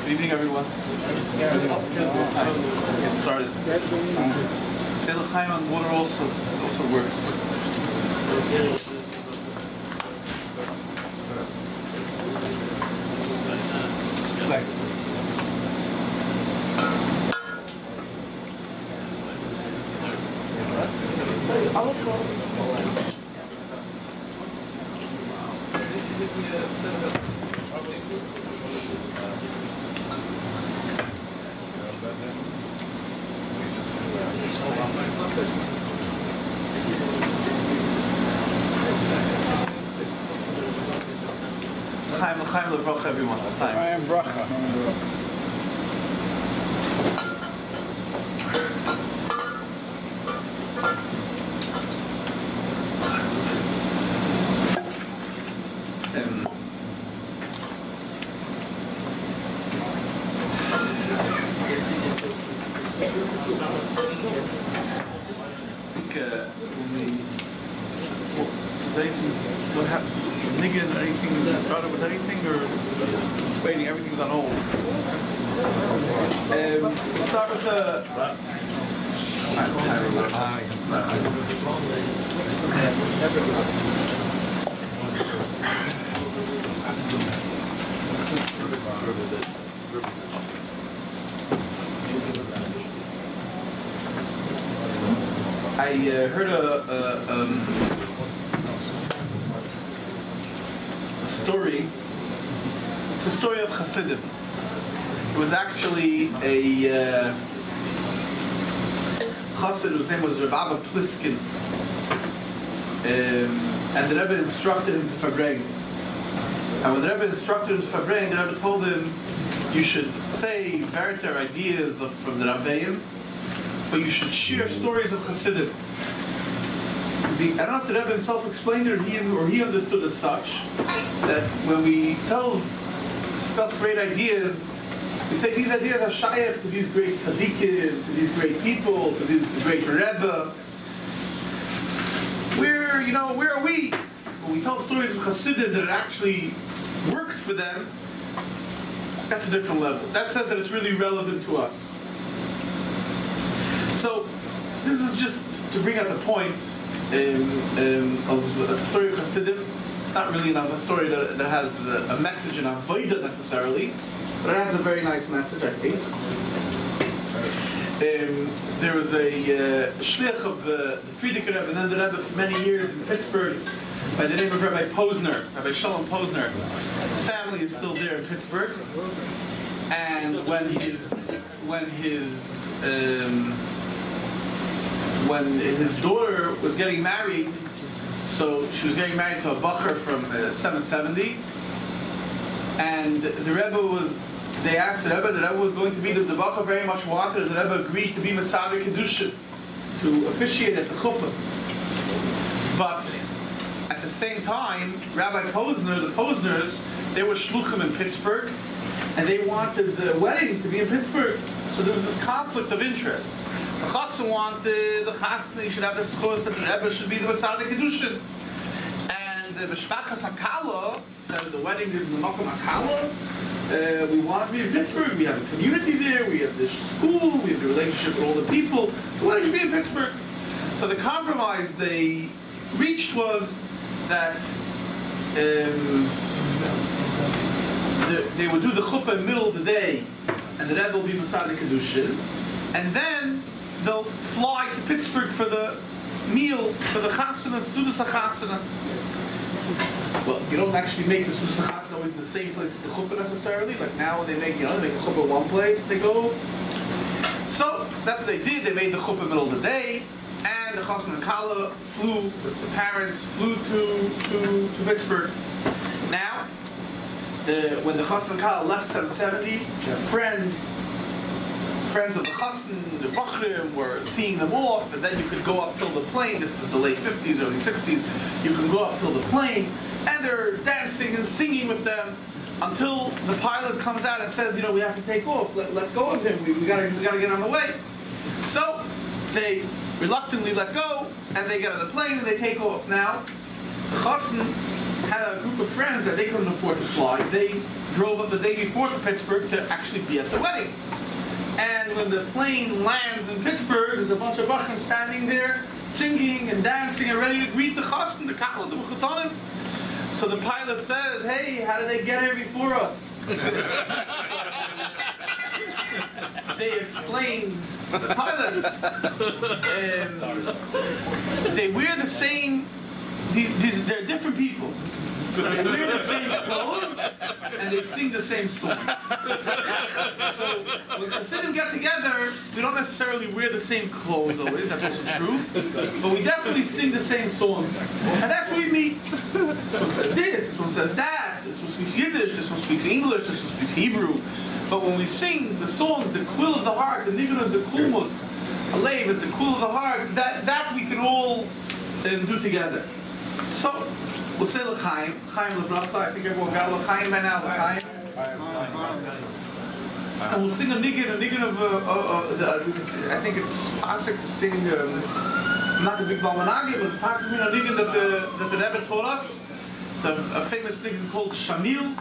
Good evening, everyone. Get started. Say l'chaim on water also works. Thanks. L'chaim l'vracha, everyone. L'chaim bracha. Everything's on hold. Start with the. I heard a story. It's a story of Hasidim. It was actually a Chassid whose name was Rabbi Pliskin, and the Rebbe instructed him to Farbrengen. And when the Rebbe instructed him to Farbrengen, the Rebbe told him, you should say Verter ideas from the Rabbeim, but you should share stories of Hasidim. I don't know if the Rebbe himself explained it or he understood as such, that when we discuss great ideas, we say these ideas are shaykh to these great tzaddikim, to these great people, to this great Rebbe. Where are we? When we tell stories of Hasidim that it actually worked for them, that's a different level. That says that it's really relevant to us. So, this is just to bring out the point of the story of Hasidim. It's not really a story that has a message in avodah necessarily, but it has a very nice message, I think. There was a shliach of the Frierdiker Rebbe, and then the Rebbe for many years in Pittsburgh, by the name of Rabbi Posner, Rabbi Shalom Posner. His family is still there in Pittsburgh, and when his daughter was getting married. So she was getting married to a bacher from 770, and they asked the Rebbe was going to be the bacher very much wanted, and the Rebbe agreed to be Mesaber Kedushin, to officiate at the chuppah. But at the same time, Rabbi Posner, the Posners, they were shluchim in Pittsburgh, and they wanted the wedding to be in Pittsburgh. So there was this conflict of interest. The Chassan wanted the Chassan should have the schos that the Rebbe should be the Mesaber Kedushin, and the Mishpachas Hakala said the wedding is in the Makom Hakala. We want to be in Pittsburgh. We have a community there. We have the school. We have the relationship with all the people. The wedding should be in Pittsburgh. So the compromise they reached was that they would do the chuppah in the middle of the day, and the Rebbe will be Mesaber Kedushin, and then they'll fly to Pittsburgh for the meal, for the chasana, Sudas HaChasana. Well, you don't actually make the Sudas HaChasana always in the same place as the chuppah necessarily. Like now they make, they make a chuppah one place, they go. So, that's what they did. They made the chuppah in the middle of the day, and the Chassan and Kala flew, with the parents, flew to Pittsburgh. Now, when the Chassan and Kala left 770, their friends of the Chassan, the Bachrim, were seeing them off, and then you could go up till the plane. This is the late 50s, early 60s. You can go up till the plane, and they're dancing and singing with them until the pilot comes out and says, we have to take off. Let go of him. We gotta get on the way. So they reluctantly let go, and they get on the plane and they take off. Now, the Chassan had a group of friends that they couldn't afford to fly. They drove up the day before to Pittsburgh to actually be at the wedding. And when the plane lands in Pittsburgh, there's a bunch of Bachim standing there, singing and dancing and ready to greet the chassan, the couple, the chatanim. So the pilot says, "Hey, how did they get here before us?" They explain to the pilot, they wear the same, they're different people. They wear the same clothes and they sing the same songs. So when Chassidim get together, we don't necessarily wear the same clothes always, that's also true. But we definitely sing the same songs. And that's where we meet. This one says this one says that, this one speaks Yiddish, this one speaks English, this one speaks Hebrew. But when we sing the songs, the quill of the heart, the nigun is the kulmus, alev is the quill of the heart, that we can all do together. So, we'll say l'chaim, chaim l'bracha. I think everyone got l'chaim by now, l'chaim. And we'll sing a nigun of, I think it's pasuk to sing, not the big balmanagi, but it's pasuk to sing a nigun that the Rebbe taught us. It's a famous nigun called Shamil.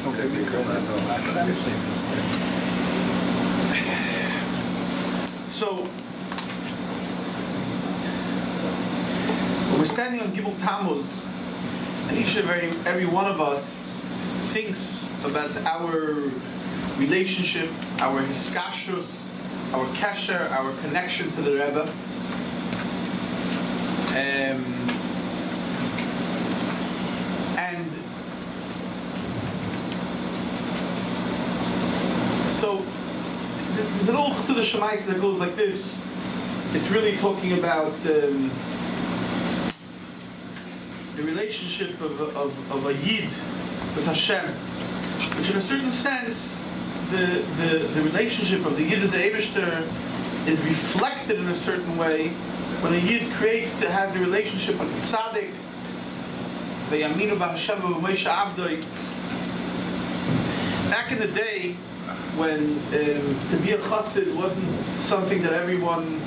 Okay, so when we're standing on Gimal Tamuz, and each and every one of us thinks about our relationship, our hiskashus, our kesher, our connection to the Rebbe. And so there's an old Chassidus Shemaisa that goes like this. It's really talking about the relationship of a Yid with Hashem, which in a certain sense, the relationship of the Yid with the Eibishter is reflected in a certain way when a Yid creates to have the relationship with the Tzaddik, the Yaminu B'Hashem B'Moshe Avdoi. Back in the day, when to be a chassid wasn't something that everyone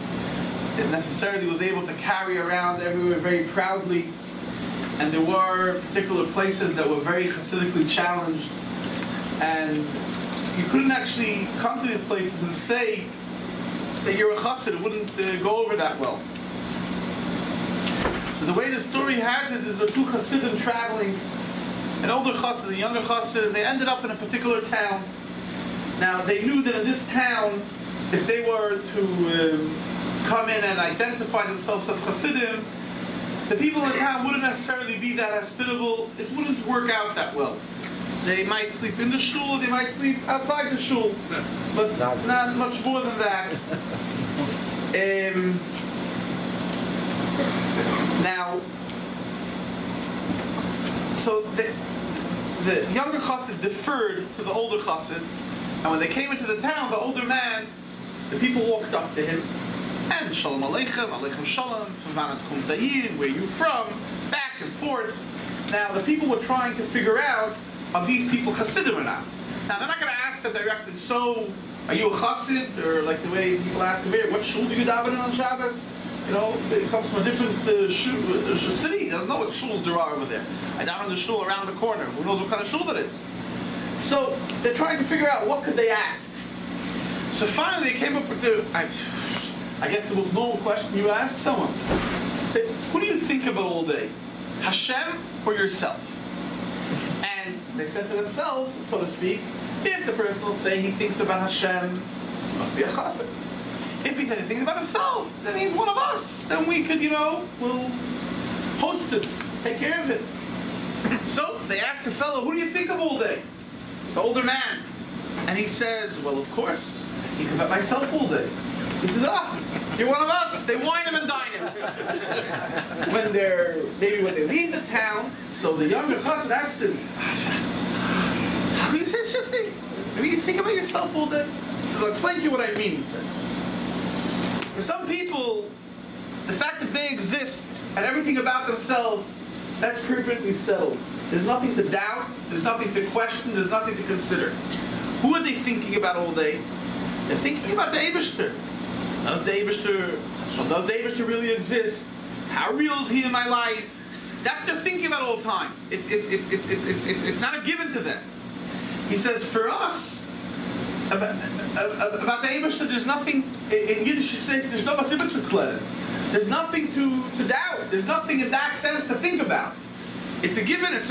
necessarily was able to carry around everywhere very proudly, and there were particular places that were very chassidically challenged, and you couldn't actually come to these places and say that you're a chassid. It wouldn't go over that well. So the way the story has it is the two chassidim traveling, an older chassid and a younger chassid, and they ended up in a particular town. Now they knew that in this town, if they were to come in and identify themselves as chassidim, the people in the town wouldn't necessarily be that hospitable. It wouldn't work out that well. They might sleep in the shul, they might sleep outside the shul, but not much more than that. Now, so the younger chassid deferred to the older chassid, and when they came into the town, the older man, the people walked up to him, and Shalom Aleichem, Aleichem Shalom, from Vanat Kum Tayin, where you from, back and forth. Now, the people were trying to figure out, are these people chassidim or not? Now, they're not going to ask them directly, so, are you a chassid? Or like the way people ask them here, what shul do you daven in on Shabbos? You know, it comes from a different city. He doesn't know what shuls there are over there. I daven in the shul around the corner. Who knows what kind of shul that is? So, they're trying to figure out what could they ask. So finally, they came up with I guess the most normal question you ask someone. Say, who do you think about all day? Hashem or yourself? And they said to themselves, so to speak, if the person will say he thinks about Hashem, he must be a chassid. If he says he thinks about himself, then he's one of us. Then we could, we'll host it, take care of it. So they asked the fellow, who do you think of all day? The older man. And he says, well, of course, I think about myself all day. He says, you're one of us. They wine him and dine him. when they leave the town, so the younger chassid asks him, how can you say such a thing? Maybe you think about yourself all day? He says, I'll explain to you what I mean, he says. For some people, the fact that they exist and everything about themselves, that's perfectly settled. There's nothing to doubt, there's nothing to question, there's nothing to consider. Who are they thinking about all day? They're thinking about the Eibishter. Does the Eibishter really exist? How real is he in my life? That's what they're thinking about all the time. It's not a given to them. He says, for us, about the Eibishter, there's nothing, in Yiddish he says, there's no vasibitzukleden. There's nothing to doubt. There's nothing in that sense to think about. It's a given, it's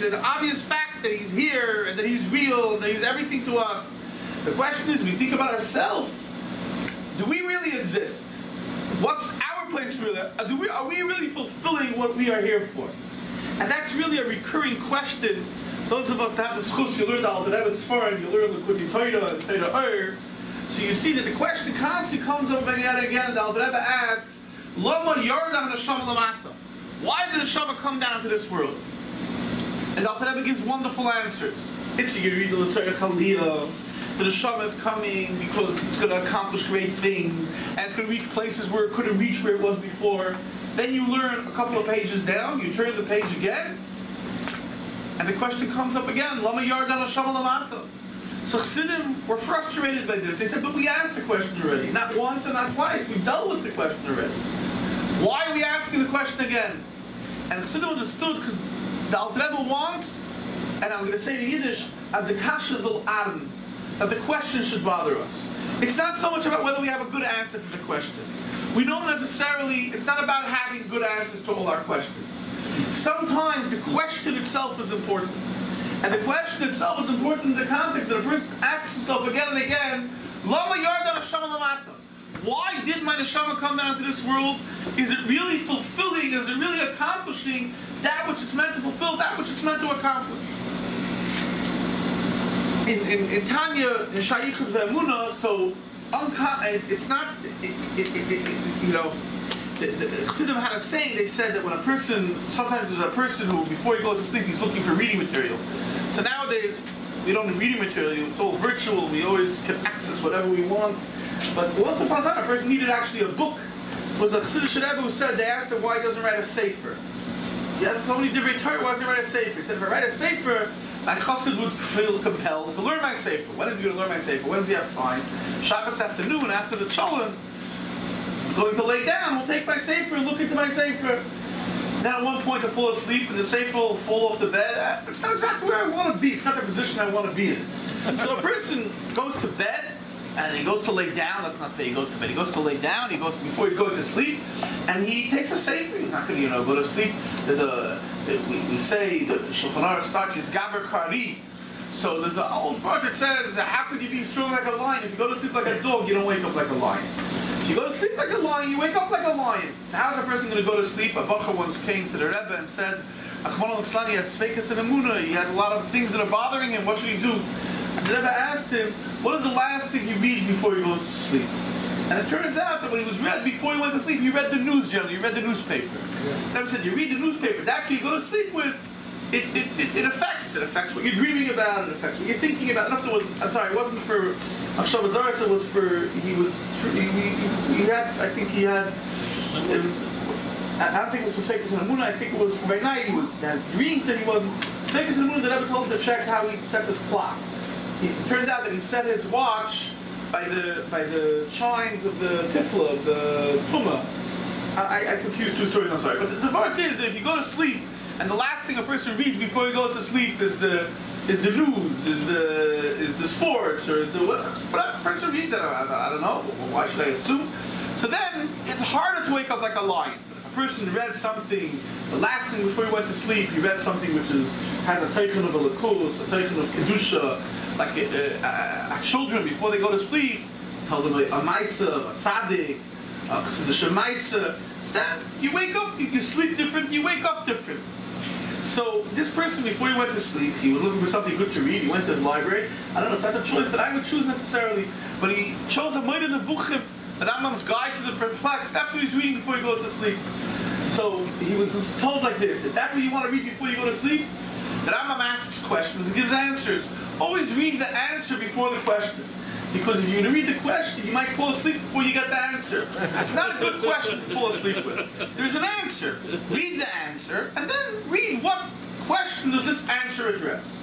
an obvious fact that he's here, and that he's real, and that he's everything to us. The question is, we think about ourselves. Do we really exist? What's our place really? Are we really fulfilling what we are here for? And that's really a recurring question. Those of us that have the schus, you learn the Alter Rebbe's Sfarim, you learn the Kuti Torah and Torah. So you see that the question constantly comes up again and again, and the Alter Rebbe asks, Lama Yordam Neshama Lamata. Why did the Neshama come down to this world? And the Alter Rebbe gives wonderful answers. It's a Yeridul Tzarech Aliyah. The Neshama is coming because it's going to accomplish great things, and it's going to reach places where it couldn't reach where it was before. Then you learn a couple of pages down, you turn the page again, and the question comes up again, Lama Yardan Neshama Lamata. So Chassidim were frustrated by this. They said, but we asked the question already. Not once and not twice. We've dealt with the question already. Why are we asking the question again? And Chassidim understood because the Alter Rebbe wants and I'm going to say in Yiddish, as the kasha zol arn, that the question should bother us. It's not so much about whether we have a good answer to the question. We don't necessarily, it's not about having good answers to all our questions. Sometimes the question itself is important. And the question itself is important in the context that a person asks himself again and again, Lama yardan hashama lamata. Why did my neshama come down to this world? Is it really fulfilling? Is it really accomplishing that which it's meant to fulfill, that which it's meant to accomplish? In Tanya, in Shayichim Ve'emunah, so it's not, you know, the Chassidim had a saying. They said that when a person, sometimes there's a person who, before he goes to sleep, he's looking for reading material. So nowadays, we don't need reading material. It's all virtual. We always can access whatever we want. But once upon a time, a person needed actually a book. It was a Chassidish Rebbe who said, they asked him why he doesn't write a sefer. He has so many different Torah, why doesn't he write a sefer? He said, if I write a sefer, my chassid would feel compelled to learn my sefer. When is he going to learn my sefer? When does he have time? Shabbos afternoon, after the cholent, he's going to lay down, we'll take my sefer and look into my sefer. Then at one point to fall asleep and the sefer will fall off the bed. It's not exactly where I want to be. It's not the position I want to be in. So a person goes to bed, and he goes to lay down. Let's not say he goes to bed. He goes to lay down. He goes before he's going to sleep, and he takes a sefer. He's not going to, go to sleep. There's we say the Shulchan Aruch starts is Gaber Kari. So there's an old part that says, how could you be strong like a lion? If you go to sleep like a dog, you don't wake up like a lion. If you go to sleep like a lion, you wake up like a lion. So how's a person going to go to sleep? A bacher once came to the Rebbe and said, Achman al-Islam, he has Sveikas and Emunah. He has a lot of things that are bothering him. What should he do? So the Rebbe asked him, what is the last thing he reads before he goes to sleep? And it turns out that when he was read before he went to sleep, he read the news generally, he read the newspaper. The Rebbe said, you read the newspaper, that you go to sleep with, it affects what you're dreaming about, it affects what you're thinking about. Enough was, I'm sorry, it wasn't for Achshav Zaras, it was for, I don't think it was for Sveikas and Emunah, I think it was by night, he had dreams that he wasn't. Sveikas and Emunah, the Rebbe told him to check how he sets his clock. It turns out that he set his watch by the chimes of the tifla, of the tumah. I confused two stories, I'm sorry. But the part is that if you go to sleep, and the last thing a person reads before he goes to sleep is the news, is the sports, or is the whatever person reads, I don't know, why should I assume? So then, it's harder to wake up like a lion. But if a person read something, the last thing before he went to sleep, he read something which has a teichen of a lakus, a teichen of kedusha, like children before they go to sleep, tell them a maisa, a tzaddik, a chassidisha maisa. So then you wake up, you sleep different, you wake up different. So this person, before he went to sleep, he was looking for something good to read. He went to his library. I don't know, it's not a choice that I would choose necessarily, but he chose a Moed Nevuchim, the Rambam's Guide to the Perplexed. That's what he's reading before he goes to sleep. So he was told like this: if that's what you want to read before you go to sleep, the Rambam asks questions and gives answers. Always read the answer before the question. Because if you're going to read the question, you might fall asleep before you get the answer. It's not a good question to fall asleep with. There's an answer. Read the answer, and then read what question does this answer address.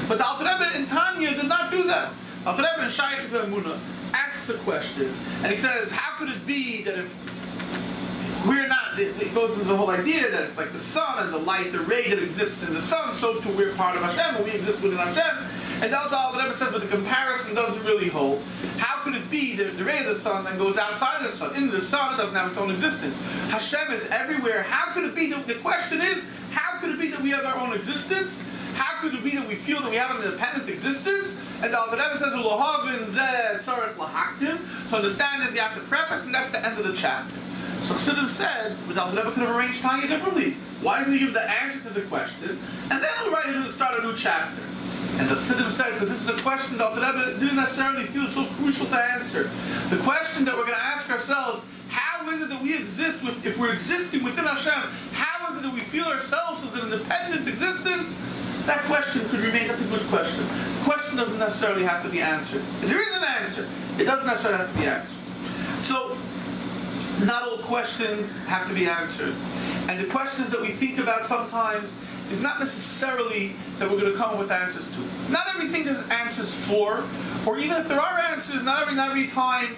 But the Alter Rebbe in Tanya did not do that. Alter Rebbe in Shaykh Emunah asks a question, and he says, how could it be that if we're not, it goes into the whole idea that it's like the sun and the light, the ray that exists in the sun, so too we're part of Hashem, and we exist within Hashem. And now the Rebbe says, but the comparison doesn't really hold. How could it be that the ray of the sun then goes outside of the sun? Into the sun, it doesn't have its own existence. Hashem is everywhere. How could it be that, the question is, how could it be that we have our own existence? How could it be that we feel that we have an independent existence? And the Rebbe says, Ulohavin zeh tzarech lahaktim. To understand this, you have to preface, and that's the end of the chapter. So Chassidim said, but the Rebbe could have arranged Tanya differently. Why doesn't he give the answer to the question, and then he'll start a new chapter? And the Chassidim said, because this is a question that the Rebbe didn't necessarily feel it's so crucial to answer. The question that we're going to ask ourselves, how is it that we exist, if we're existing within Hashem, how is it that we feel ourselves as an independent existence? That question could remain, that's a good question. The question doesn't necessarily have to be answered. If there is an answer, it doesn't necessarily have to be answered. So, not all questions have to be answered. And the questions that we think about sometimes is not necessarily that we're going to come up with answers to. Not everything there's answers for, or even if there are answers, not every time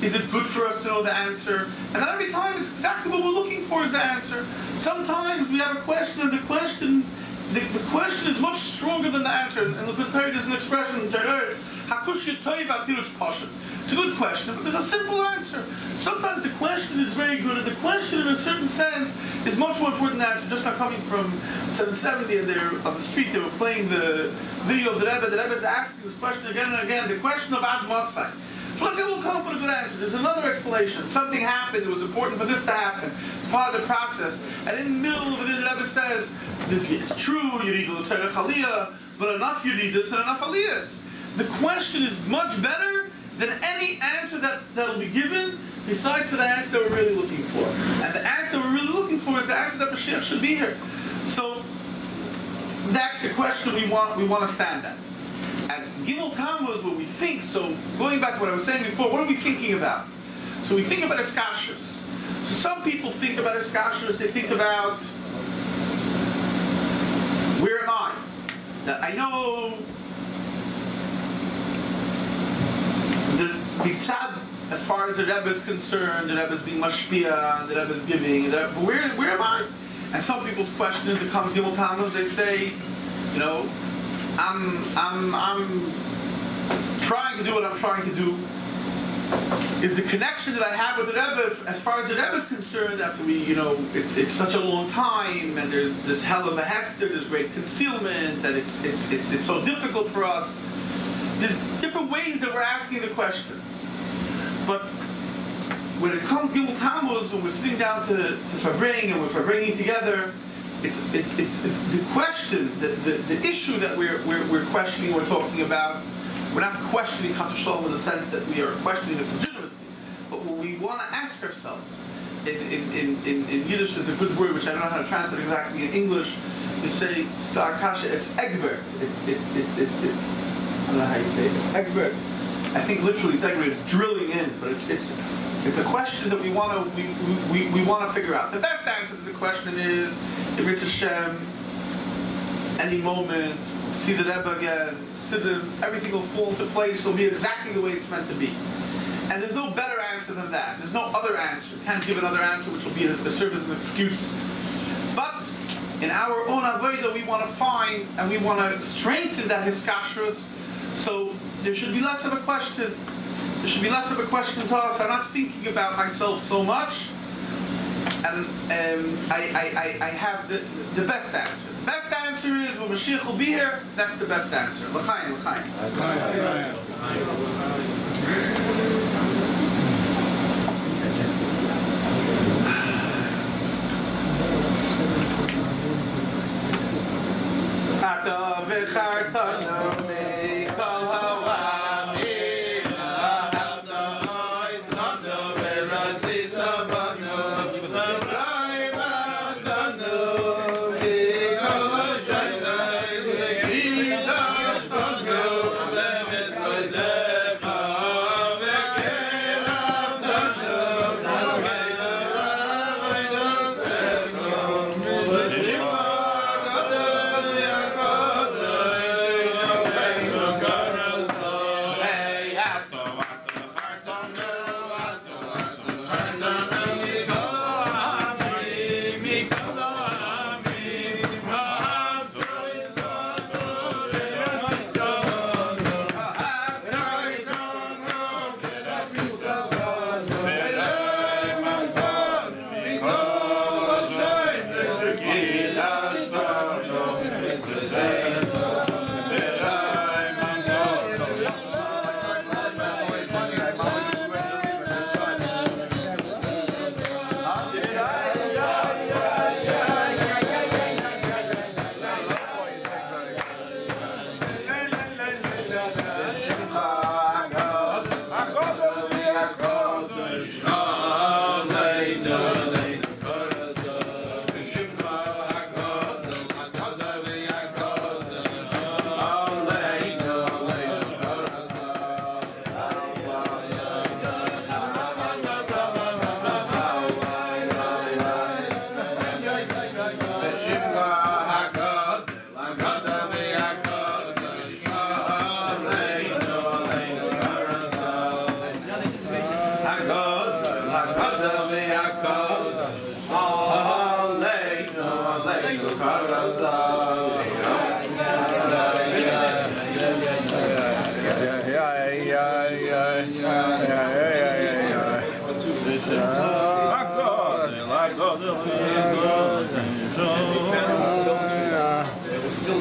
is it good for us to know the answer, and not every time it's exactly what we're looking for is the answer. Sometimes we have a question, and the question the question is much stronger than the answer. And look, there's an expression in Torah, Hakush Yetoiv Atirutz Pashat. It's a good question, but there's a simple answer. Sometimes the question is very good, and the question in a certain sense is much more important than the answer. Just not coming from 770 and of the street, they were playing the video of the Rebbe. The Rebbe is asking this question again and again, the question of Ad Masai. So let's say we'll come up with a good answer. There's another explanation. Something happened, it was important for this to happen. It's part of the process. And in the middle of it, the Rebbe says, it's true, you need the Tzarech Aliyah, but enough you need this and enough Aliyahs. The question is much better than any answer that'll be given besides for the answer that we're really looking for. And the answer we're really looking for is the answer that Mashiach should be here. So that's the question we want to stand at. At Gimal Tamuz, what we think, so going back to what I was saying before, what are we thinking about? So we think about Eskashus. So some people think about Eskashus, they think about, where am I? Now, I know the Mitzad, as far as the Rebbe is concerned, the Rebbe is being mashpia, the Rebbe is giving, but where am I? And some people's question is, it comes Gimal Tamuz, they say, I'm trying to do what I'm trying to do. Is the connection that I have with the Rebbe, as far as the Rebbe is concerned, after we, it's such a long time, and there's this hell of a hester, there's great concealment, and it's so difficult for us. There's different ways that we're asking the question. But when it comes to Gimal Tamuz, when we're sitting down to Farbrengen and we're Farbrengen together, it's the question, the issue that we're questioning, we're talking about. We're not questioning Chas v'Shalom in the sense that we are questioning its legitimacy, but what we want to ask ourselves in Yiddish, there's a good word which I don't know how to translate exactly in English. You say Starkasha es egbert. It's I don't know how you say it. It's egbert. I think literally it's egbert. It's drilling in, but it's a question that we want to figure out. The best answer to the question is, if it's Hashem, any moment, see the Rebbe again, everything will fall into place, it'll be exactly the way it's meant to be. And there's no better answer than that. There's no other answer. You can't give another answer which will be a serve as an excuse. But in our own avodah, we want to find and we want to strengthen that hiskashrus. So there should be less of a question. There should be less of a question to us. I'm not thinking about myself so much. And I have the best answer. The best answer is when Mashiach will be here, that's the best answer. L'chaim, l'chaim. Ata v'chartanu mikol ha'olamim, v'hafna oisanu v'razi sabanu, v'rayim adanu.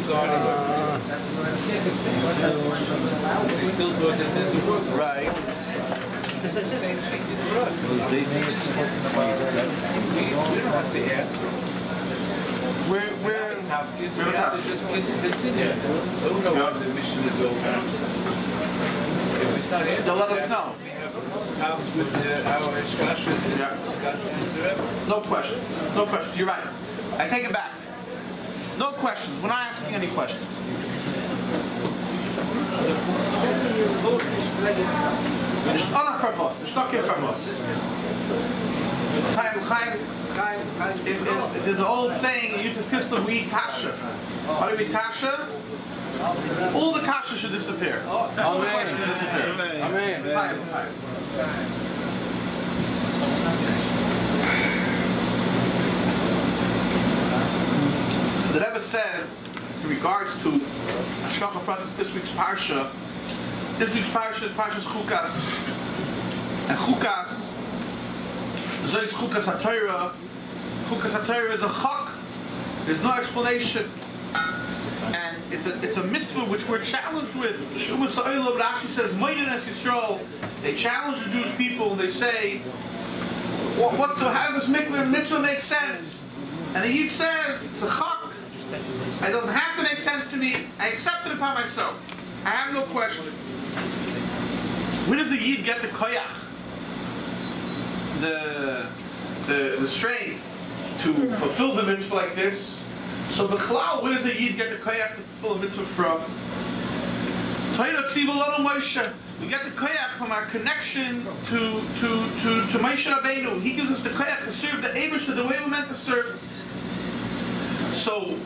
still guarding it. They still do it that there's a work. Right. It's the same thing for us. We don't have to answer. We're We have to just continue. Don't know when the mission is over. If we start answering, they'll let us know. We have problems with our discussion. No questions. No questions. You're right. I take it back. No questions. We're not asking any questions. There's an old saying, you just kiss the weed kasha. How do we kasha? All the kasha should disappear. All the questions disappear. Amen. So the Rebbe says, in regards to Hashgacha Pratis, this week's parsha is Parshas Chukas. And Chukas, so is Chukas HaTorah. Chukas HaTorah is a chok. There's no explanation. And it's a mitzvah which we're challenged with. Rashi says, Yisroel. They challenge the Jewish people. They say, how does this mitzvah make sense? And the Yid says, it's a chok. It doesn't have to make sense to me. I accept it upon myself. I have no questions. Where does a Yid get the koyach? The strength to fulfill the mitzvah like this? So B'chlal, where does a Yid get the koyach to fulfill a mitzvah from? We get the koyach from our connection to Moshe Rabbeinu. He gives us the koyach to serve the Eibusha the way we're meant to serve. So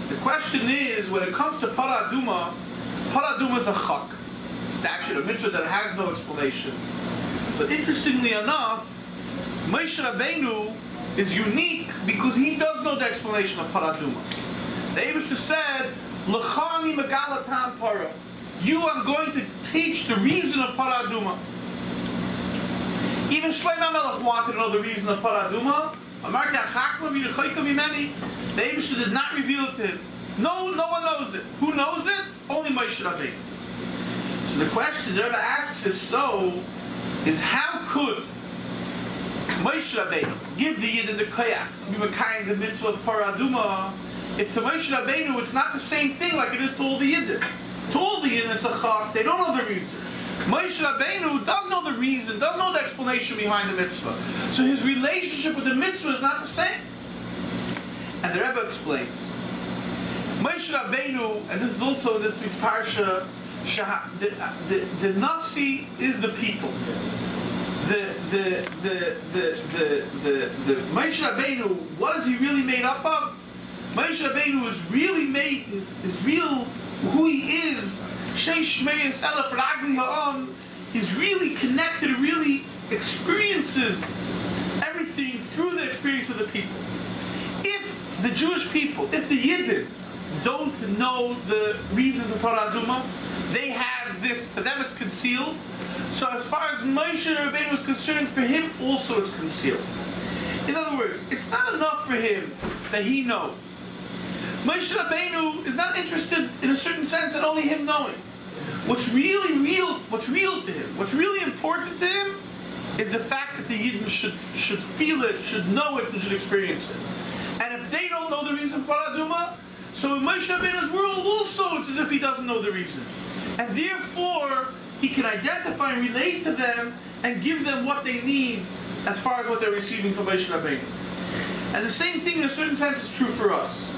the question is, when it comes to Parah Aduma is a chak, statute, a mitzvah that has no explanation. But interestingly enough, Moshe Rabbeinu is unique because he does know the explanation of Parah Aduma. The Eibusha said, "L'chani megalatan para." You are going to teach the reason of Parah Aduma. Even Shlomo Melech wanted to know the reason of Parah Aduma. The Eibusha did not reveal it to him. No one knows it. Who knows it? Only Moshe Rabbeinu. So the question the Rebbe asks, if so, is how could Moshe Rabbeinu give the Yid in the koyach to be mekayim the mitzvah of Parah Aduma, if to Moshe Rabbeinu it's not the same thing like it is to all the Yidden? To all the Yidden it's a chak, they don't know the reason. Moshe Rabbeinu does know the reason, does know the explanation behind the mitzvah. So his relationship with the mitzvah is not the same. And the Rebbe explains, Moshe Rabbeinu, and this is also in this week's parsha, the Nasi is the people. The Moshe Rabbeinu, what is he really made up of? Moshe Rabbeinu is really made, is real who he is. He's really connected, really experiences everything through the experience of the people. If the Jewish people, if the Yidden don't know the reason for Parah Aduma, they have this, to them it's concealed. So as far as Moshe Rabbeinu is concerned, for him also it's concealed. In other words, it's not enough for him that he knows. Moshe Rabbeinu is not interested in a certain sense in only him knowing. What's really real to him, what's really important to him, is the fact that the Yidden should feel it, should know it, and should experience it. And if they don't know the reason for Parah Aduma, so in Moshe Rabbeinu's world also it's as if he doesn't know the reason. And therefore, he can identify and relate to them and give them what they need as far as what they're receiving from Moshe Rabbeinu. And the same thing in a certain sense is true for us.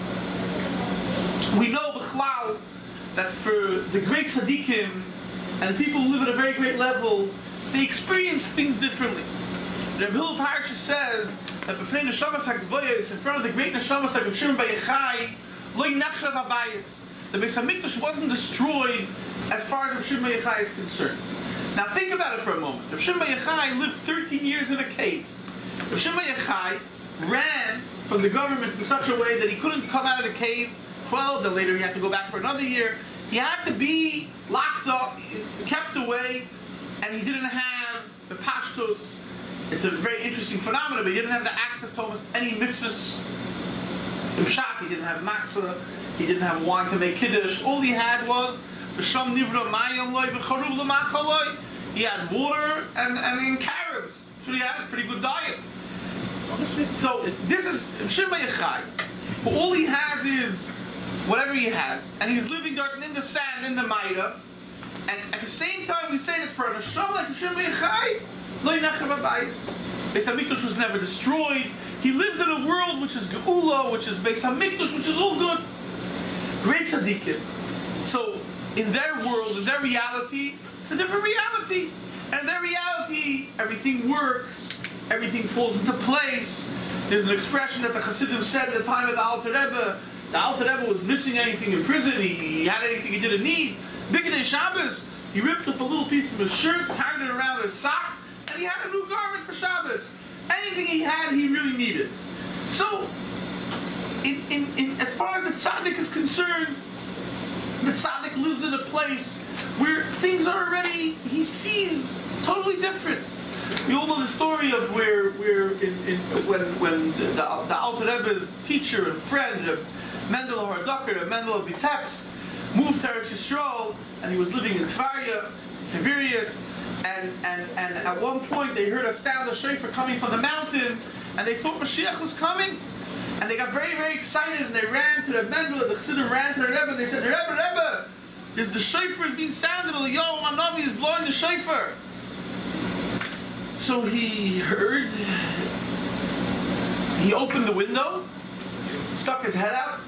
We know B'chlal that for the great tzaddikim and the people who live at a very great level, they experience things differently. Rabbi Hillel Parasha says that b'fnei neshamas hagvoyos, in front of the great neshamas like Shimon Bar Yochai, lo nachrav habayis. The Beis Hamikdash wasn't destroyed as far as Shimon Bar Yochai is concerned. Now think about it for a moment. Shimon Bar Yochai lived 13 years in a cave. Shimon Bar Yochai ran from the government in such a way that he couldn't come out of the cave 12, then later he had to go back for another year. He had to be locked up, kept away, and he didn't have the pashtos. It's a very interesting phenomenon, but he didn't have the access to almost any mitzvahs. Pshat, he didn't have matzah, he didn't have wine to make kiddush. All he had was b'sham nivra mayim loy v'charuv l'machaloi. He had water and carobs. So he had a pretty good diet. So this is Shema Yechai. But all he has is whatever he has, and he's living in the sand, in the Maida. And at the same time, we say that for a neshama like Shema Yechai, lo yinachar b'bayis. Beis Hamikdash was never destroyed. He lives in a world which is Geula, which is Beis Hamikdash, which is all good. Great tzaddikim. So in their world, in their reality, it's a different reality. And in their reality, everything works, everything falls into place. There's an expression that the Hasidim said at the time of the Alter Rebbe. The Alter Rebbe was missing anything in prison. He had anything he didn't need. Bigdei Shabbos, he ripped off a little piece of his shirt, tied it around his sock, and he had a new garment for Shabbos. Anything he had, he really needed. So, as far as the tzaddik is concerned, the tzaddik lives in a place where things are already, he sees totally different. You all know the story of when the Alter Rebbe's teacher and friend, Mendel Haraduker, Mendel of Vitebsk, moved to Eretz Yisroel, and he was living in Tvarya, Tiberias, and at one point they heard a sound of shofar coming from the mountain, and they thought Mashiach was coming, and they got very, very excited, and they ran to the Mendel, the Chassidim ran to the Rebbe, and they said, Rebbe, the shofar is being sounded, Yo, my Navi is blowing the shofar. So he heard, he opened the window, stuck his head out,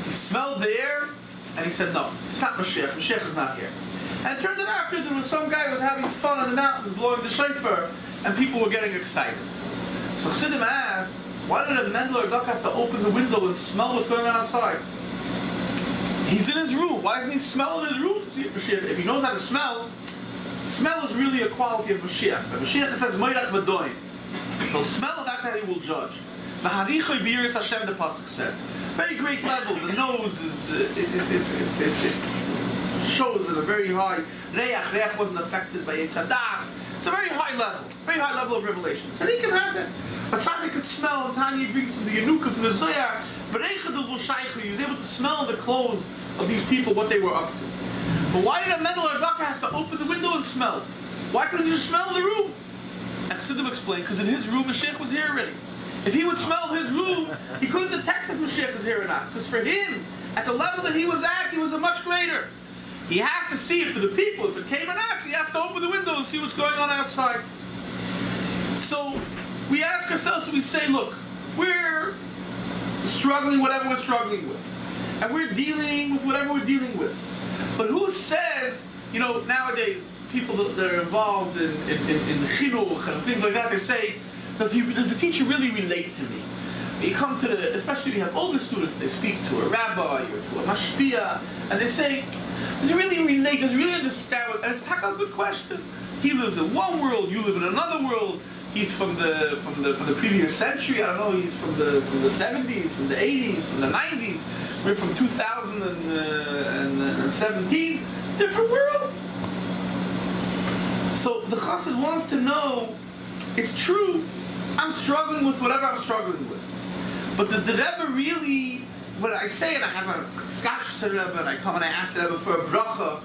he smelled the air, and he said, no, it's not Mashiach. Mashiach is not here. And it turned out after there was some guy who was having fun in the mountains blowing the shofar, and people were getting excited. So Chassidim asked, why did a Mendel or Duck have to open the window and smell what's going on outside? He's in his room. Why doesn't he smell in his room to see Mashiach? If he knows how to smell is really a quality of Mashiach. But Mashiach, it says, Moirach v'doim. He'll smell it, that's how he will judge. V'harichoi b'yiras Hashem, the pasuk says. Very great level. The nose is, it shows at a very high. Reach wasn't affected by Eitzadas. It's a very high level of revelation. Tzaddik can have that. But Tzaddik could smell, and Tanya brings from the Yanuka from the Zohar, he was able to smell the clothes of these people, what they were up to. But why did a Mendel or a Daka have to open the window and smell? Why couldn't he just smell the room? And Chassidim explained, because in his room, Mashiach was here already. If he would smell his room, he couldn't detect if Mashiach is here or not. Because for him, at the level that he was at, he was a much greater. He has to see it for the people. If it came or not, he has to open the window and see what's going on outside. So we ask ourselves, we say, look, we're struggling whatever we're struggling with. And we're dealing with whatever we're dealing with. But who says, nowadays, people that are involved in chinuch and things like that, they say, does the teacher really relate to me? You come to especially when you have older students, they speak to a rabbi or to a mashpia, and they say, does he really relate? Does he really understand? And it's a good question. He lives in one world, you live in another world. He's from the previous century. I don't know. He's from the 70s, from the 80s, from the 90s. We're from 2017. Different world. So the chassid wants to know. It's true. I'm struggling with whatever I'm struggling with. But does the Rebbe really? When I say it, I have a skash to the Rebbe, and I come and I ask the Rebbe for a bracha.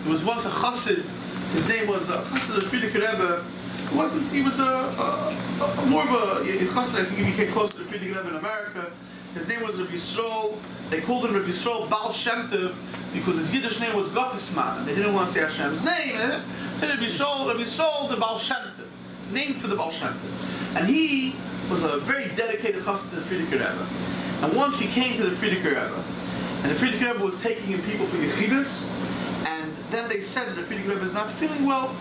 There was once a chassid. His name was Chassid of Frierdiker Rebbe. He was more of a chassid. I think he became close to the Frierdiker Rebbe in America. His name was Rabbi Yisroel. They called him Rabbi Yisroel Baal Shem Tov because his Yiddish name was Gottesman, and they didn't want to say Hashem's name. So Rabbi Yisroel the Baal Shem Tov, named for the Baal Shem Tov. And he was a very dedicated chassid to the Frierdiker Rebbe. And once he came to the Frierdiker Rebbe, and the Frierdiker Rebbe was taking in people for Yechidus, and then they said that the Frierdiker Rebbe is not feeling well.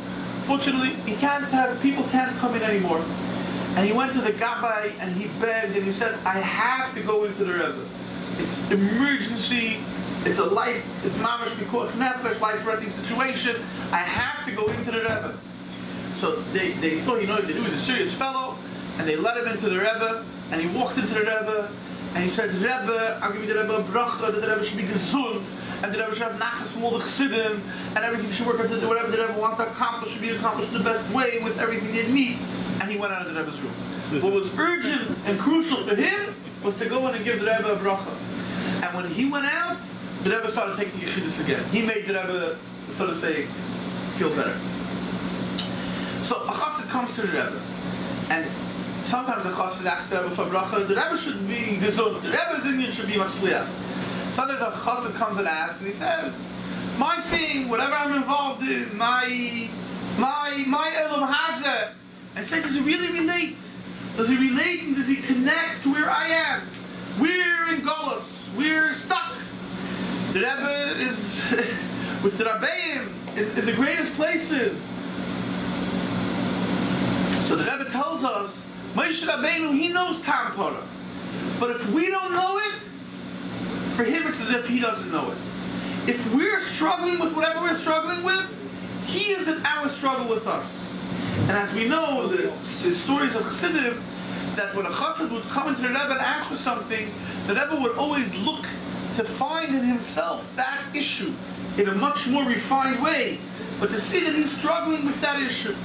Fortunately, people can't come in anymore. And he went to the Gabbai and he begged and he said, I have to go into the Rebbe. It's emergency, it's a life, it's mamash b'koach nefesh, life-threatening situation. I have to go into the Rebbe. So they saw, he was a serious fellow, and they let him into the Rebbe, and he walked into the Rebbe, and he said, Rebbe, I'll give you the Rebbe a bracha, that the Rebbe should be gesund, and the Rebbe should have nachas from all the chassidim, and everything should work out, whatever the Rebbe wants to accomplish should be accomplished in the best way, with everything they need. And he went out of the Rebbe's room. What was urgent and crucial for him was to go in and give the Rebbe a bracha. And when he went out, the Rebbe started taking Yechidus again. He made the Rebbe, so to say, feel better. So a chassid comes to the Rebbe, and sometimes a chassid asks the Rebbe for bracha. The Rebbe should be gesund. The Rebbe's Indian should be matzliach. Sometimes a chassid comes and asks, and he says, "My thing, whatever I'm involved in, my elam hazeh," and say, does he really relate? Does he relate and does he connect to where I am? We're in Golos. We're stuck. The Rebbe is with the Rabbeim in the greatest places. So the Rebbe tells us, Moshe Rabbeinu, he knows Tam Torah. But if we don't know it, for him it's as if he doesn't know it. If we're struggling with whatever we're struggling with, he is in our struggle with us. And as we know, the stories of Chassidim, that when a Chassid would come into the Rebbe and ask for something, the Rebbe would always look to find in himself that issue in a much more refined way, but to see that he's struggling with that issue.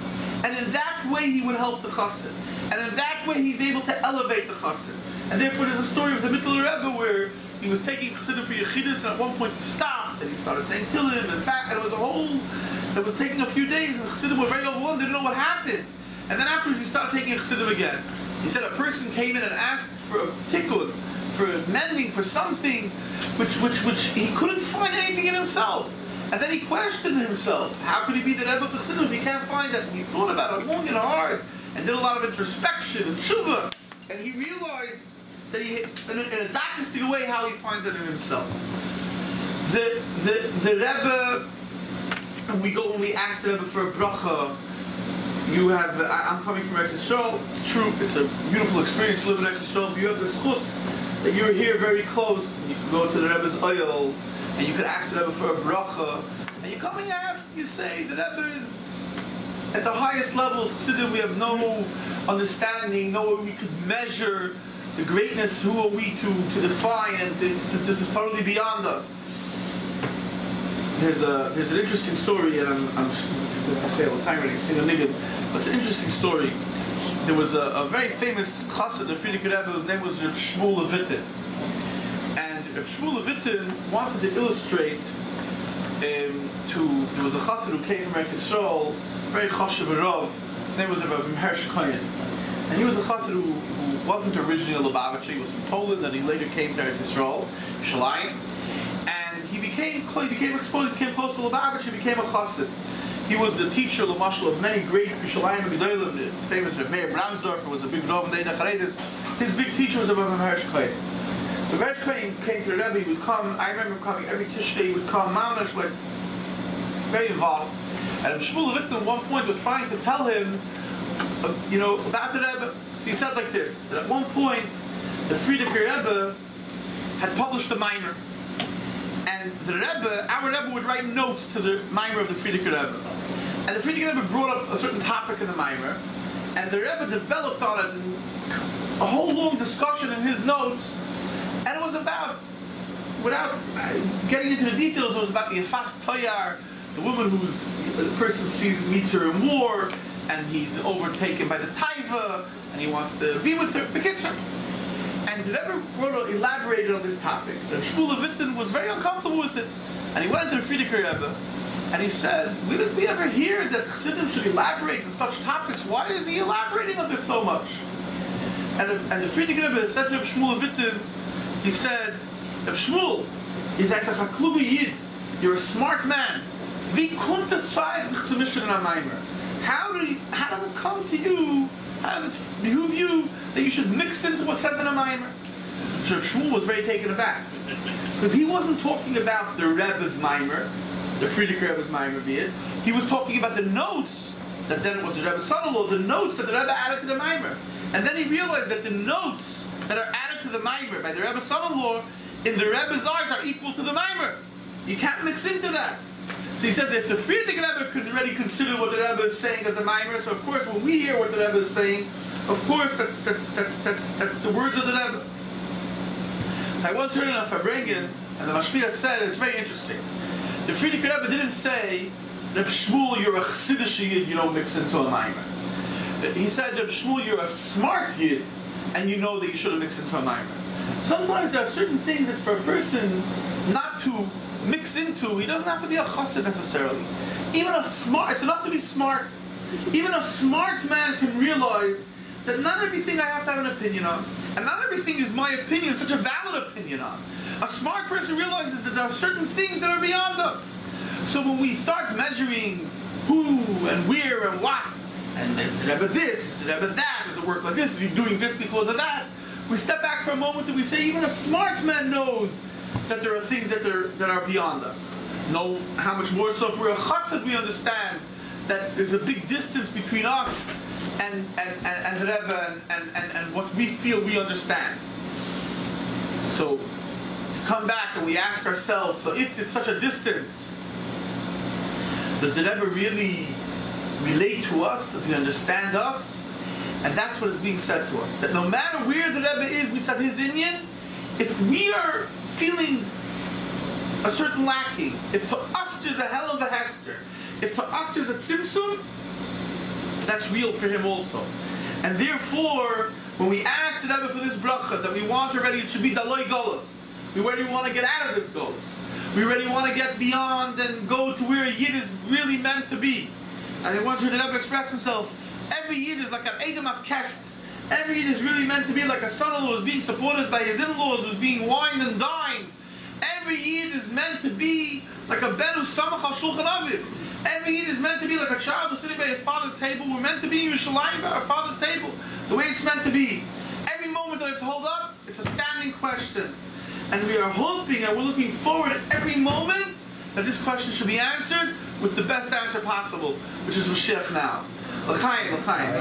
And in that way he would help the Chassid. And in that way he'd be able to elevate the Chassid. And therefore there's a story of the Mittler Rebbe where he was taking Chassidim for Yechidus, and at one point he stopped and he started saying Tillim. In fact, it was a whole, that was taking a few days, and Chassidim were very overwhelmed, they didn't know what happened. And then afterwards he started taking Chassidim again. He said a person came in and asked for a tikkun, for mending, for something which he couldn't find anything in himself. And then he questioned himself. How could he be the Rebbe of Chassidim if he can't find that? And he thought about it long and hard and did a lot of introspection and tshuva. And he realized that he, in a darkest way, how he finds it in himself. The Rebbe, when we ask the Rebbe for a bracha, you have, I'm coming from Eretz Yisrael, it's true, it's a beautiful experience to live in Eretz Yisrael, but you have the schus that you're here very close, and you can go to the Rebbe's oil, and you can ask the Rebbe for a bracha, and you come and you ask, you say, the Rebbe is at the highest levels, Chassidim, we have no understanding, no way we could measure the greatness, who are we to define, and this is totally beyond us. There's an interesting story, and I'm say all the time already, sing a nigga, but it's an interesting story. There was a very famous chassid, the Frierdiker Rebbe, whose name was Reb Shmuel Levitin. And Reb Shmuel Levitin wanted to illustrate there was a chassid who came from Eretz Yisrael, very chashiv Rav. His name was Rabbi Hersh Kohen. And he was a chassid who wasn't originally a Lubavitcher, he was from Poland, and he later came to Eretz Yisrael, Shalayim. And he became exposed, became close to Lubavitcher, he became a chassid. He was the teacher, Lamashal, of many great Yerushalayim and Gedolim. It's famous that Meir Bramsdorfer was a big Rav in the Charedes. His big teacher was Rabbi Hersh Kohen. So Hersh Kohen came to the Rebbe, he would come, I remember him coming every Tishrei, he would come, Mamash, like, very involved. And Shmuel Levitin at one point was trying to tell him, about the Rebbe. So he said like this, that at one point, the Frierdiker Rebbe had published a mimer. And the Rebbe, our Rebbe would write notes to the mimer of the Frierdiker Rebbe. And the Frierdiker Rebbe brought up a certain topic in the mimer, and the Rebbe developed on it a whole long discussion in his notes, and it was about, without getting into the details, it was about the Yafas Toyar, the woman the person meets her in war, and he's overtaken by the Taiva, and he wants to be with her, Bekitzer. And the Rebbe elaborated on this topic. And Shmuel Levitin was very uncomfortable with it. And he went to the Frierdiker Rebbe, and he said, did we ever hear that Chassidim should elaborate on such topics? Why is he elaborating on this so much? And the Frierdiker Rebbe said to Shmuel Levitin, he said, Shmuel, he's like a kluge Yid, you're a smart man. Wie kommt es zu mischen in a mimer? How does it come to you? How does it behoove you that you should mix into what says in a mimer? So Shmuel was very taken aback, because he wasn't talking about the Rebbe's mimer, the Frierdiker Rebbe's mimer, be it. He was talking about the notes that then it was the Rebbe's son-in-law, the notes that the Rebbe added to the mimer. And then he realized that the notes that are added to the mimer by the Rebbe's son-in-law in the Rebbe's eyes are equal to the mimer. You can't mix into that. So he says if the Frierdiker Rebbe could already consider what the Rebbe is saying as a mimer, so of course when we hear what the Rebbe is saying, of course that's the words of the Rebbe. So I once heard in a Farbrengen, and the Mashpia said, it's very interesting. The Frierdiker Rebbe didn't say, Reb Shmuel, you're a Chassidish Yid, you don't mix into a mimer. He said, Reb Shmuel, you're a smart Yid, and you know that you shouldn't mix into a mimer. Sometimes there are certain things that for a person not to mix into, he doesn't have to be a chassid necessarily. Even a smart, it's enough to be smart. Even a smart man can realize that not everything I have to have an opinion on. And not everything is my opinion, such a valid opinion on. A smart person realizes that there are certain things that are beyond us. So when we start measuring who and where and what, and is the Rebbe this, is the Rebbe that, does it work like this, is he doing this because of that? We step back for a moment and we say even a smart man knows that there are things that are beyond us. Know how much more so if we're a chassid we understand that there's a big distance between us and the Rebbe and what we feel we understand. So to come back and we ask ourselves, so if it's such a distance, does the Rebbe really relate to us? Does he understand us? And that's what is being said to us. That no matter where the Rebbe is mitzad his inyan, if we are feeling a certain lacking, if to us there's a hell of a hester, if to us there's a tzimtzum, that's real for him also. And therefore, when we ask the Rebbe for this bracha, that we want already, it should be daloi golos. We already want to get out of this golos. We already want to get beyond and go to where a yid is really meant to be. And he wants the Rebbe express himself. Every yid is like an Edom of Kest. Every yid is really meant to be like a son-in-law who's being supported by his in-laws, who's being wined and dined. Every yid is meant to be like a ben who's samach al shulchan aviv. Every yid is meant to be like a child who's sitting by his father's table. We're meant to be in Yerushalayim by our father's table, the way it's meant to be. Every moment that it's held up, it's a standing question. And we are hoping and we're looking forward at every moment that this question should be answered with the best answer possible, which is Mashiach now. L'chaim, l'chaim.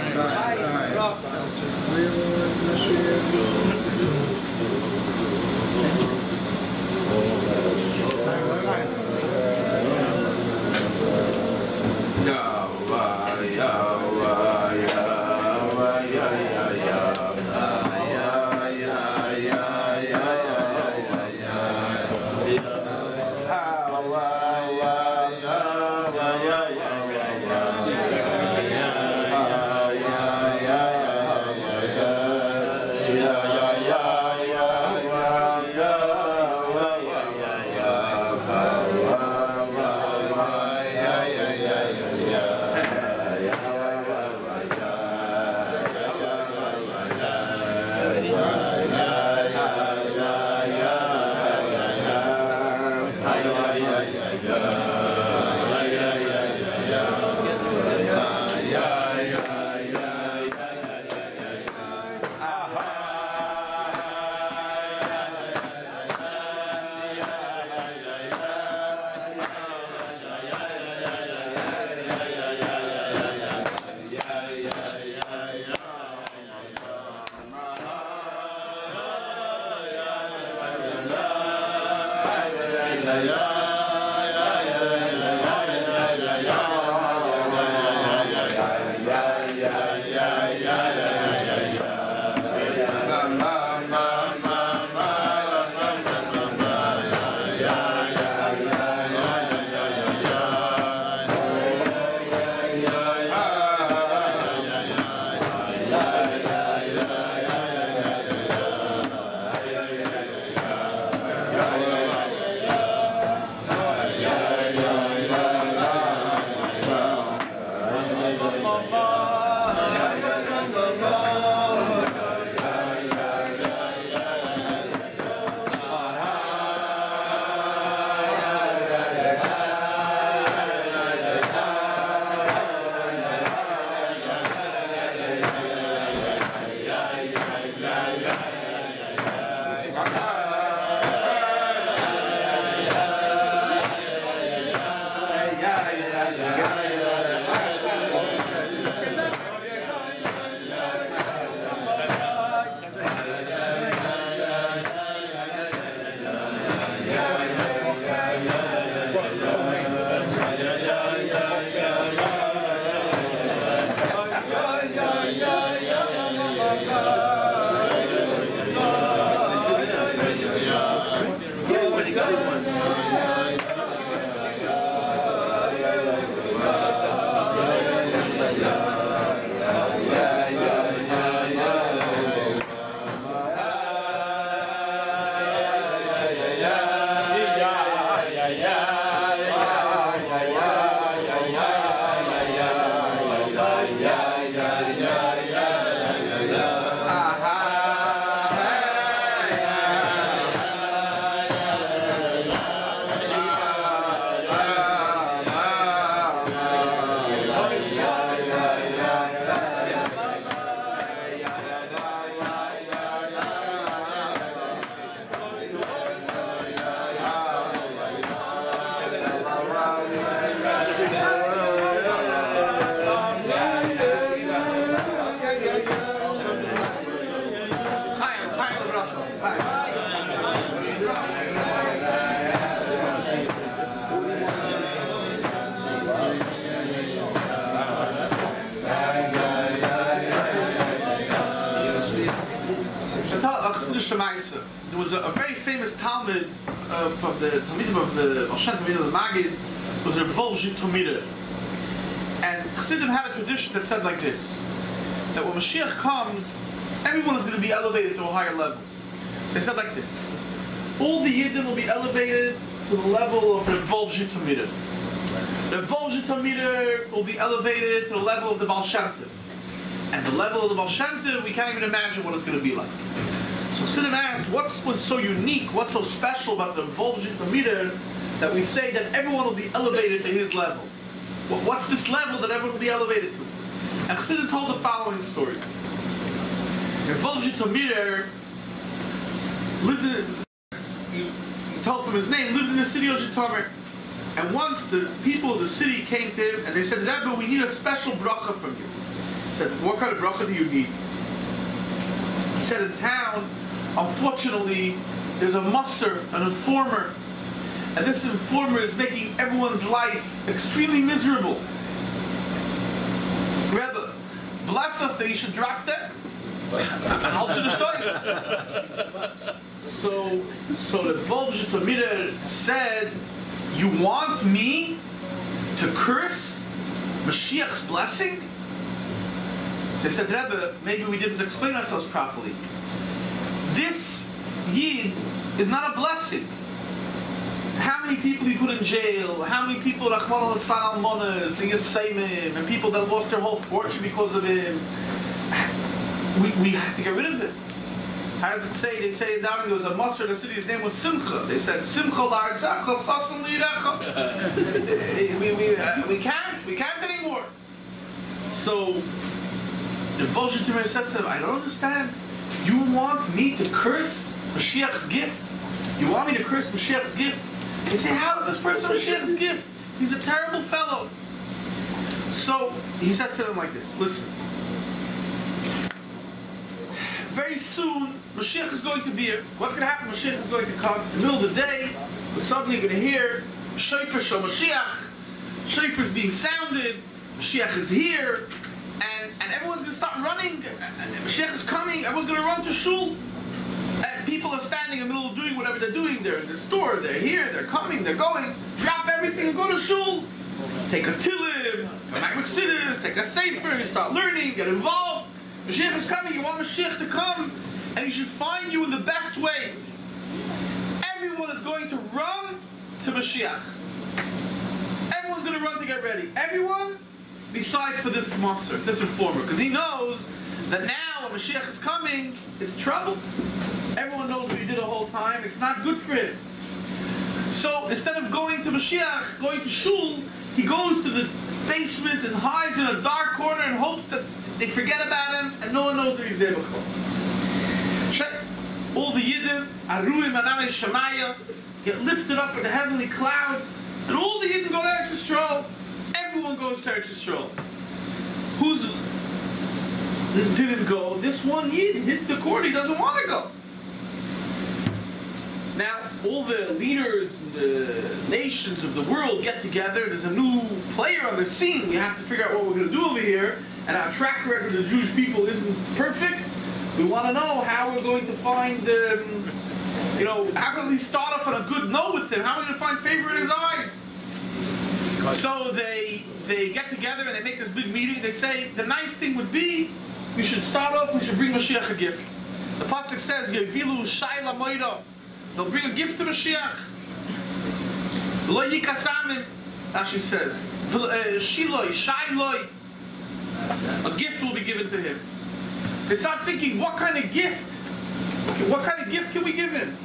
Shemaisa. There was a very famous Talmud from the Talmudim of the Moshe Talmudim of the Magid. It was a Volzhik Talmudah. And Chassidim had a tradition that said like this: that when Mashiach comes, everyone is going to be elevated to a higher level. They said like this: all the Yidden will be elevated to the level of the Volzhik Talmudah. The Volzhik Talmudah will be elevated to the level of the Baal Shem Tov. And the level of the Baal Shem Tov, we can't even imagine what it's going to be like. So Chassidim asked, what's so unique, what's so special about the Volzhik Talmudah that we say that everyone will be elevated to his level? What's this level that everyone will be elevated to? And Chassidim told the following story. The Volzhik Talmudah lived in, you told from his name, lived in the city of Zhitomir. And once the people of the city came to him and they said, Rebbe, we need a special bracha from you. He said, what kind of bracha do you need? He said, in town, unfortunately, there's a musser, an informer. And this informer is making everyone's life extremely miserable. Rebbe, bless us that he should drop that. So the Volzhik Talmudah said, you want me to curse Mashiach's blessing? So they said, Rebbe, maybe we didn't explain ourselves properly. This Yid is not a blessing. How many people he put in jail? How many people, Rachmana litzlan almonas and Yeseimim, and people that lost their whole fortune because of him? We have to get rid of it. How does it say? They say down there was a master in the city, his name was Simcha. They said, Simcha la'artzach, l'sasam li'yirecha. We can't anymore. So, the Volzhik Talmudah says to them, I don't understand. You want me to curse Mashiach's gift? You want me to curse Mashiach's gift? They say, how is this person Mashiach's gift? He's a terrible fellow. So, he says to them like this, listen. Very soon, Mashiach is going to be here. What's going to happen? Mashiach is going to come. In the middle of the day, we're suddenly going to hear Shofar Shel Mashiach. Shofar is being sounded. Mashiach is here. And everyone's going to start running. And Mashiach is coming. Everyone's going to run to shul. And people are standing in the middle of doing whatever they're doing. They're in the store. They're here. They're coming. They're going. Drop everything and go to shul. Take a tilim. Come back with siddhis. Take a sefer. Start learning. Get involved. Mashiach is coming, you want Mashiach to come, and he should find you in the best way. Everyone is going to run to Mashiach. Everyone's going to run to get ready. Everyone, besides for this monster, this informer, because he knows that now when Mashiach is coming, it's trouble. Everyone knows what he did the whole time. It's not good for him. So instead of going to Mashiach, going to shul, he goes to the basement and hides in a dark corner and hopes that they forget about him and no one knows that he's there before. All the Yidden, Aruim and Shemaya, get lifted up in the heavenly clouds, and all the Yidden go to Eretz Yisrael. Everyone goes to Eretz Yisrael. Who's didn't go? This one Yid hit the cord, he doesn't want to go. Now, all the leaders, the nations of the world get together. There's a new player on the scene. We have to figure out what we're going to do over here. And our track record of the Jewish people isn't perfect. We want to know how we're going to find, how can we start off on a good note with him? How are we going to find favor in his eyes? So they get together and they make this big meeting. They say, the nice thing would be, we should start off, we should bring Mashiach a gift. The pasuk says, Yevilu shayla moira. They'll bring a gift to Mashiach. Lo yikasamim, Rashi says. Shiloi, shailoi. A gift will be given to him. So they start thinking, what kind of gift? Okay, what kind of gift can we give him?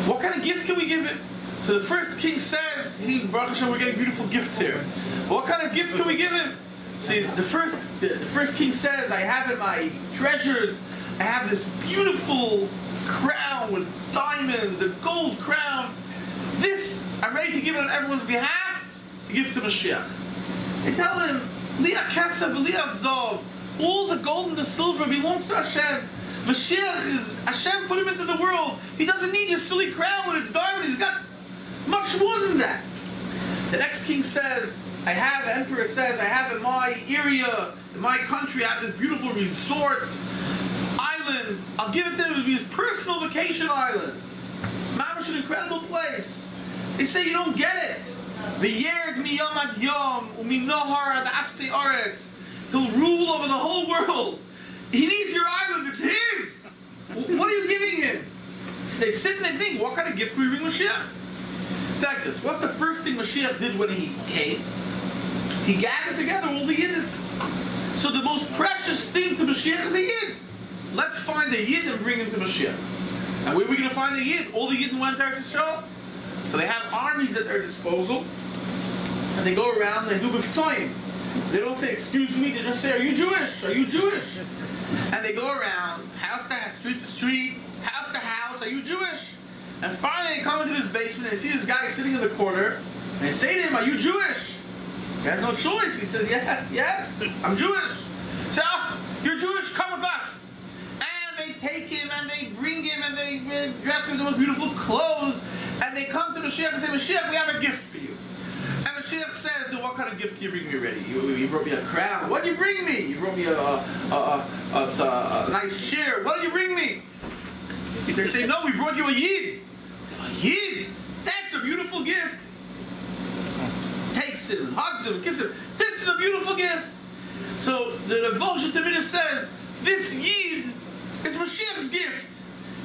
What kind of gift can we give him? So the first king says, see, Baruch Hashem, we're getting beautiful gifts here. What kind of gift can we give him? See, the first king says, I have in my treasures, I have this beautiful crown with diamonds, a gold crown. This, I'm ready to give it on everyone's behalf, to give to Mashiach. They tell him, Liah Kesav, Liah Zov, all the gold and the silver belongs to Hashem. Mashiach is, Hashem put him into the world. He doesn't need your silly crown with its diamond. He's got much more than that. The next king says, the emperor says, I have in my area, in my country, I have this beautiful resort. I island. I'll give it to him. It'll be his personal vacation island. Mamash, an incredible place. They say you don't get it. V'yerd miyom ad yom u'minohar ad afsei aretz. He'll rule over the whole world. He needs your island. It's his. What are you giving him? So they sit and they think, what kind of gift can we bring Mashiach? It's like this. What's the first thing Mashiach did when he came? He gathered together all the Yidden. So the most precious thing to Mashiach is a Yid. Let's find a Yid and bring him to Mashiach. And where are we going to find a Yid? All the Yidden went to Yisroel. So they have armies at their disposal. And they go around and they do b'ftzoyim. They don't say, excuse me, they just say, are you Jewish? Are you Jewish? And they go around, house to house, street to street, house to house, are you Jewish? And finally they come into this basement and they see this guy sitting in the corner. And they say to him, are you Jewish? He has no choice. He says, yeah, yes, I'm Jewish. So, you're Jewish, come with us. And they take him and they bring him and they dress him in the most beautiful clothes. And they come to Mashiach and say, Mashiach, we have a gift for you. And Mashiach says, what kind of gift can you bring me already? You brought me a crown. What did you bring me? You brought me a nice chair. What did you bring me? They say, no, we brought you a Yid. A Yid? That's a beautiful gift. Takes him, hugs him, kisses him. This is a beautiful gift. So the Volsha Tamid says, this Yid is Mashiach's gift.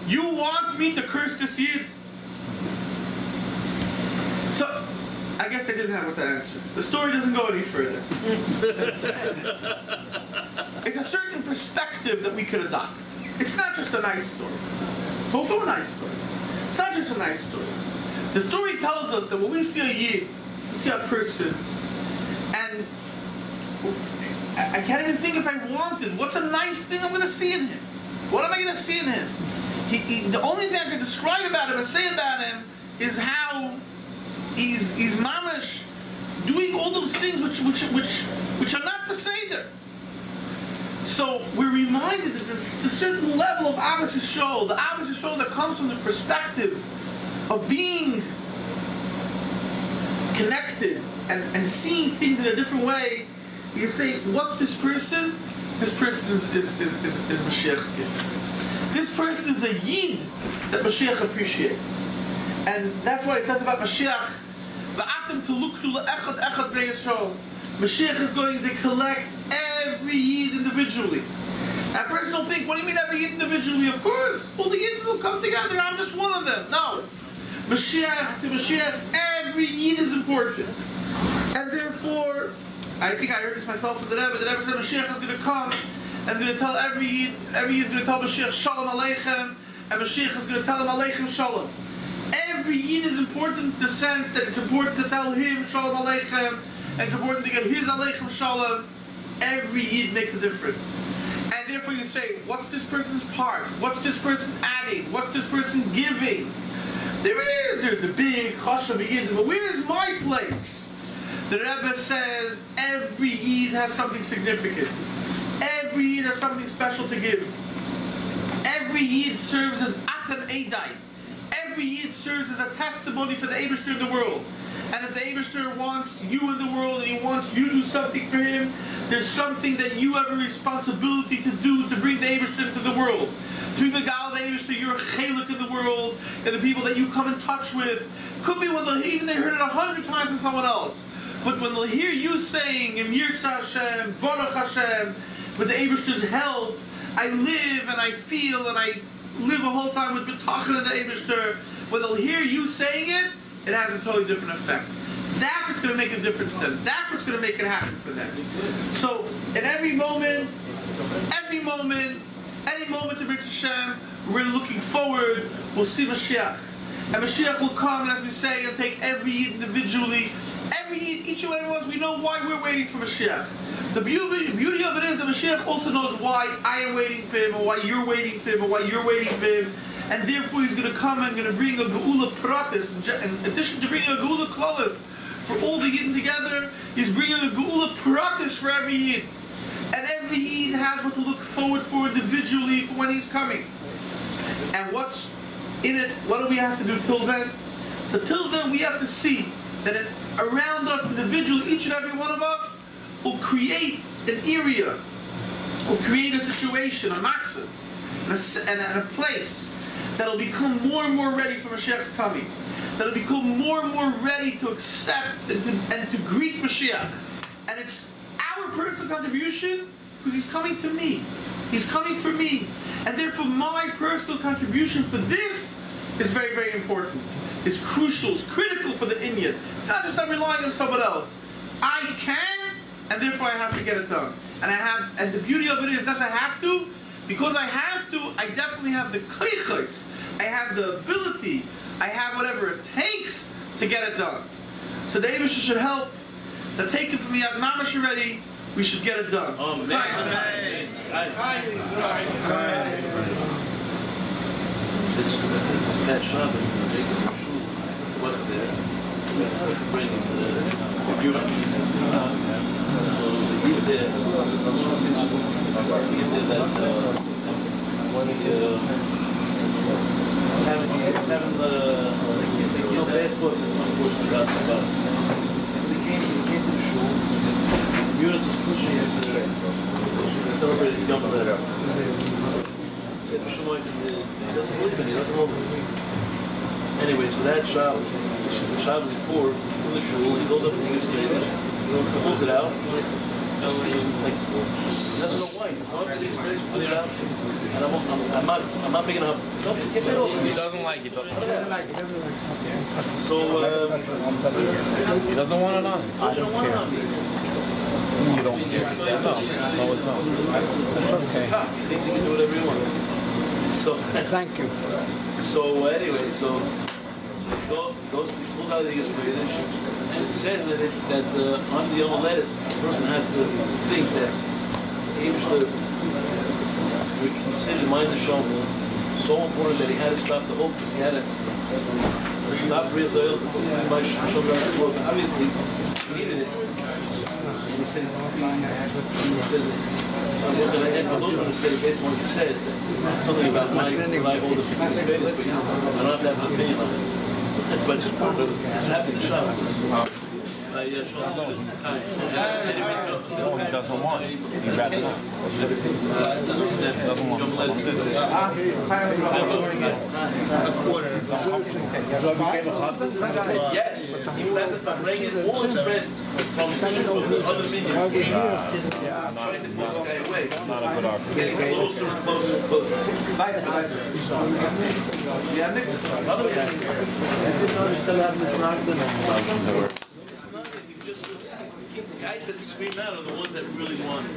You want me to curse this Yid? So, I guess I didn't have what to answer. The story doesn't go any further. It's a certain perspective that we could adopt. It's not just a nice story. It's also a nice story. It's not just a nice story. The story tells us that when we see a Yid, we see a person, and I can't even think if I wanted, what's a nice thing I'm going to see in him? What am I going to see in him? The only thing I can describe about him and say about him is how he's mamash doing all those things which are not beseder. So we're reminded that there's a certain level of Avos Yisroel, the Avos Yisroel that comes from the perspective of being connected and seeing things in a different way. You say, what's this person? This person is Mashiach's gift. This person is a Yid that Mashiach appreciates. And that's why it says about Mashiach, Mashiach is going to collect every Yid individually. A person will think, what do you mean every Yid individually? Of course, all the Yids will come together, I'm just one of them. No. Mashiach to Mashiach, every Yid is important. And therefore, I think I heard this myself from the Rebbe said Mashiach is going to come and is going to tell every Yid is going to tell Mashiach Shalom Aleichem, and Mashiach is going to tell him Aleichem Shalom. Every Yid is important in the sense that it's important to tell him Shalom Aleichem, and it's important to get his Aleichem Shalom. Every Yid makes a difference. And therefore you say, what's this person's part? What's this person adding? What's this person giving? There's the big Chashav Yid, but where is my place? The Rebbe says every Yid has something significant. Every Yid has something special to give. Every Yid serves as Atam Eidai. Every Yid serves as a testimony for the Eibishter in the world. And if the Eibishter wants you in the world and he wants you to do something for him, there's something that you have a responsibility to do to bring the Eibishter into the world. To be Megal the Eibishter, you're a chelik in the world, and the people that you come in touch with. Could be when they heard it 100 times from someone else. But when they'll hear you saying, Im Yirtzeh Hashem, Baruch Hashem, with the Eibishter's help, I live and I feel and I live a whole time with B'tachan and the Eibishter, when they'll hear you saying it, it has a totally different effect. That's what's going to make a difference to them. That's what's going to make it happen for them. So, in every moment, any moment of B'tachan Hashem, we're looking forward, we'll see Mashiach. And Mashiach will come, and as we say, and take every Yid individually. Every Yid, each and every one, we know why we're waiting for Mashiach. The beauty of it is that Mashiach also knows why I am waiting for him, or why you're waiting for him, or why you're waiting for him. And therefore he's going to come and going to bring a Geula Pratis. In addition to bringing a Geula Klolis for all the Yidden together, he's bringing a Geula Pratis for every Yid. And every Yid has what to look forward for individually for when he's coming. And what's in it, what do we have to do till then? So till then we have to see that around us individually, each and every one of us will create an area, will create a situation, a maxim, and a place that'll become more and more ready for Mashiach's coming. That'll become more and more ready to accept and to greet Mashiach. And it's our personal contribution because he's coming to me. He's coming for me. And therefore my personal contribution for this is very, very important. It's crucial, it's critical for the Inyan. It's not just I'm relying on someone else. I can, and therefore I have to get it done. And the beauty of it is that I have to, because I have to, I definitely have the koichos. I have the ability, I have whatever it takes to get it done. So the Eibusher should help to take it from me at mamash already. We should get it done. This that Shabbos in the big shul was there. It was not Farbrengen the units. So there was a year there. He did that when he was having bad foot, unfortunately got some bad. He came to the shul. The units was pushing his celebrate his Gimal letter. He said, he doesn't believe in it, he doesn't know this. Anyway, so that Shabbos, the Shabbos before, he's in the shul, he goes up and he gets clean, he pulls it out, just he doesn't know why, he's wanting to pull it out, and I'm not making up, get that off. He doesn't like it. So, he doesn't want it on. I don't want it on me. You don't care. No, it's not. It's a cop, he thinks he can do whatever he wants. So thank you. So anyway, so he goes to pull out the Yisroel, and it says that on the old letters, a person has to think that he was we consider mind the shovel so important that he had to stop the whole thing. He had to stop Yisroel by shovel. Obviously, he needed it. And he said, I was going to end, I was going to say, based on what he said, something about my hold of the Yisroel, but I don't have to have an opinion on it. But it's happened to Shabbos. He doesn't want it. He'd rather not. Yes, he was at the Farbrengen, all his friends from other minions. Trying to pull this guy away. Not a good argument. Getting closer and closer and closer. The guys that scream out are the ones that really want it.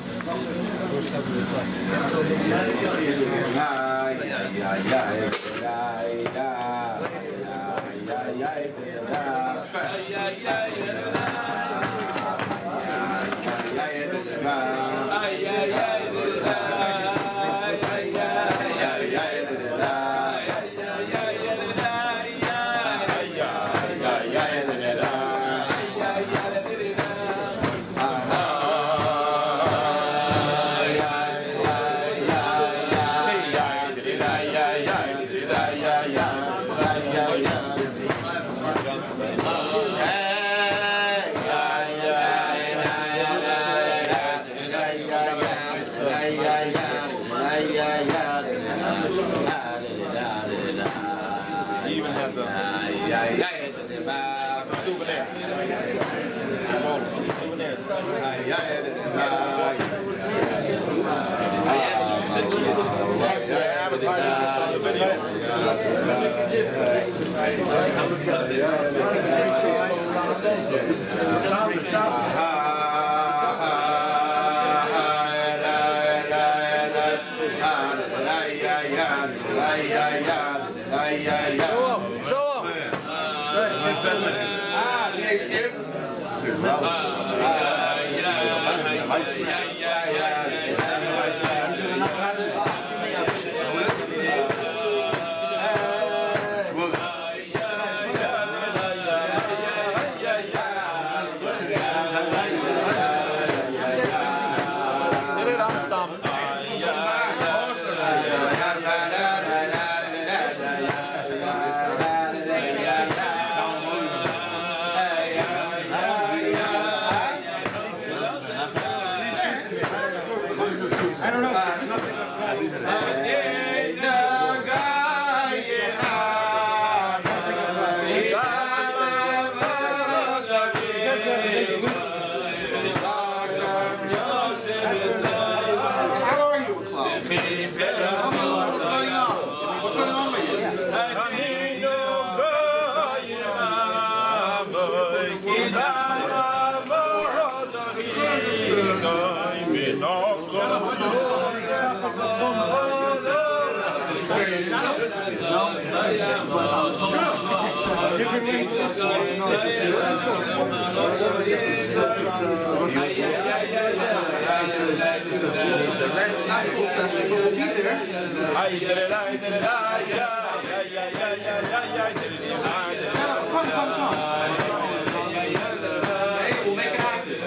We'll make it happen.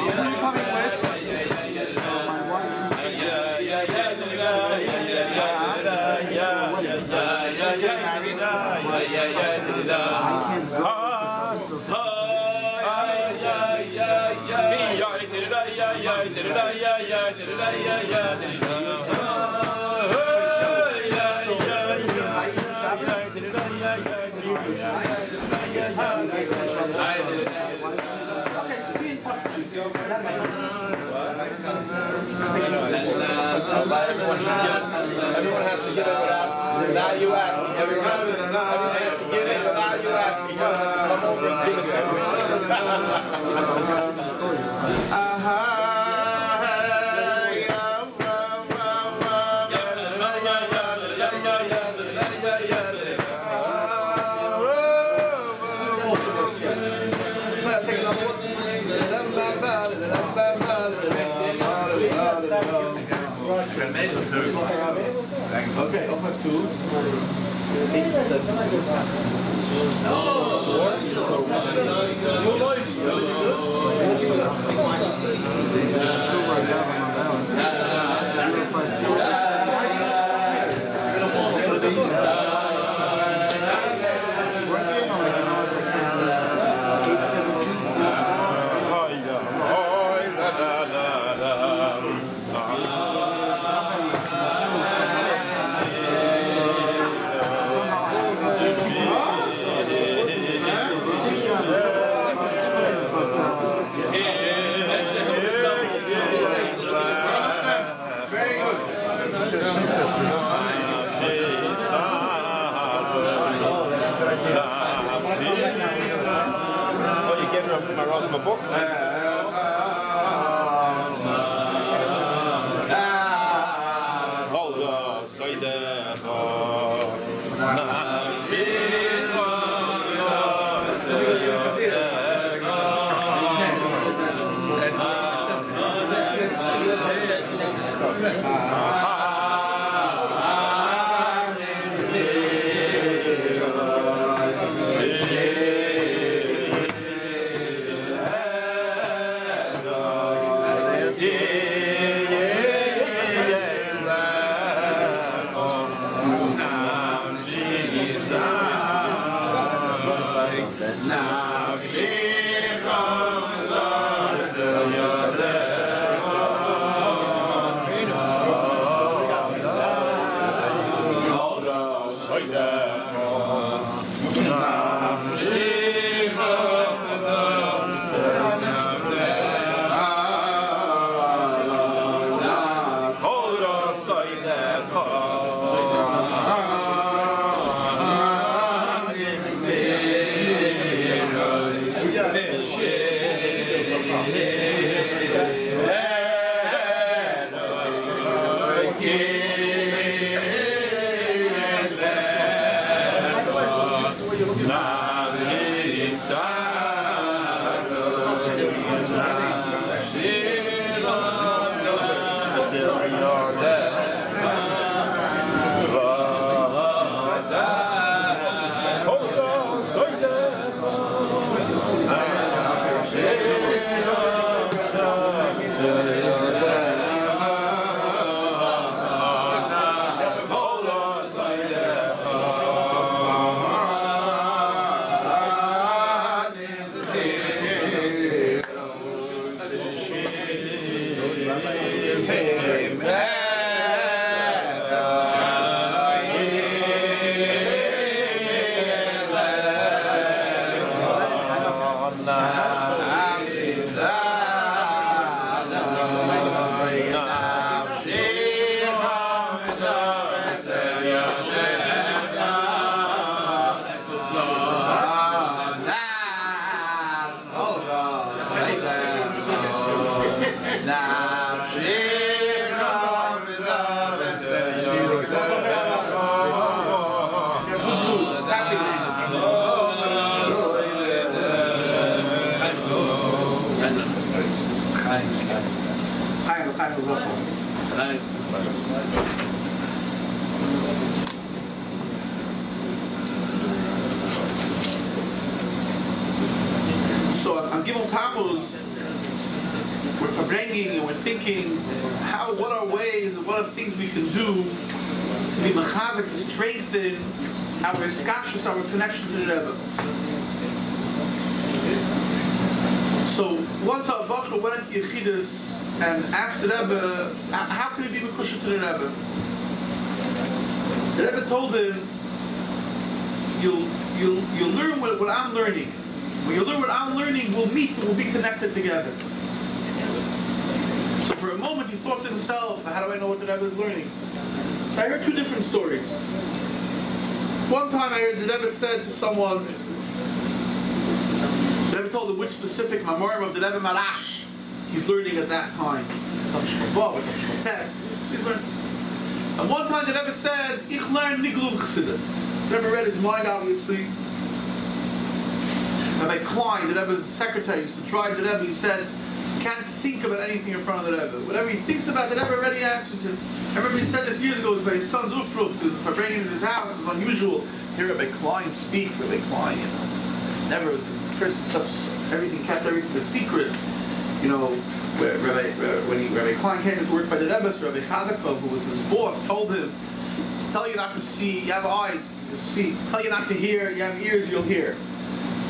Who are you coming with? Everyone has to give it without you asking. Everyone has to give it without you asking. Everyone has to come over and give it to Okay, over 2. my book. on Gimal Tamuz, we're Farbrengen and we're thinking, what are ways and what are things we can do to be mechazik, to strengthen our iskashus, our connection to the Rebbe. So once our Bachar went into Yechidus and asked the Rebbe, how can he be mekusha to the Rebbe? The Rebbe told him, you'll learn what I'm learning. When you learn what I'm learning, we'll meet and we'll be connected together. So for a moment he thought to himself, how do I know what the Rebbe is learning? So I heard two different stories. One time I heard the Rebbe said to someone, the Rebbe told him which specific mamorim of the Rebbe Marash he's learning at that time. And one time the Rebbe said, Ich learn Niglum Chassidus. The Rebbe read his mind, obviously. Rabbi Klein, the Rebbe's secretary, used to drive the Rebbe. He said, he can't think about anything in front of the Rebbe. Whatever he thinks about, the Rebbe already answers him. I remember he said this years ago. It was by his son's Ufruf. It was for bringing in his house. It was unusual. Hear Rabbi Klein speak. Rabbi Klein, never was a person such. Everything kept everything a secret. Where Rabbi Klein came into work by the Rebbe, so Rabbi Chadakov, who was his boss, told him, "Tell you not to see. You have eyes, you'll see. Tell you not to hear. You have ears, you'll hear.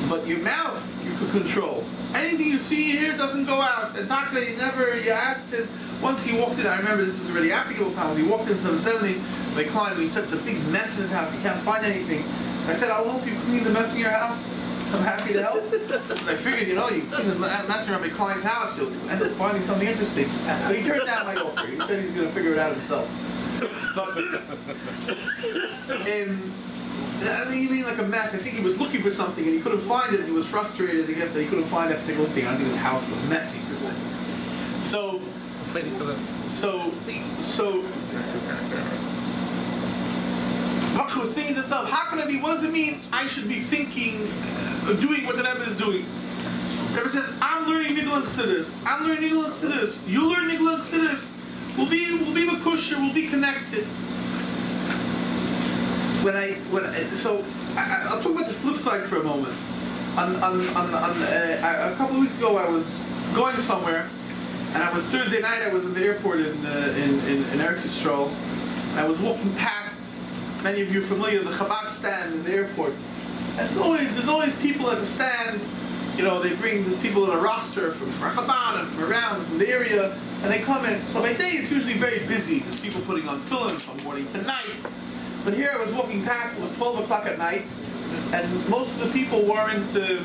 But your mouth, you could control. Anything you see, you hear, doesn't go out." And Taka, you asked him, once he walked in, I remember this is already after Gimal Tamuz, he walked in 770, Rabbi Klein, he said it's a big mess in his house, he can't find anything. So I said, I'll help you clean the mess in your house. I'm happy to help. Because I figured, you clean the mess in Rabbi Klein's house, you'll end up finding something interesting. But he turned down my offer. He said he's going to figure it out himself. But, you mean like a mess? I think he was looking for something and he couldn't find it and he was frustrated, I guess, that he couldn't find that particular thing. I don't think his house was messy per se. So Bach was thinking to himself, how can I be, what does it mean I should be thinking, doing what the Rebbe is doing? The Rebbe says, I'm learning Nigla Chassidus. I'm learning Nigla Chassidus. You learn Nigla Chassidus. We'll be Mekusher, we'll be connected. I'll talk about the flip side for a moment. A couple of weeks ago, I was going somewhere, and I was Thursday night. I was in the airport in Eretz Yisroel. And I was walking past. Many of you are familiar with the Chabad stand in the airport. And there's always people at the stand. They bring these people in a roster from Chabad and from around, from the area, and they come in. So by day, it's usually very busy. There's people putting on tefillin from morning to night. But here I was walking past, it was 12 o'clock at night, and most of the people weren't, there's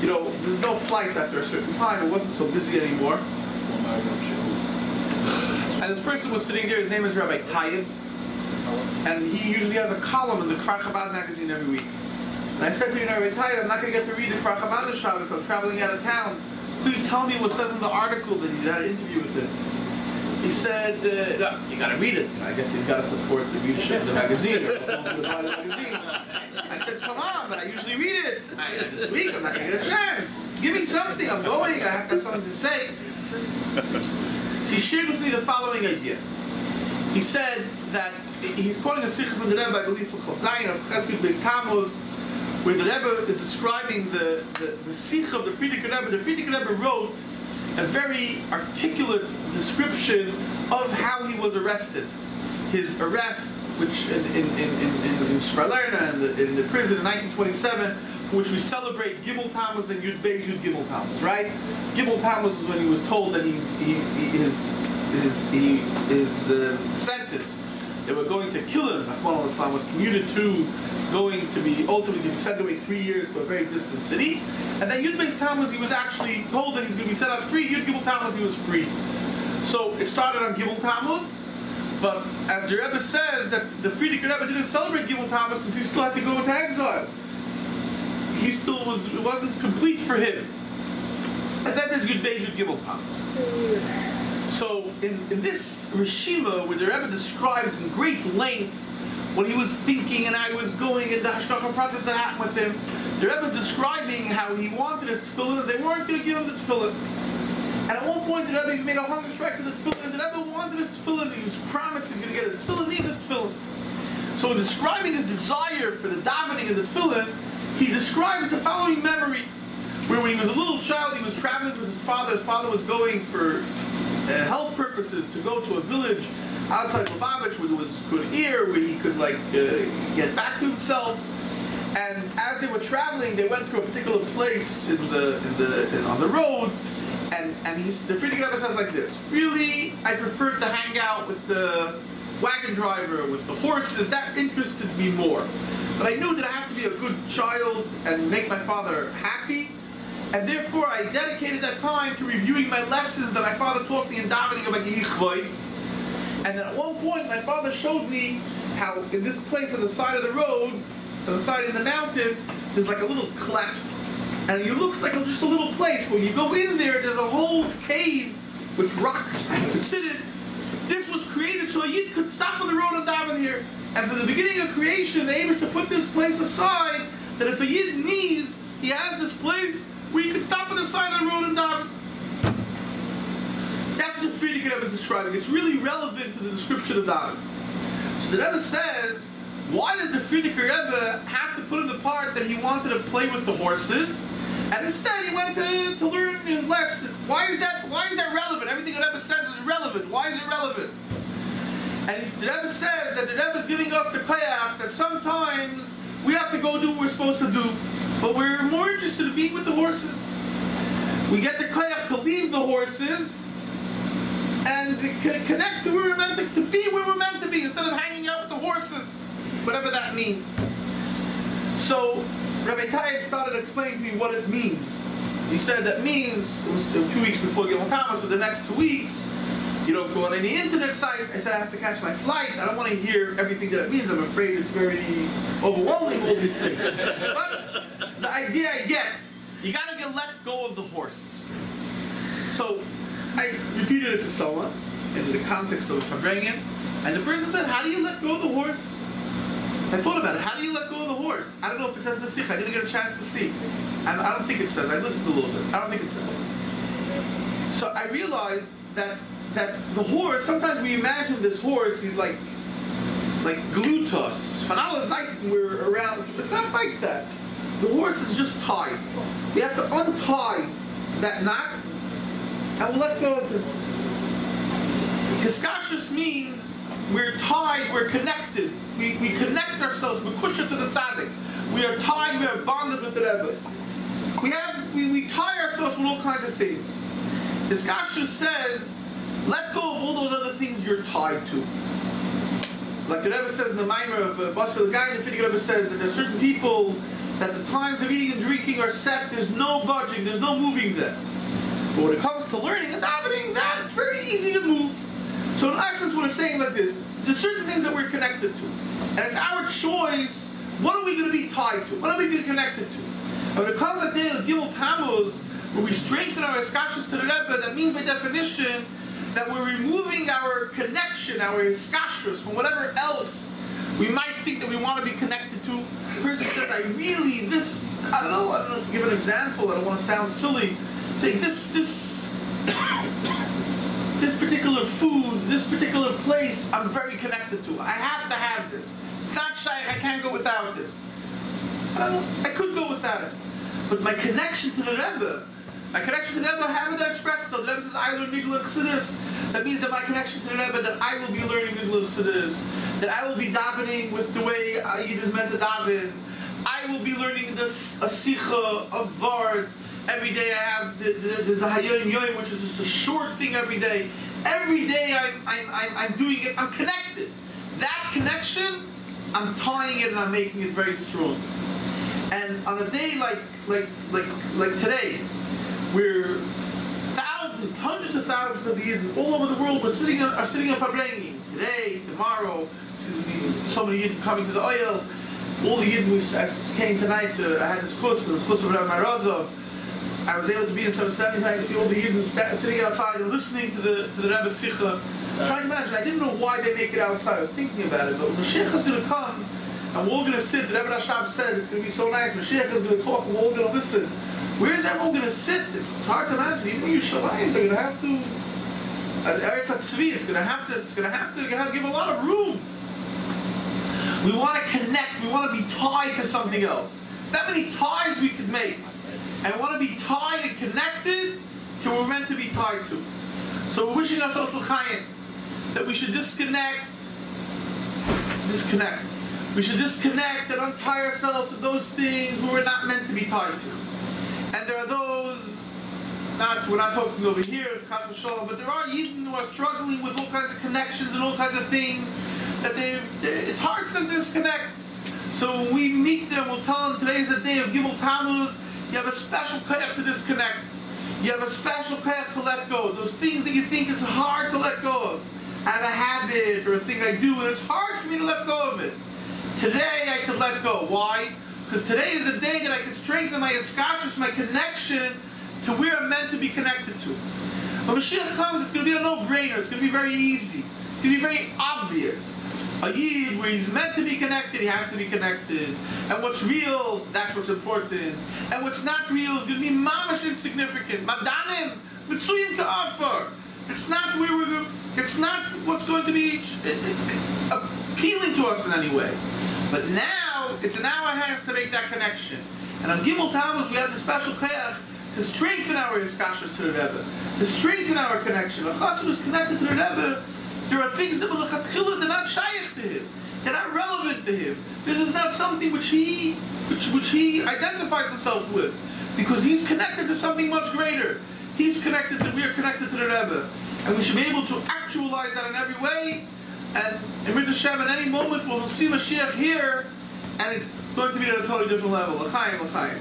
no flights after a certain time, it wasn't so busy anymore. And this person was sitting there, his name is Rabbi Tayyib, and he usually has a column in the Kfar Chabad magazine every week. And I said to him, Rabbi Tayyib, I'm not going to get to read the Kfar Chabad on Shabbos, I'm traveling out of town. Please tell me what says in the article that you had an interview with him. He said, you got to read it. I guess he's got to support the readership of the magazine. Or someone to buy the magazine. I said, come on, but I usually read it. This week, I'm not going to get a chance. Give me something. I'm going. I have to have something to say. So he shared with me the following idea. He said that he's quoting a sikh from the Rebbe, I believe, from Chosayin of Cheskut Beis Tamuz, where the Rebbe is describing the sikh of the Frierdiker Rebbe. The Frierdiker Rebbe wrote a very articulate description of how he was arrested. His arrest, which in Farbrengen and in the prison in 1927, for which we celebrate Gimal Tamuz and Yud Beis Yud Gimal Tamuz, right? Gimal Tamuz was when he was told that his sentence, they were going to kill him. Rahman al-Islam was commuted to going to be ultimately to be sent away 3 years to a very distant city. And then Yud Beis Tamuz, he was actually told that he's going to be set out free. Yud Gimal Tamuz, he was free. So it started on Gimal Tamuz, but as the Rebbe says, that the Frierdiker Rebbe didn't celebrate Gimal Tamuz because he still had to go into exile. He still it wasn't complete for him. And then there's Yud Beis Yud Gimal Tamuz. So in this Rishima, where the Rebbe describes in great length what he was thinking and how he was going and the Hashgacha Pratis that happened with him, the Rebbe is describing how he wanted his tefillin and they weren't going to give him the tefillin. And at one point the Rebbe made a hunger strike to the tefillin and the Rebbe wanted his tefillin. He was promised he's going to get his tefillin, needs his tefillin. So in describing his desire for the davening of the tefillin, he describes the following memory, where when he was a little child, he was traveling with his father. His father was going for health purposes to go to a village outside Lubavitch where there was good air, where he could get back to himself. And as they were traveling, they went through a particular place on the road. And the Friedrich Rebbe says like this: really, I preferred to hang out with the wagon driver, with the horses. That interested me more. But I knew that I have to be a good child and make my father happy. And therefore, I dedicated that time to reviewing my lessons that my father taught me in davening about Yichvoy. And then at one point, my father showed me how in this place on the side of the road, on the side of the mountain, there's like a little cleft. And it looks like just a little place. When you go in there, there's a whole cave with rocks you could sit in. This was created so a Yid could stop on the road and daven here. And from the beginning of creation, the aim is to put this place aside, that if a Yid needs, he has this place where you can stop on the side of the road and daven. That's what the Friedrich Rebbe is describing. It's really relevant to the description of daven. So the Rebbe says, why does the Friedrich Rebbe have to put in the part that he wanted to play with the horses, and instead he went to learn his lesson? Why is that relevant? Everything the Rebbe says is relevant. Why is it relevant? And the Rebbe says that the Rebbe is giving us the koyach that sometimes we have to go do what we're supposed to do, but we're more interested in being with the horses. We get the koyach to leave the horses and to connect to where we're meant to be, where we're meant to be, instead of hanging out with the horses, whatever that means. So Rabbi Tayyip started explaining to me what it means. He said that means, it was 2 weeks before Gimal Tamuz, so the next 2 weeks, you don't go on any internet sites. I said I have to catch my flight. I don't want to hear everything that it means. I'm afraid it's very overwhelming, all these things. But the idea I get, you got to let go of the horse. So I repeated it to someone in the context of Farbrengen, and the person said, how do you let go of the horse? I thought about it. How do you let go of the horse? I don't know if it says in the Sikh. I didn't get a chance to see. And I don't think it says. I listened a little bit. I don't think it says. So I realized that the horse, sometimes we imagine this horse, he's like glued to us. Van alle Seiten we're around. It's not like that. The horse is just tied. We have to untie that knot and we'll let go of it. Hiskashus means we're tied, we're connected. We connect ourselves, we push it to the tzaddik. We are tied, we are bonded with the Rebbe. We tie ourselves with all kinds of things. Hiskashus says, let go of all those other things you're tied to. Like the Rebbe says in the Maimer of Basel Gain, the Rebbe says that there's certain people that the times of eating and drinking are set, there's no budging, there's no moving them. But when it comes to learning and davening, that's very easy to move. So in essence, what it's saying like this, there's certain things that we're connected to. And it's our choice, what are we going to be tied to? What are we going to be connected to? And when it comes to the day of Gimal Tamuz, where we strengthen our iskashus to the Rebbe, that means by definition that we're removing our connection, our iskashus, from whatever else we might think that we want to be connected to. The person says, I don't know, to give an example, I don't want to sound silly, saying this particular food, this particular place, I'm very connected to. I have to have this. It's not shy, I can't go without this. I don't know, I could go without it. But my connection to the Rebbe, how that express itself? The Rebbe says, I learn Nigla Chassidus. That means that my connection to the Rebbe, that I will be learning Nigla Chassidus, that I will be davening with the way Yid is meant to daven. I will be learning a sicha, a vard. Every day I have the Hayyim Yoyim, which is just a short thing every day. Every day I'm doing it, I'm connected. That connection, I'm tying it and I'm making it very strong. And on a day like today, where thousands, hundreds of thousands of the Yidden all over the world are sitting in Farbrengen today, tomorrow. So many Yidden coming to the oil. All the Yidden came tonight. I had the schus of Rabbi Marozov. I was able to be in 770 and I see all the Yidden sitting outside and listening to the Rebbe's Sikha. Trying to imagine, I didn't know why they make it outside. I was thinking about it, but when Mashiach is going to come and we're all going to sit, the Rebbe Rashab said it's going to be so nice. Mashiach is going to talk and we're all going to listen. Where is everyone going to sit? It's hard to imagine. Even in Yerushalayim, they're going to have to. Eretz HaTzvi, it's going to have to give a lot of room. We want to connect. We want to be tied to something else. There's that many ties we could make. and want to be tied and connected to what we're meant to be tied to. So we're wishing ourselves l'chaim that we should disconnect. We should disconnect and untie ourselves with those things we were not meant to be tied to. And there are those, we're not talking over here, chas v'shalom, but there are Yidden who are struggling with all kinds of connections and all kinds of things that it's hard for them to disconnect. So when we meet them, we'll tell them today's a day of Gimal Tamuz. You have a special koyach to disconnect. You have a special koyach to let go. Those things that you think it's hard to let go of. I have a habit or a thing I do and it's hard for me to let go of it. Today I could let go. Why? Because today is a day that I can strengthen my iskashus, my connection to where I'm meant to be connected to. When Mashiach comes, it's going to be a no-brainer. It's going to be very easy. It's going to be very obvious. A Yid, where he's meant to be connected, he has to be connected. And what's real, that's what's important. And what's not real is going to be mamash insignificant. Madanim, mitzuyim ka'afar. It's not where we're going. It's not what's going to be appealing to us in any way. But now, it's in our hands to make that connection. And on Gimal Tamuz, we have the special koyach to strengthen our iskashus to the Rebbe, to strengthen our connection. A chassid is connected to the Rebbe. There are things that they're not shaykh to him. They're not relevant to him. This is not something which he identifies himself with, because he's connected to something much greater. He's connected to, we are connected to the Rebbe. And we should be able to actualize that in every way. And in Rit Hashem, at any moment, we'll see Mashiach here, and it's going to be at a totally different level. L'chaim, l'chaim.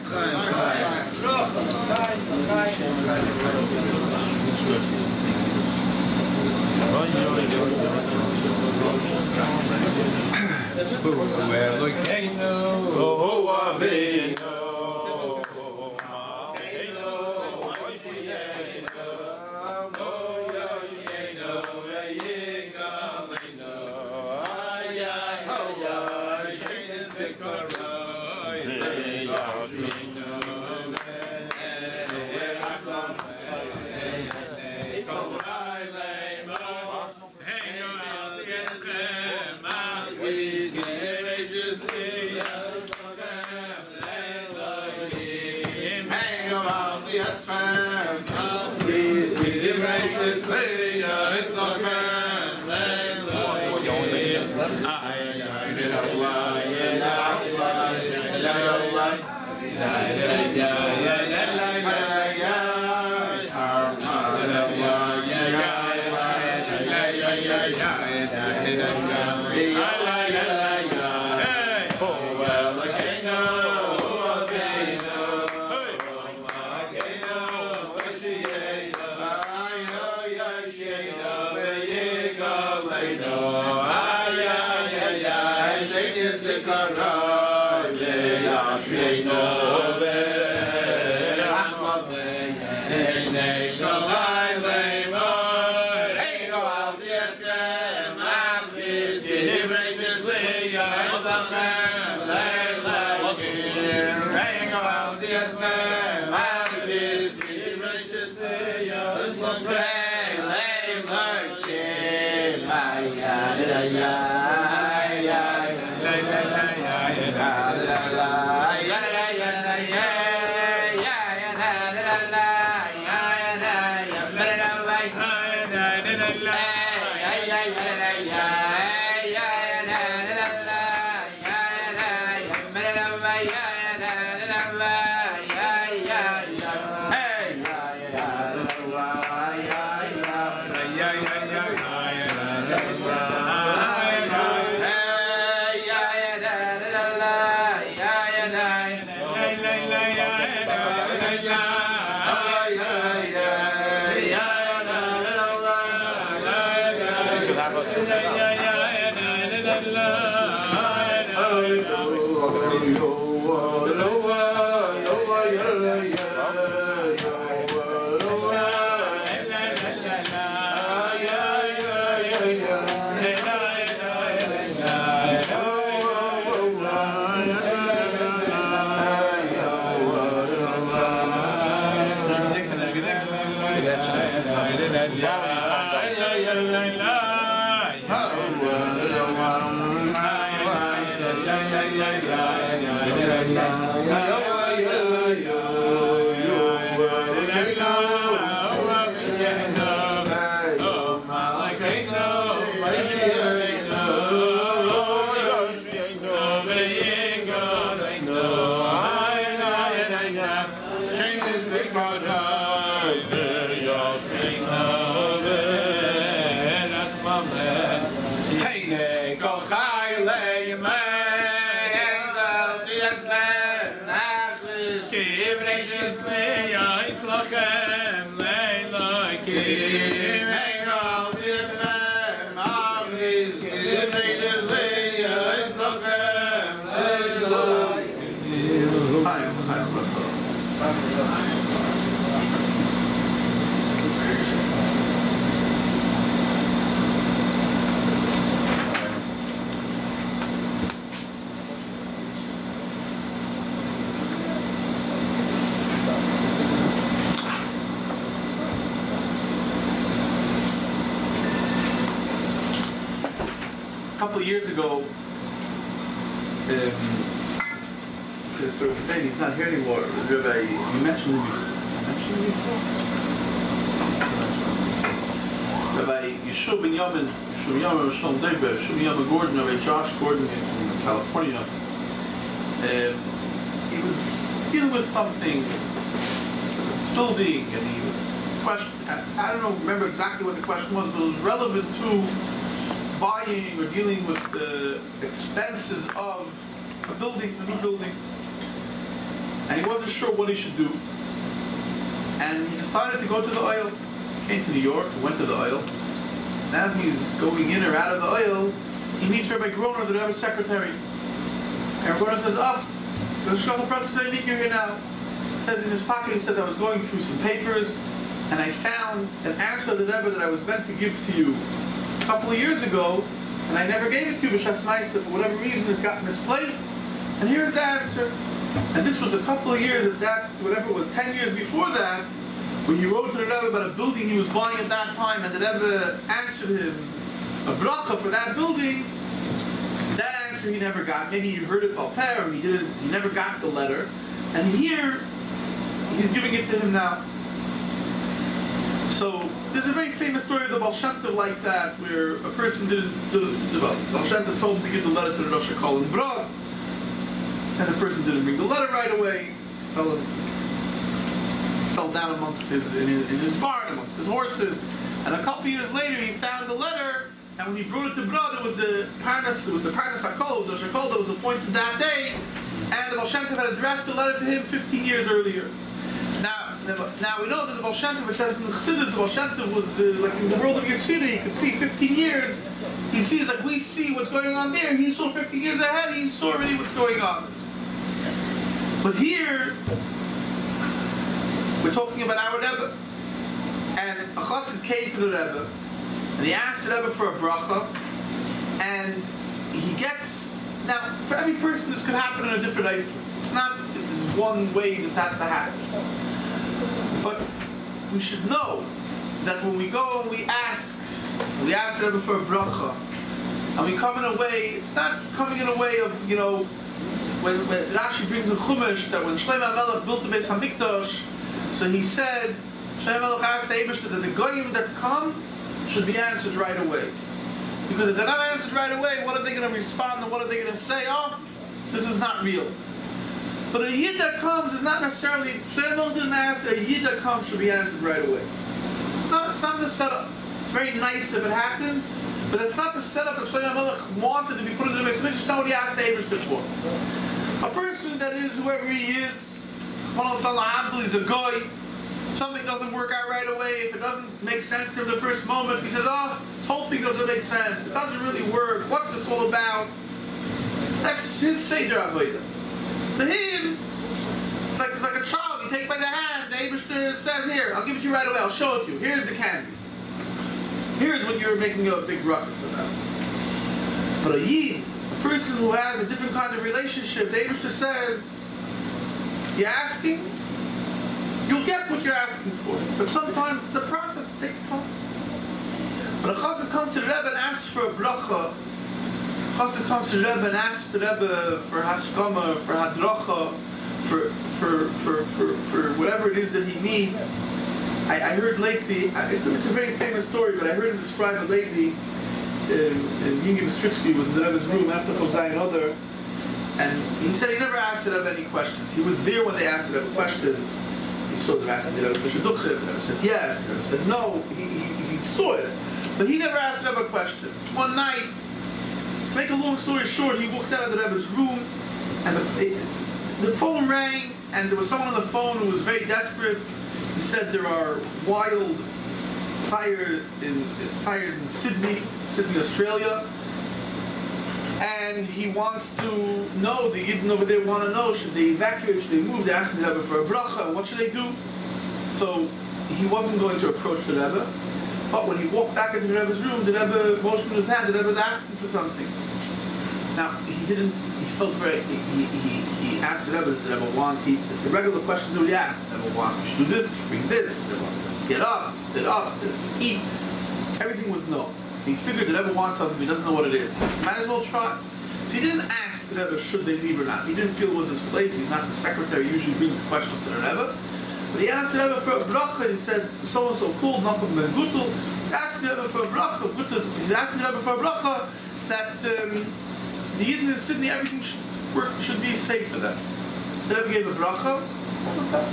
A couple of years ago, he's not here anymore. Rabbi, you mentioned him before. Rabbi Yisroel ben Yamin, Gordon, Rabbi Josh Gordon, he's from California. He was dealing with something, building, and he was questioning. I don't remember exactly what the question was, but it was relevant to buying or dealing with the expenses of a building, a new building. And he wasn't sure what he should do. And he decided to go to the oil. He came to New York and went to the oil. And as he's going in or out of the oil, he meets Rabbi Groner, the Rebbe's secretary. And Rabbi Groner says, "Oh, so the Shlomo Pratt says, I need you here now." He says in his pocket, he says, "I was going through some papers, and I found an answer to the Rebbe that I was meant to give to you a couple of years ago, and I never gave it to you, B'Shas Ma'aseh, for whatever reason it got misplaced. And here's the answer." And this was a couple of years at that, whatever it was, 10 years before that, when he wrote to the Rebbe about a building he was buying at that time, and the Rebbe answered him a bracha for that building. That answer he never got. Maybe you heard it Balpeh, or he never got the letter. And here, he's giving it to him now. So, there's a very famous story of the Baal Shem Tov like that, where a person the Baal Shem Tov told him to give the letter to the Rosh HaKol in Brod, and the person didn't bring the letter right away, fell down amongst in his barn, amongst his horses, and a couple of years later he found the letter, and when he brought it to Brod, it was the Parnas HaKol, it was the Rosh HaKol that was appointed that day, and the Baal Shem Tov had addressed the letter to him 15 years earlier. Now we know that the Baal Shem Tov, it says in the Chassidus, the Baal Shem Tov was like in the world of Yetzirah, he could see 15 years. He sees like we see what's going on there. He saw 15 years ahead. He saw already what's going on. But here, we're talking about our Rebbe. And a chassid came to the Rebbe, and he asked the Rebbe for a bracha, and he gets, now, for every person this could happen in a different way. It's not that there's one way this has to happen. But we should know that when we go and we ask the Rebbe for a bracha, and we come in a way, it's not coming in a way of, when Rashi brings a Chumash, that when Shlomo HaMelech built the Beis HaMikdash, so he said, Shlomo HaMelech asked the Eibishter that the Goyim that come should be answered right away. Because if they're not answered right away, what are they going to respond and what are they going to say? Oh, this is not real. But a Yid that comes is not necessarily, Shlomo HaMelech didn't ask that a Yid that comes should be answered right away. It's not the setup. It's very nice if it happens, but it's not the setup that Shlomo HaMelech wanted to be put into the Beis HaMikdash. It's not what he asked the Eibishter for. A person that is whoever he is, he's a guy, something doesn't work out right away, if it doesn't make sense to him the first moment, he says, oh, this whole thing doesn't make sense, it doesn't really work, what's this all about? That's his Seder Avodah. So him, it's like a child, you take by the hand, the Eibishter says, here, I'll give it to you right away, I'll show it to you, here's the candy. Here's what you're making a big ruckus about. But a Yid, a person who has a different kind of relationship, the Eibishter says, you're asking, you'll get what you're asking for. But sometimes it's a process, it takes time. When a chassid comes to the Rebbe and asks for a bracha, a chassid comes to the Rebbe and asks the Rebbe for haskama, for hadracha, for whatever it is that he needs. I heard lately, it's a very famous story, but I heard him describe it lately. Yingi Bistritsky was in the Rebbe's room after Chozayin Oder, and he said he never asked the Rebbe any questions. He was there when they asked the Rebbe questions. He saw them asking the Rebbe for shidduchim. The Rebbe said yes. The Rebbe said no. He saw it, but he never asked the Rebbe a question. One night, to make a long story short, he walked out of the Rebbe's room, and the phone rang, and there was someone on the phone who was very desperate. He said there are wild fires in Sydney, Australia, and he wants to know, the Yidden over there want to know, should they evacuate, should they move? They're asking the Rebbe for a bracha, what should they do? So he wasn't going to approach the Rebbe, but when he walked back into the Rebbe's room, the Rebbe motioned his hand, the Rebbe was asking for something. Now, he felt very, he asked the Rebbe, does the Rebbe want, the regular questions that he asked, the Rebbe want, you should do this, bring this, the Rebbe want to get up, sit up, eat. Everything was no. So he figured the Rebbe wants something, but he doesn't know what it is. Might as well try. So he didn't ask the Rebbe, should they leave or not. He didn't feel it was his place. He's not the secretary, he usually brings the questions to the Rebbe. But he asked the Rebbe for a bracha. He said, so-and-so called, Noach ben Gutel. He's asking the Rebbe for a bracha. He's asking the Rebbe for a bracha that the Yidden in Sydney, everything should be safe for them. The Rebbe gave a bracha. What was that?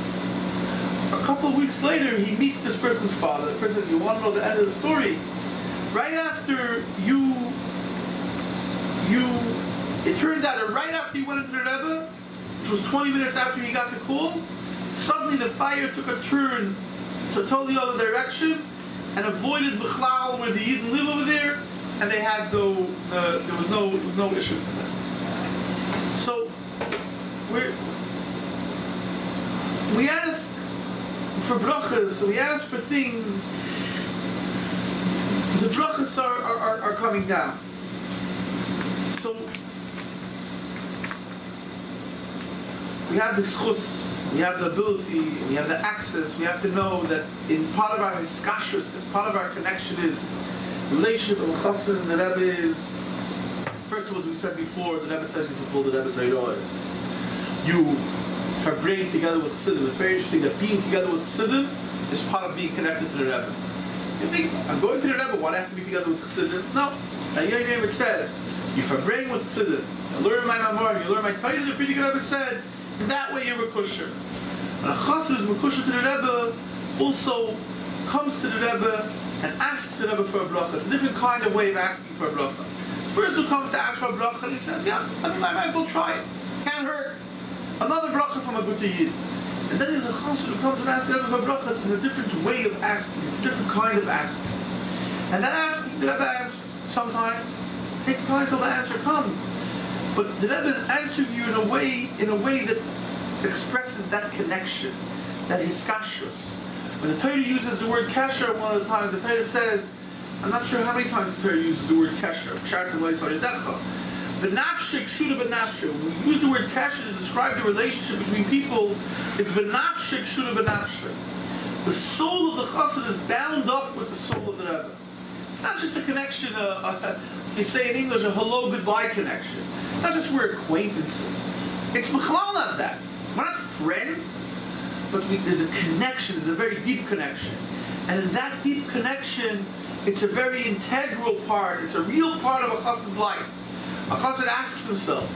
A couple of weeks later, he meets this person's father. The person says, you want to know the end of the story? Right after it turned out that right after he went into the Rebbe, which was 20 minutes after he got the call, suddenly the fire took a turn to a totally other direction and avoided Bichlal where the Yidden live over there, and they had there was no issue for them. So we ask for brachas, so we ask for things. The brachas are coming down. So we have the schus, we have the ability, we have the access, we have to know that in part of our hiskashrus, as part of our connection is relationship with Chassan, the Rebbe is, first of all, as we said before, the Rebbe says you fulfill the Rebbe's Eiros. You Farbrengen together with Chassidim. It's very interesting that being together with Chassidim is part of being connected to the Rebbe. You think, I'm going to the Rebbe, why do I have to be together with Chassidim? No. It says, you Farbrengen with Chassidim. You learn my Mamar, you learn my Torah, the Friedrich Rebbe said, that way you're Mekusher. And a Chassid who's Mekusher to the Rebbe also comes to the Rebbe and asks the Rebbe for a bracha. It's a different kind of way of asking for a bracha. The person who comes to ask for a bracha, and he says, yeah, I might as well try it. Can't hurt. Another bracha from a good Yid. And then there's a Chassid who comes and asks the Rebbe for a bracha. It's in a different way of asking. It's a different kind of asking. And that asking, the Rebbe answers. Sometimes it takes time till the answer comes. But the Rebbe is answering you in a way that expresses that connection, that hiskashrus. When the Torah uses the word kesher, one of the times the Torah says, I'm not sure how many times the Torah uses the word kesher. V'nafshik shuda b'nafshik. When we use the word kesher to describe the relationship between people, it's v'nafshik shuda b'nafshik. The soul of the chassid is bound up with the soul of the Rebbe. It's not just a connection, you say in English, a hello, goodbye connection. It's not just we're acquaintances. It's b'chlal not that. We're not friends, but there's a connection, there's a very deep connection. And in that deep connection, it's a very integral part, it's a real part of a chassid's life. A chassid asks himself,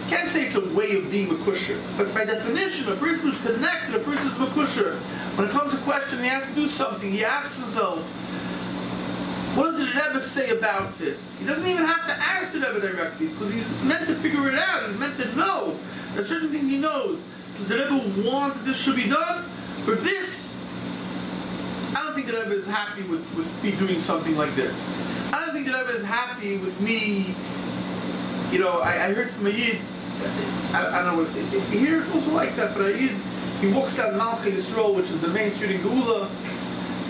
you can't say it's a way of being mekusher, but by definition, a person who's connected, a person who's mekusher, when it comes to a question, he has to do something, he asks himself, what does the Rebbe say about this? He doesn't even have to ask the Rebbe directly, because he's meant to figure it out, he's meant to know. There's certain things he knows. Does the Rebbe want that this should be done? Or this? I don't think the Rebbe is happy with me doing something like this. I don't think the Rebbe is happy with me. You know, I heard from a Yid, I don't know what, here it's also like that, but a Yid, he walks down Yisroel, which is the main street in Geula,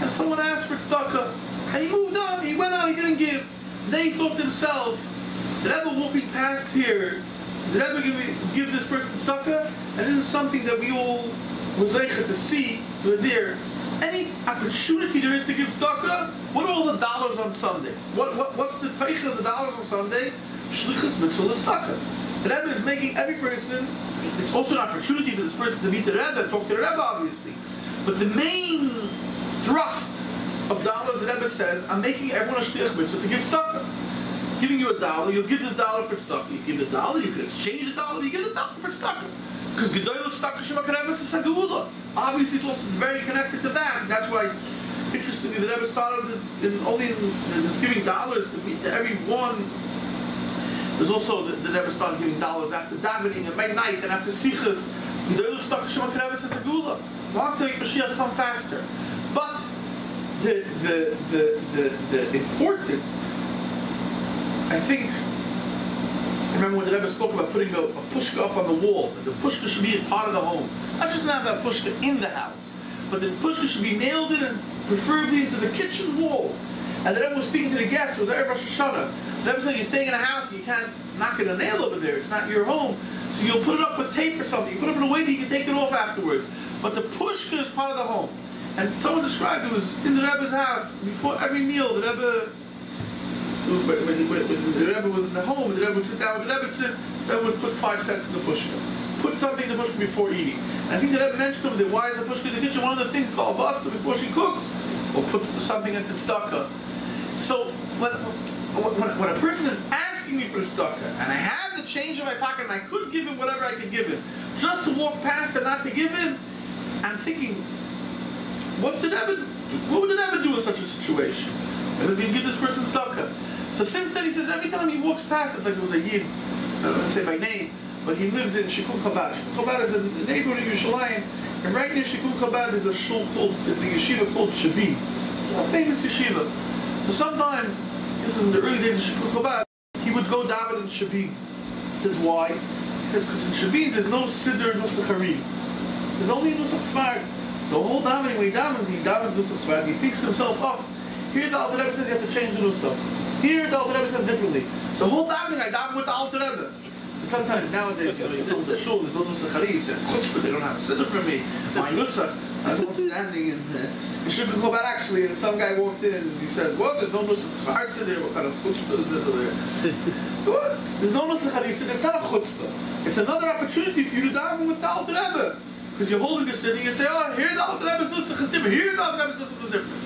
and someone asked for tzedakah, and he moved on, he went on, he didn't give. Then he thought to himself, the Rebbe walking past here, the Rebbe give this person tzedakah, and this is something that we all was able to see, we're there. Any opportunity there is to give tzedakah, what are all the dollars on Sunday? What's the teichel of the dollars on Sunday? Shlichus mitzvah tzedakah. The Rebbe is making every person, it's also an opportunity for this person to meet the Rebbe, talk to the Rebbe obviously. But the main thrust of dollars, the Rebbe says, I'm making everyone a shliach mitzvah to give tzedakah. Giving you $1, you'll give this $1 for tzedakah. You give the $1, you can exchange the $1, you give the $1 for tzedakah. Because Gedoyluk Tzedakah Shemakarevas is a Geula. Obviously, it's also very connected to that. That's why, interestingly, the Rebbe started only in this giving dollars to everyone. There's also the Rebbe started giving dollars after davening and by night and after sichas. Gedoyluk Tzedakah Shemakarevas is a Geula. Not to make Mashiach come faster, but the importance. I think. I remember when the Rebbe spoke about putting a pushka up on the wall. That the pushka should be a part of the home, not just not that pushka in the house, but the pushka should be nailed in and preferably into the kitchen wall. And the Rebbe was speaking to the guests. It was Erev Rosh Hashanah. The Rebbe said, "You're staying in a house, and you can't knock in a nail over there. It's not your home, so you'll put it up with tape or something. You put it up in a way that you can take it off afterwards. But the pushka is part of the home." And someone described it was in the Rebbe's house before every meal. The Rebbe. When the Rebbe was in the home, the Rebbe would sit down with the Rebbe would put 5 cents in the pushka. Put something in the pushka before eating. And I think the Rebbe mentioned over there, why is the pushka in the kitchen? One of the things called basta before she cooks, or puts something into tzedakah. So when a person is asking me for tzedakah, and I have the change in my pocket, and I could give him whatever I could give him, just to walk past and not to give him, I'm thinking, what would the Rebbe do in such a situation? Rebbe's going to give this person tzedakah. So since then, he says every time he walks past, it's like it was a Yid, I don't want to say by name, but he lived in Shikul Chabad. Shikul Chabad is a neighborhood of Yerushalayim, and right near Shikul Chabad is a shul called, there's a yeshiva called Shabbi, a famous yeshiva. So sometimes, this is in the early days of Shikul Chabad, he would go daven in Shabbi. He says, why? He says, because in Shabbi there's no Siddur, Nusach Harid. There's only Nusach Sfard. So whole davening, when he davens Nusach Sfard, he thinks to himself, oh, here the Alter Rebbe says you have to change the Nusach. Here the Alter Rebbe says differently. So whole davening I daven with the Alter Rebbe. So sometimes nowadays, you come to the shul, there's no Nusach Harid, you say, chutzpah, they don't have a Siddur for me. My Nusach, I was once standing in Shikul Chabad actually, and some guy walked in and he said, what, there's no Nusach Sfard Siddur, what kind of chutzpah is this over there? What? There's no Nusach Harid Siddur, it's not a chutzpah. It's another opportunity for you to daven with the Alter Rebbe. Because you're holding a Siddur, you say, oh, here the Alter Rebbe's Nusach is different, here the Alter Rebbe's Nusach is different.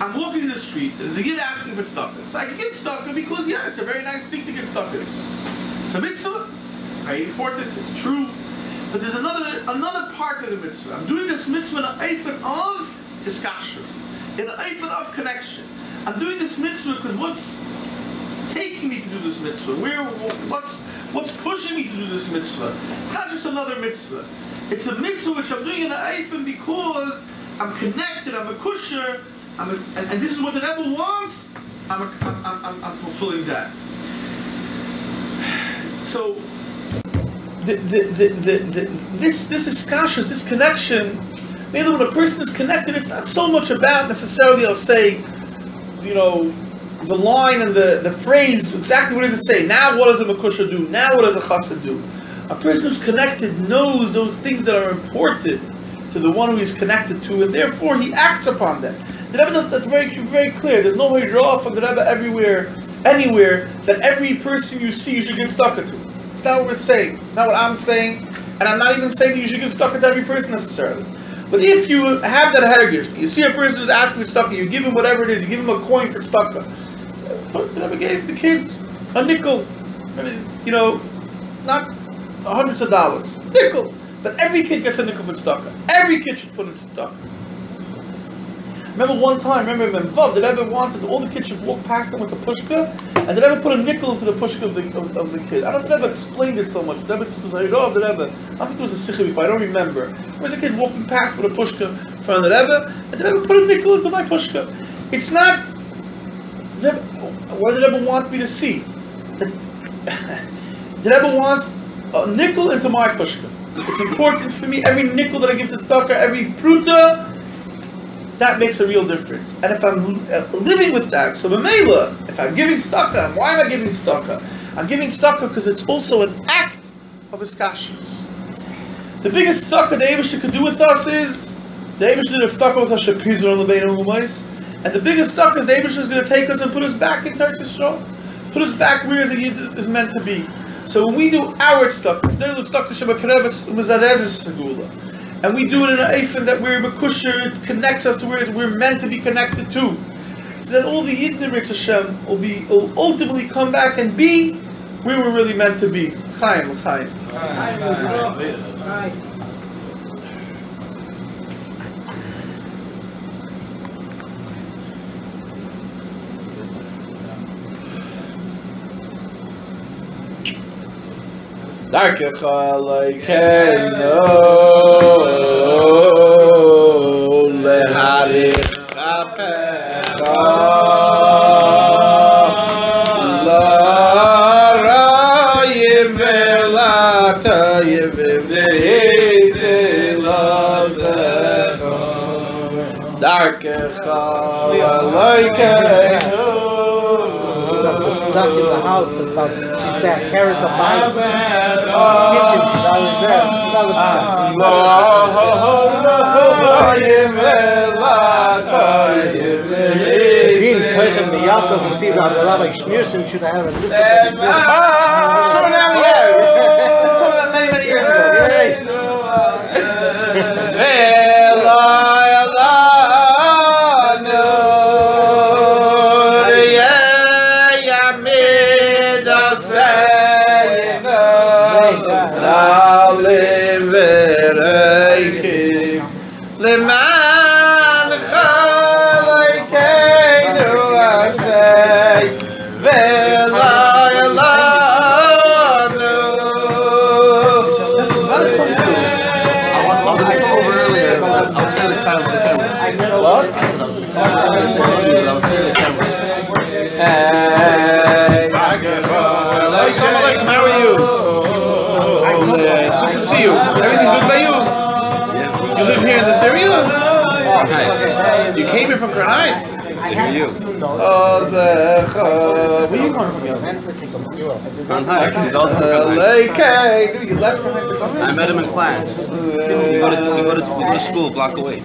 I'm walking in the street, and there's a kid asking for tzedakah. So I can give tzedakah because, yeah, it's a very nice thing to give tzedakah. It's a mitzvah, very important, it's true. But there's another part of the mitzvah. I'm doing this mitzvah in an eifin of hiskashrus, in an eifin of connection. I'm doing this mitzvah because what's taking me to do this mitzvah? What's pushing me to do this mitzvah? It's not just another mitzvah. It's a mitzvah which I'm doing in an eifin because I'm connected, I'm a kusher, and this is what the Rebbe wants. I'm fulfilling that. So this is kashrus, this connection. Maybe when a person is connected, it's not so much about necessarily, I'll say, you know, the line and the phrase, exactly what does it say? Now what does a makusha do? Now what does a chassid do? A person who's connected knows those things that are important to the one who he's connected to, and therefore he acts upon them. The Rebbe, that's very clear. There's no hijrah from the Rebbe anywhere, that every person you see you should give tzedakah to. It's not what we're saying. It's not what I'm saying. And I'm not even saying that you should give tzedakah to every person necessarily. But if you have that hergish, you see a person who's asking for tzedakah, you give him whatever it is, you give him a coin for tzedakah. But the Rebbe gave the kids a nickel. I mean, you know, not hundreds of dollars. Nickel. But every kid gets a nickel for tzedakah. Every kid should put in tzedakah. Remember one time, the Rebbe wanted all the kids should walk past them with a pushka, and the Rebbe put a nickel into the pushka of the kid. I don't know if the Rebbe explained it so much. The Rebbe just was like, oh, the Rebbe. I don't think it was a sikha before, I don't remember. There was a kid walking past with a pushka in front of the Rebbe, and the Rebbe put a nickel into my pushka. It's not, what did the Rebbe want me to see? The Rebbe wants a nickel into my pushka. It's important for me, every nickel that I give to tzedakah, every pruta, that makes a real difference. And if I'm living with that, so Mamela, if I'm giving tzedakah, why am I giving tzedakah? I'm giving tzedakah because it's also an act of hiskashrus. The biggest tzedakah the Eibishter could do with us is, the Eibishter did a tzedakah with us, Shepizur on the Bein Lumais, and the biggest tzedakah is the Eibishter is going to take us and put us back in Eretz Yisrael, put us back where the Yid is meant to be. So when we do our tzedakah, and we do it in an eifin that we're mekusher, it connects us to where we're meant to be connected to. So that all the Yidden Ritz Hashem will ultimately come back and be where we're really meant to be. Chaim, Chaim. Darkecha Elokeinu leharich apecha l'rayim ve'latayim ve'yisilasecha Darkecha Elokeinu. Stuck in the house since she's there. Carries a bike. Kitchen. I was there. You see that Rabbi Schneerson should have a listen. Many years ago. You came here from Heights. Where are you? Where are you coming from? Crown Heights. He's also from Heights. You left Crown Heights. I met him in class. We go to school a block away.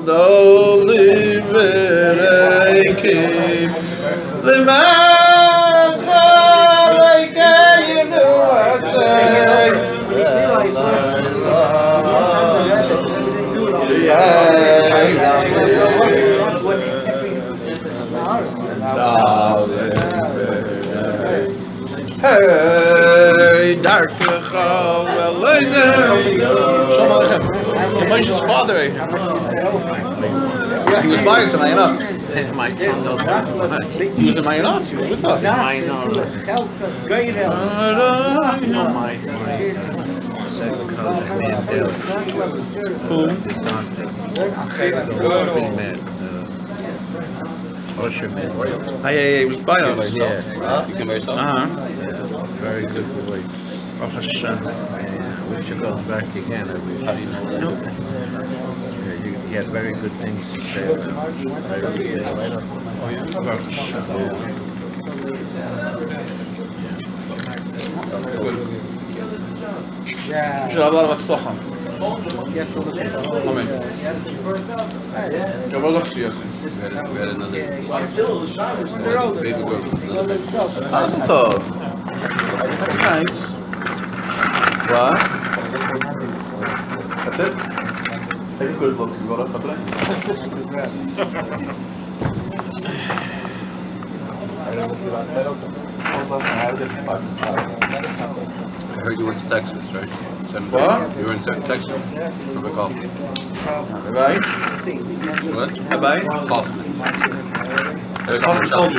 Don't leave it, the man like you know I say, hey, dark Moshe's father. He was by us in Mayanot. My son knows. He was in Mayanot. He was with us. I know. No, my second cousin, me and Taylor. Who? Osher man. Yeah, he was by us. Yeah. You can very soft. Very good boy. Baruch Hashem. We should go back again. How do you know that? Nope. He had very good things to say. Very good things. Oh yeah? Baruch Hashem. Yeah. Shabbat v'tzlacham. Amen. Shabbat v'tzlacham. We had another baby girl. That's tough. That's nice. What? That's it? Take a good look. You got a couple I heard you went to Texas, right? What? You were in Texas. Remember coffee? Rabbi? What? Rabbi? Coffee. There's a coffee shop.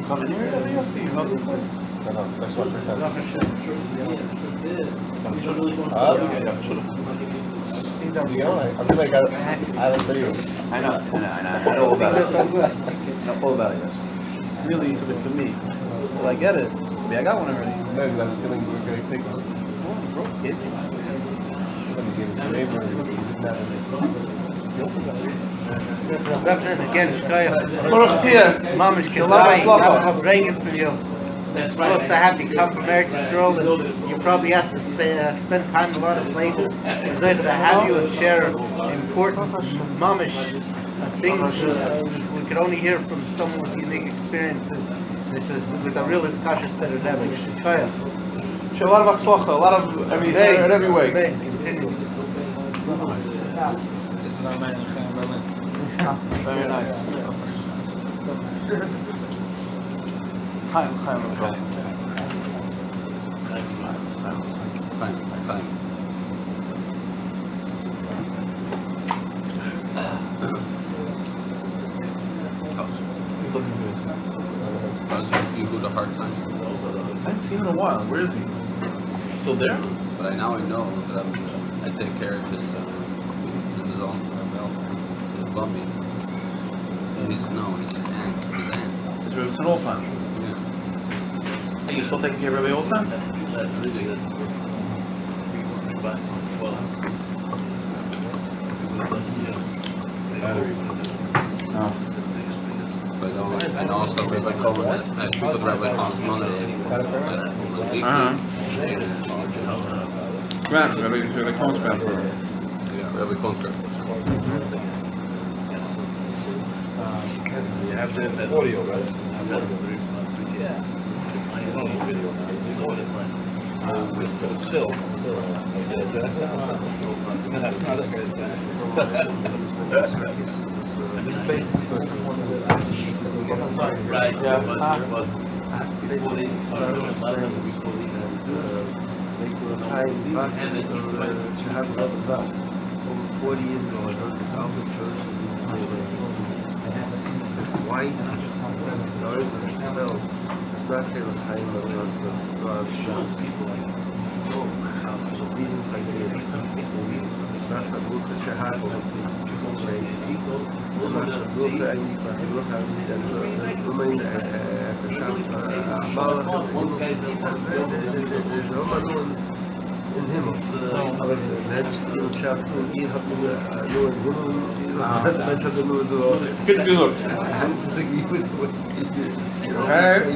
Come in here, that's what first time. I feel like I like video. I know all about it. I know all about it, yes. Really into it for me. Well, I get it. Maybe I got one already. No, because I'm feeling we're going to take one. Kid? Again, Baruch Tia. Mamish Kedai, Farbrengen for you. It's supposed to have become from Eretz Yisroel, and you probably have to spend time in a lot of places. It's nice to have you and share important mamish things we could only hear from someone with unique experiences. This is with a real discussion to the Rabbi. Shkaya. A lot of atzlacha, a lot of every way. Continue. This is our man in Berlin. Very nice. Chaim. You go to hard time. I haven't seen him in a while. Where is he? Still there? But now I know that I take care of his own his bummy. He's his aunt. It's Rabbi all time. Yeah. Are you still taking care of Rabbi all time? That's ridiculous. No. But and also Rabbi Cohen, I speak with Rabbi Cohen's mother. Grant, Rabbi Cohen's grandfather. Yeah, Rabbi Cohen's grandfather. You have to have that audio, right? Yeah. I don't need video now. But still. The space. Right, yeah. But before they started doing a lot of them before they and then over 40 years ago, I heard the Catholic Church white stars and smells. It's not saying the time of the shows people like reading like this. It's not a book that you have, but it's people say people. It's not a book that you can look at and remain at the shop. In Himmel. Aber Mensch, die Schaft, die hat nur in Himmel, Mensch hat nur so... Good look. Okay.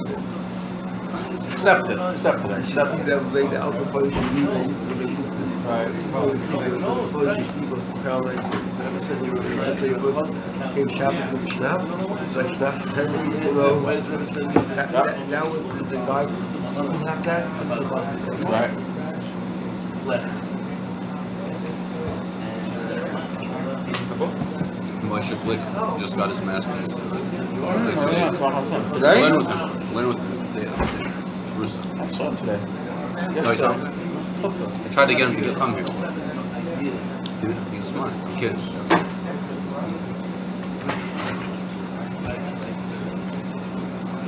Accepted. See that way the alpha position in Shabbos with Schnapp, so Schnapp, that was the guy who didn't have that. Right. Moshe Flick just got his master's. Today? Learn with him. I saw him today. No, he's not. I tried to get him to come here. He's smart. Kids.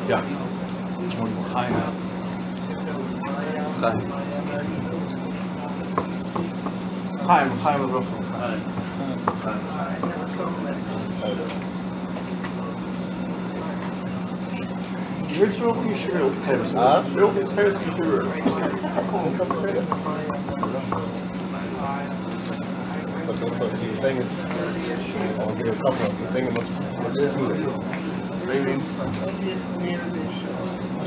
Yeah. Chaim. Yisroel, Yisroel, potatoes. Yisroel, potatoes, Yisroel. But that's what he was saying. I'll give you a couple. He's saying about food. Maybe.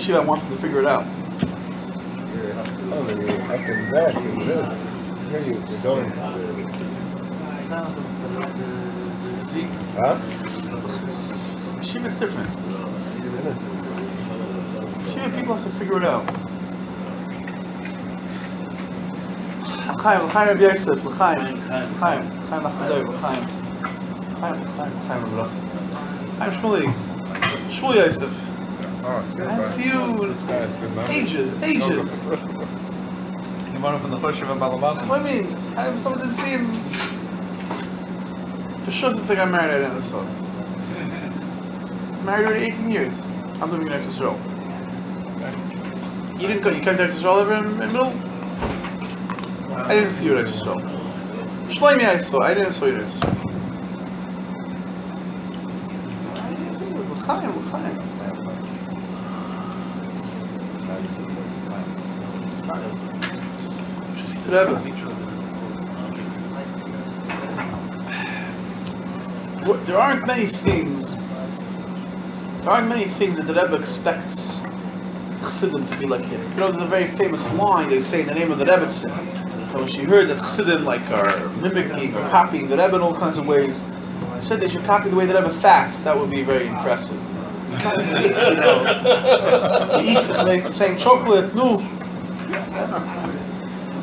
Shiva wanted to figure it out. Oh, maybe after that, this. Here you're going. Huh? Shiva's different. Shiva people have to figure it out. L'chaim, Rabbi Yosef, L'chaim, Shmuley, Shmuel Yosef. I see you ages. You want him from the Choshev and Balabat? What do you mean? I didn't see him. For sure since I got married, I didn't saw him. Married already 18 years. I'm living in Eretz Yisrael. You didn't go, you came to Eretz Yisrael ever in the middle? I didn't see you at Eretz Yisrael. Shlomi I saw, I didn't saw you at Eretz Yisrael. L'chaim. Rebbe. there aren't many things that the Rebbe expects Chassidim to be like him. You know, there's a very famous line they say in the name of the Rebbe. So when she heard that Chassidim like are mimicking or copying the Rebbe in all kinds of ways, she said they should copy the way the Rebbe fasts. That would be very impressive. You know, to eat the same chocolate, no.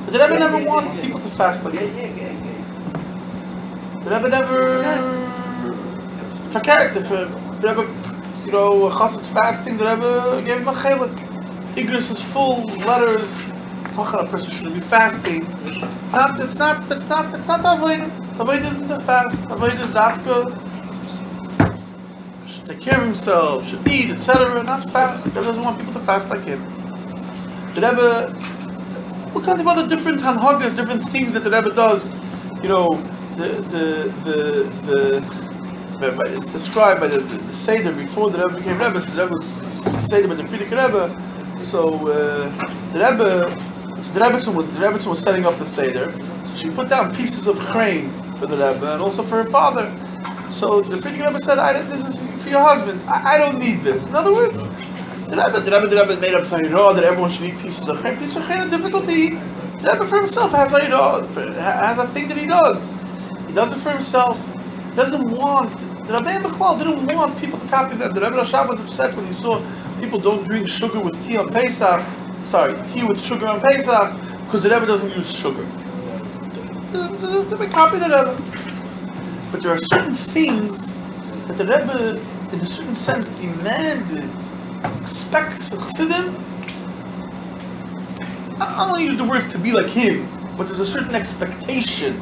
But the Rebbe never wanted people to fast like him. The Rebbe never, for character, for the Rebbe, you know, Chassid's fasting, the Rebbe gave him a chelik. Igris is full letters. Talking a person shouldn't be fasting. It's not avoiding. Avoid isn't a fast. Avoid is dafka. Should take care of himself, should eat, etc. Not fast. The Rebbe doesn't want people to fast like him. The Rebbe, what kinds of other different hanhagas, different things that the Rebbe does, you know, it's described by the Seder before the Rebbe became Rebbe. So the Rebbe was Seder by the Frierdiker Rebbe. So the Rebbe was setting up the Seder. So she put down pieces of crane for the Rebbe and also for her father. So the Frierdiker Rebbe said, "This is for your husband. I don't need this." In other words, the Rebbe made up saying, "Oh, that everyone should eat pieces of crane." Pieces of crane are difficult to eat. The Rebbe for himself has a thing that he does. He does it for himself. He doesn't want. The Rabbi Bechlal didn't want people to copy them. The Rebbe Rashab was upset when he saw people don't drink sugar with tea on Pesach. Tea with sugar on Pesach, because the Rebbe doesn't use sugar. They copy the Rebbe. But there are certain things that the Rebbe, in a certain sense, demanded, expects of Chassidim. I don't want to use the words to be like him, but there's a certain expectation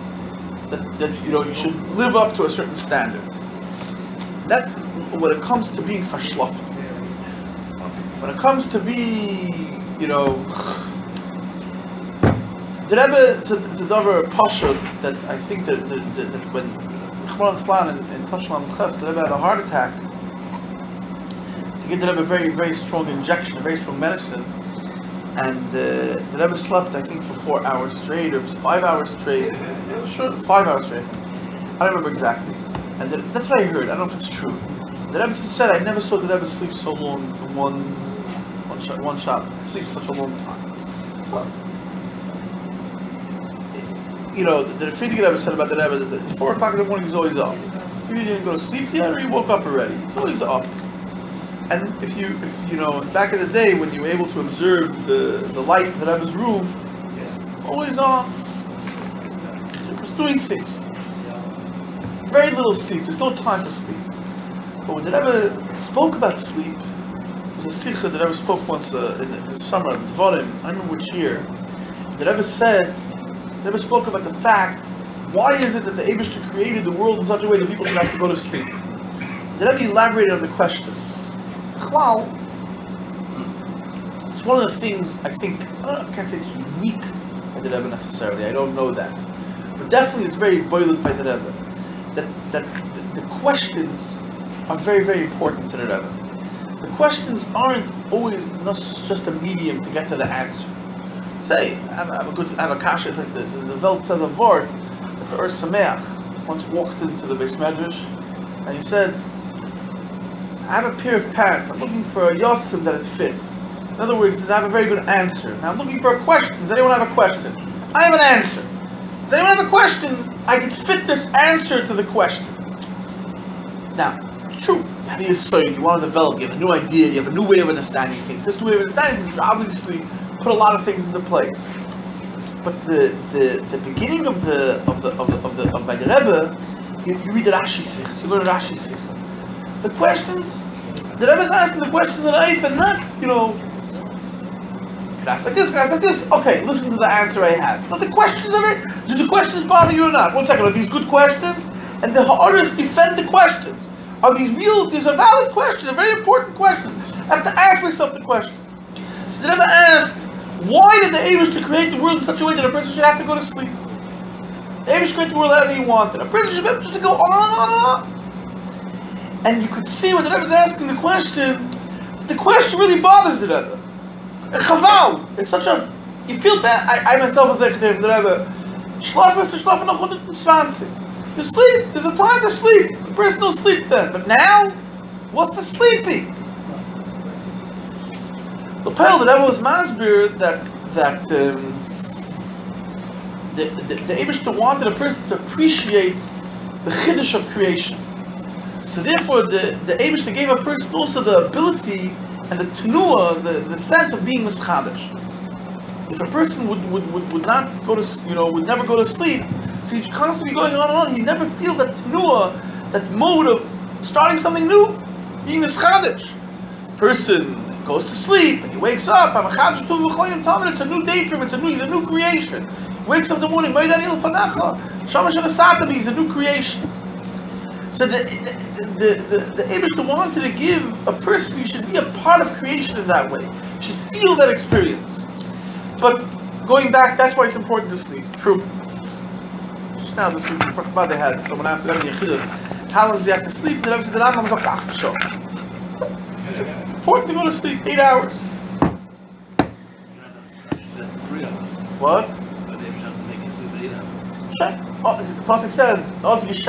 that you know you should live up to a certain standard. That's when it comes to being verschlafen. When it comes to be, you know, the Rebbe to davar pasha that I think that when Gimal and Tashlam Ches, the Rebbe had a heart attack. To give the Rebbe a very, very strong injection, a very strong medicine, and the Rebbe slept, I think, for 4 hours straight, or it was 5 hours straight. Sure, 5 hours straight. I don't remember exactly. And that's what I heard. I don't know if it's true. The Rebbe said, "I never saw the Rebbe sleep so long in one shot. Sleep such a long time." Well, you know, the Frierdiker Rebbe said about the Rebbe that at 4 o'clock in the morning he's always up. He didn't go to sleep yet, or he woke up already. He's always up. And if you know, back in the day when you were able to observe the light in the Rebbe's room, always on. He was doing things. Very little sleep. There's no time to sleep. But when the Rebbe spoke about sleep, it was a sikha that the Rebbe spoke once in the summer, Dvarim, I don't remember which year. The Rebbe spoke about the fact, why is it that the Eibishter created the world in such a way that people should have to go to sleep? The Rebbe elaborated on the question. Chlal, it's one of the things I think, I can't say it's unique by the Rebbe necessarily, I don't know that. But definitely it's very boiled by the Rebbe. That the questions are very, very important to the Rebbe. The questions aren't always just a medium to get to the answer. Say, I have a kasha, it's like the Welt says a word, that the Ur Sameach once walked into the Beis Medrash, and he said, "I have a pair of pants, I'm looking for a yosim that it fits." In other words, he says, "I have a very good answer. Now I'm looking for a question. Does anyone have a question?" "I have an answer." "Does anyone have a question? I can fit this answer to the question." Now, true, you want to develop, you have a new idea, you have a new way of understanding things. This new way of understanding things, you obviously put a lot of things into place. But the beginning of by the Rebbe, you read the Rashi Sikh, you learn Rashi Sikh. The questions, the Rebbe is asking the questions in Eif and not, you know, can I ask like this, can I ask like this? Okay, listen to the answer I have. But the questions are do the questions bother you or not? 1 second, are these good questions? And the Ha'aris defend the questions. Are these valid questions, they're very important questions. I have to ask myself the question. So the Rebbe asked, why did the Eibishter create the world in such a way that a person should have to go to sleep? The Eibishter created the world however he wanted. A person should be able to go on and on and on. And you could see when the Rebbe is asking the question really bothers the Rebbe. Chaval! It's such a... You feel bad. I myself was like the Rebbe, Schlafen ist Schlafen nach 120. You sleep. There's a time to sleep. The person will sleep then. But now, what's the sleeping? The Pale, the Rebbe was masbir that the Eibishter wanted a person to appreciate the chiddush of creation. So therefore, the Eibishter gave a person also the ability and the tenuah, the sense of being mischadish. If a person would not go to, would never go to sleep, so he's constantly going on and on, he'd never feel that tenuah, that mode of starting something new, being mischadish. Person goes to sleep and he wakes up, it's a new day for him, he's a new creation. He wakes up in the morning, he's a new creation. So the Eibishter wanted to give a person, you should be a part of creation in that way. You should feel that experience. But going back, that's why it's important to sleep. True. Just now this week, they had someone asked them, how long does he have to sleep? And the Rambam was like, so. It's important to go to sleep 8 hours. 3 hours. What? But they have to make you sleep 8 hours. The Pasuk says, Oz Yishan, I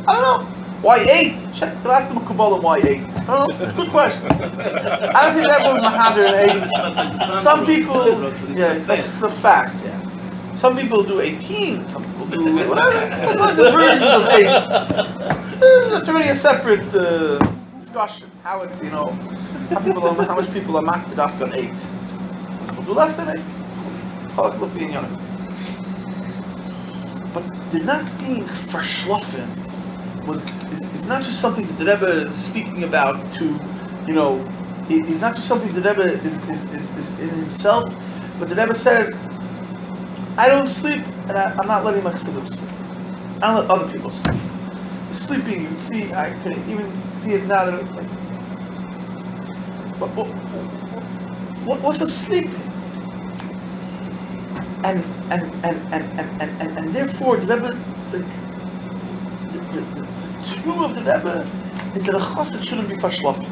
don't know. Why 8? Check the last of Kabbalah, why 8? I don't know. It's a good question. I don't think everyone's Mahadir in 8. Some people, it's not fast, yeah. Some people do 18, some people do whatever. The versions of 8. That's already a separate discussion. How it, how much people are makbid after 8. Some people do less than 8. But the not being verschlafen is not just something that the Rebbe is speaking about to, it's not just something the Rebbe is in himself, but the Rebbe said, I don't sleep, and I'm not letting my chasidim sleep. I don't let other people sleep. The sleeping, you can see, I can even see it now that what's the sleeping? And therefore the Rebbe, the true of the Rebbe is that a chassid shouldn't be fashlafen.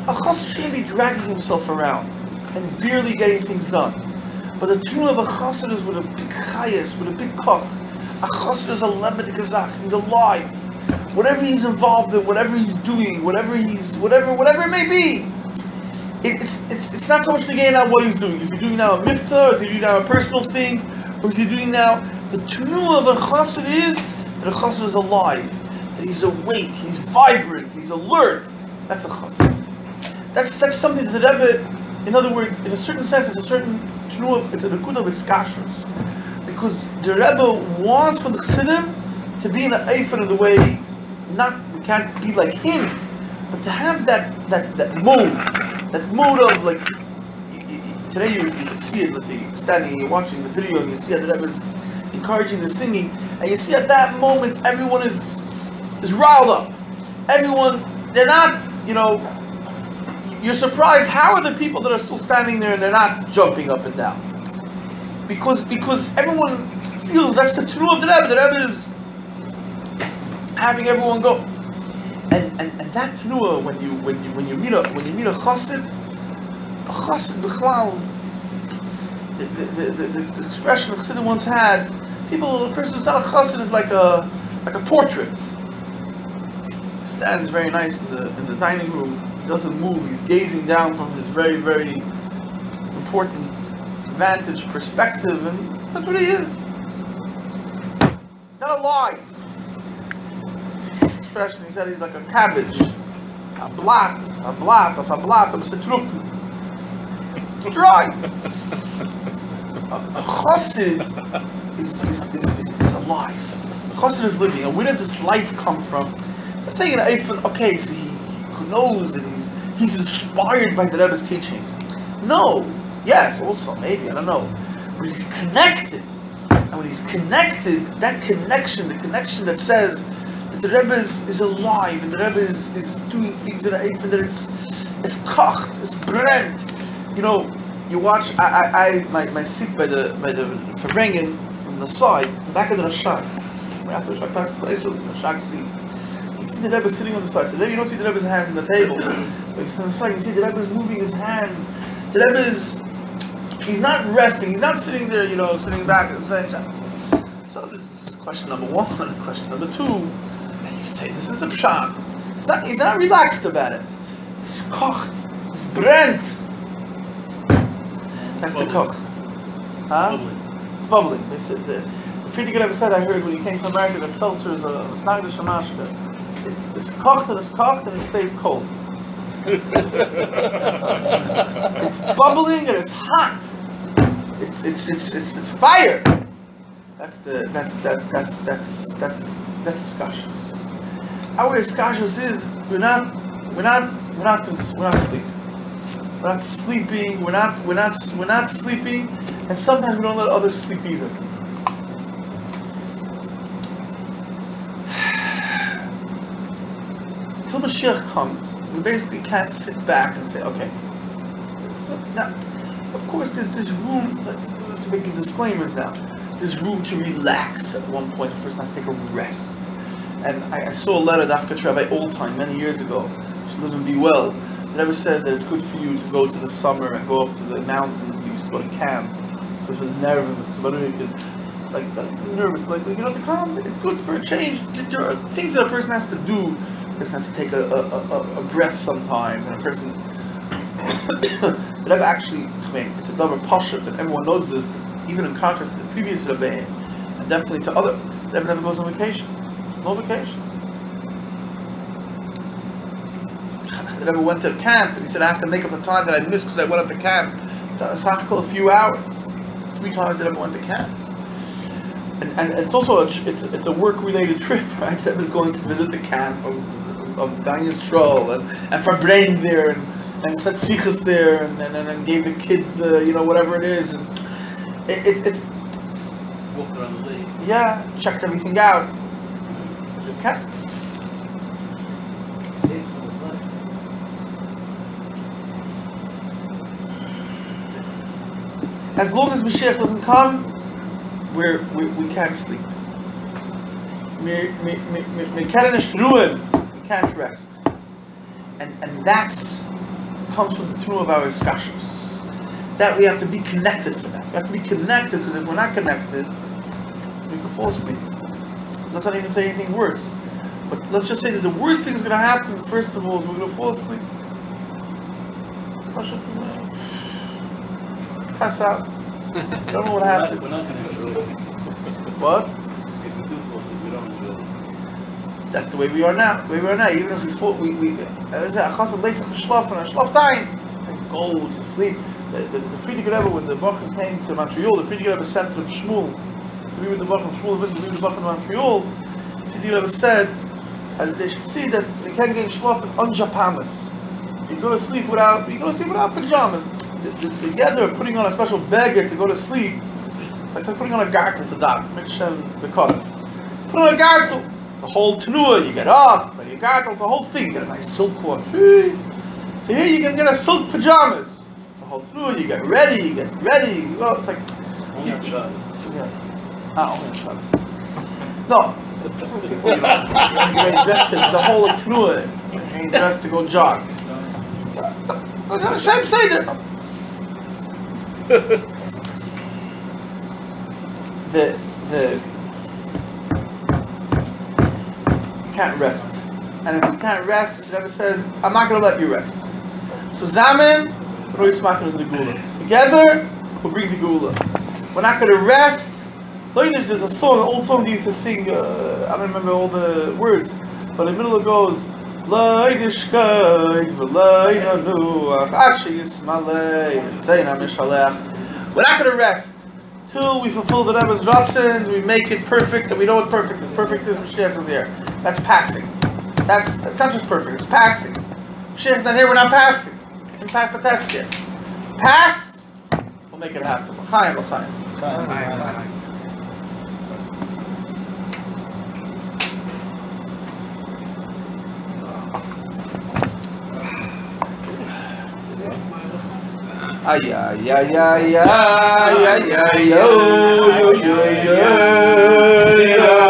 A chassid shouldn't be dragging himself around and barely getting things done. But the true of a chassid is with a big chayas, with a big koch. A chassid is a lebed gazach. He's alive. Whatever he's involved in, whatever he's doing, whatever it may be. It's not so much to gain out what he's doing. Is he doing now a mitzvah? Or is he doing now a personal thing? Or is he doing now... The true of a chassid is that a chassid is alive. That he's awake, he's vibrant, he's alert. That's a chassid. That's something that the Rebbe, in other words, in a certain sense, it's a certain true of, it's a nekuda of iskashus. Because the Rebbe wants for the chassidim to be in an eifin in the way, we can't be like him, but to have that mode of like, today you see it, let's say you're standing, you're watching the video and you see how the Rebbe is encouraging the singing, and you see at that moment everyone is riled up. Everyone, they're not, you're surprised how are the people that are still standing there and they're not jumping up and down. Because everyone feels that's the true of the Rebbe. The Rebbe is having everyone go. And that tenuah when you meet a chassid b'chlal, the expression Chassidim once had, the person who's not a chassid is like a portrait. He stands very nice in the dining room, doesn't move, he's gazing down from his very, very important vantage perspective, and that's what he is. He's not alive. Expression, he said he's like a cabbage, a blat, a setruk. Dry. A chassid is alive. A chassid is living. And where does this life come from? Let's say okay, so he knows and he's inspired by the Rebbe's teachings. No. Yes, also, maybe, I don't know. But he's connected. And when he's connected, that connection, the connection that says that the Rebbe is alive and the Rebbe is doing things that it's kocht, it's brennt. You watch. My seat by the Farbrengen on the side, the back of the Rashak. Right after the Rashak passed place, the Rashak seat. You see the Rebbe sitting on the side. So there you don't see the Rebbe's hands on the table. But on the side, you see the Rebbe is moving his hands. The Rebbe is He's not resting. He's not sitting there, sitting back and saying. So this is question number one. Question number two, and you say this is the pshat. He's not relaxed about it. It's kocht. It's brent. That's the koch. Huh? It's bubbling. They said the Friedrich Rebbe said, I heard when he came to America that seltzer is a snagdish shamashka. It's kocht and it stays cold. It's bubbling and it's hot. It's fire. That's iskashus. Our iskashus is we're not sleeping. We're not sleeping. We're not sleeping, and sometimes we don't let others sleep either. Until Mashiach comes, we basically can't sit back and say, okay. So now, of course, there's room to make disclaimers now. There's room to relax at one point. The person has to take a rest. And I saw a letter that Dafka Rabbi old time many years ago. She lives in Be Well. It never says that it's good for you to go to the summer and go up to the mountains. You used to go to camp, especially the nerves. It's like nervous, to calm. It's good for a change. There are things that a person has to do. A person has to take a breath sometimes, and a person. The Rebbe actually, it's a double posture that everyone knows this. Even in contrast to the previous Rabbi, and definitely to other, the Rebbe never goes on vacation. No vacation. The Rebbe went to the camp and he said, I have to make up the time that I missed because I went up to camp. It's a few hours. 3 times the Rebbe went to camp. And it's also a work-related trip, right? The Rebbe is going to visit the camp of Yisroel and Farbrengen there and said sichas there and gave the kids whatever it is, and it's walked around the lake. Yeah, checked everything out. Just camp. Safe from the flood. As long as Mashiach doesn't come, we can't sleep. We can't rest. And that's comes from the tune of our iskashus. That we have to be connected for that. We have to be connected, because if we're not connected, we can fall asleep. Let's not even say anything worse. But let's just say that the worst thing is going to happen, first of all, is we're going to fall asleep. Pass out. Don't know what happened. We're not going to enjoy it. What? If we do fall asleep, we don't enjoy it. That's the way we are now. Even if we fall, go to sleep. The Friedrich Rebbe, when the Bachman came to Montreal, the Friedrich Rebbe sent them Shmuel to be with the Bachman. Shmuel visited with the Bachman in Montreal. The Friedrich Rebbe said, as they should see, that they can't get schlafen on pajamas. You go to sleep without pajamas. The gather of putting on a special beggar to go to sleep, it's like putting on a gartel to die. Make sure the color. Put on a gartel. The whole tenua, you get up, and your gartel, it's the whole thing. You get a nice silk one. So here you can get a silk pajamas. The whole tenua, you get ready, you go. It's like Only on Shabbos. Yeah. Only on Shabbos. No. You dressed to the whole tenua, you ain't dressed to go jog. Shem Seder. The can't rest, and if we can't rest, the Rebbe says, I'm not going to let you rest. So Zamen, together, we'll bring the Gula. We're not going to rest. There's a song, an old song they used to sing. I don't remember all the words, but in the middle it goes, we're not going to rest till we fulfill the Rebbe's Ratzon, we make it perfect, and we know what perfect is. Perfect is Mashiach is here. That's passing. That's not just perfect, it's passing. Mashiach's not here, we're not passing. We can pass the test here. Pass, we'll make it happen. L'chaim, l'chaim. Ay ay ay ay ay ay ay yo yo yo yo yo yo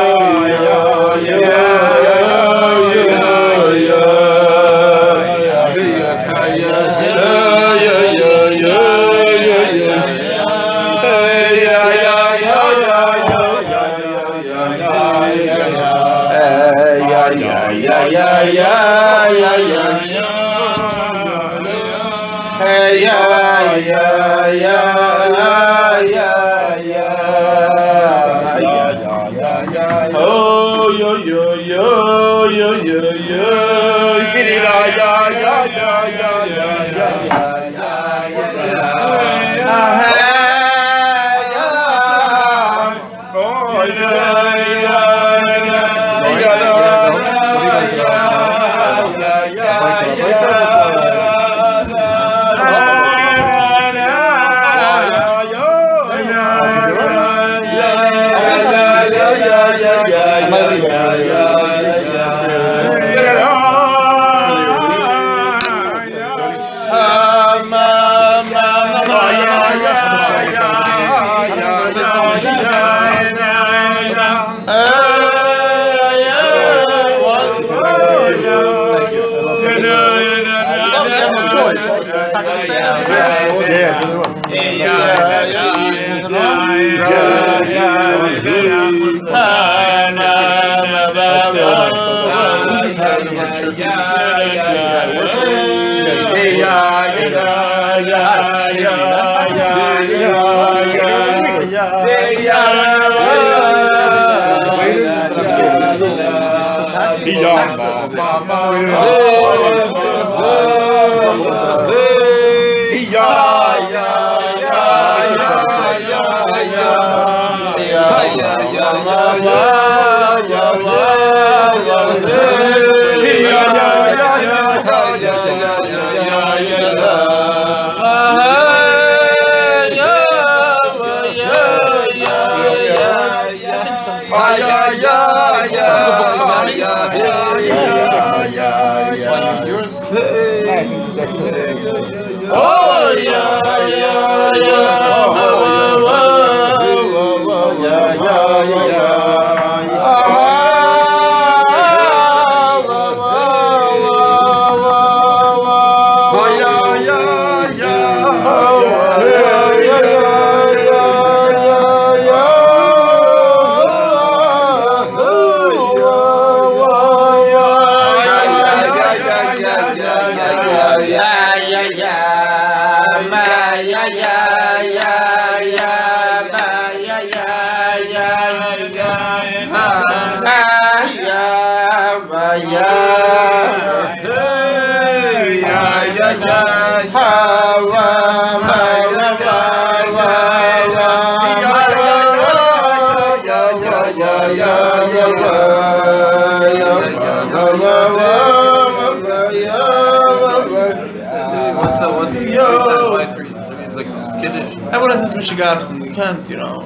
Everyone has this Michigan, you can't, you know,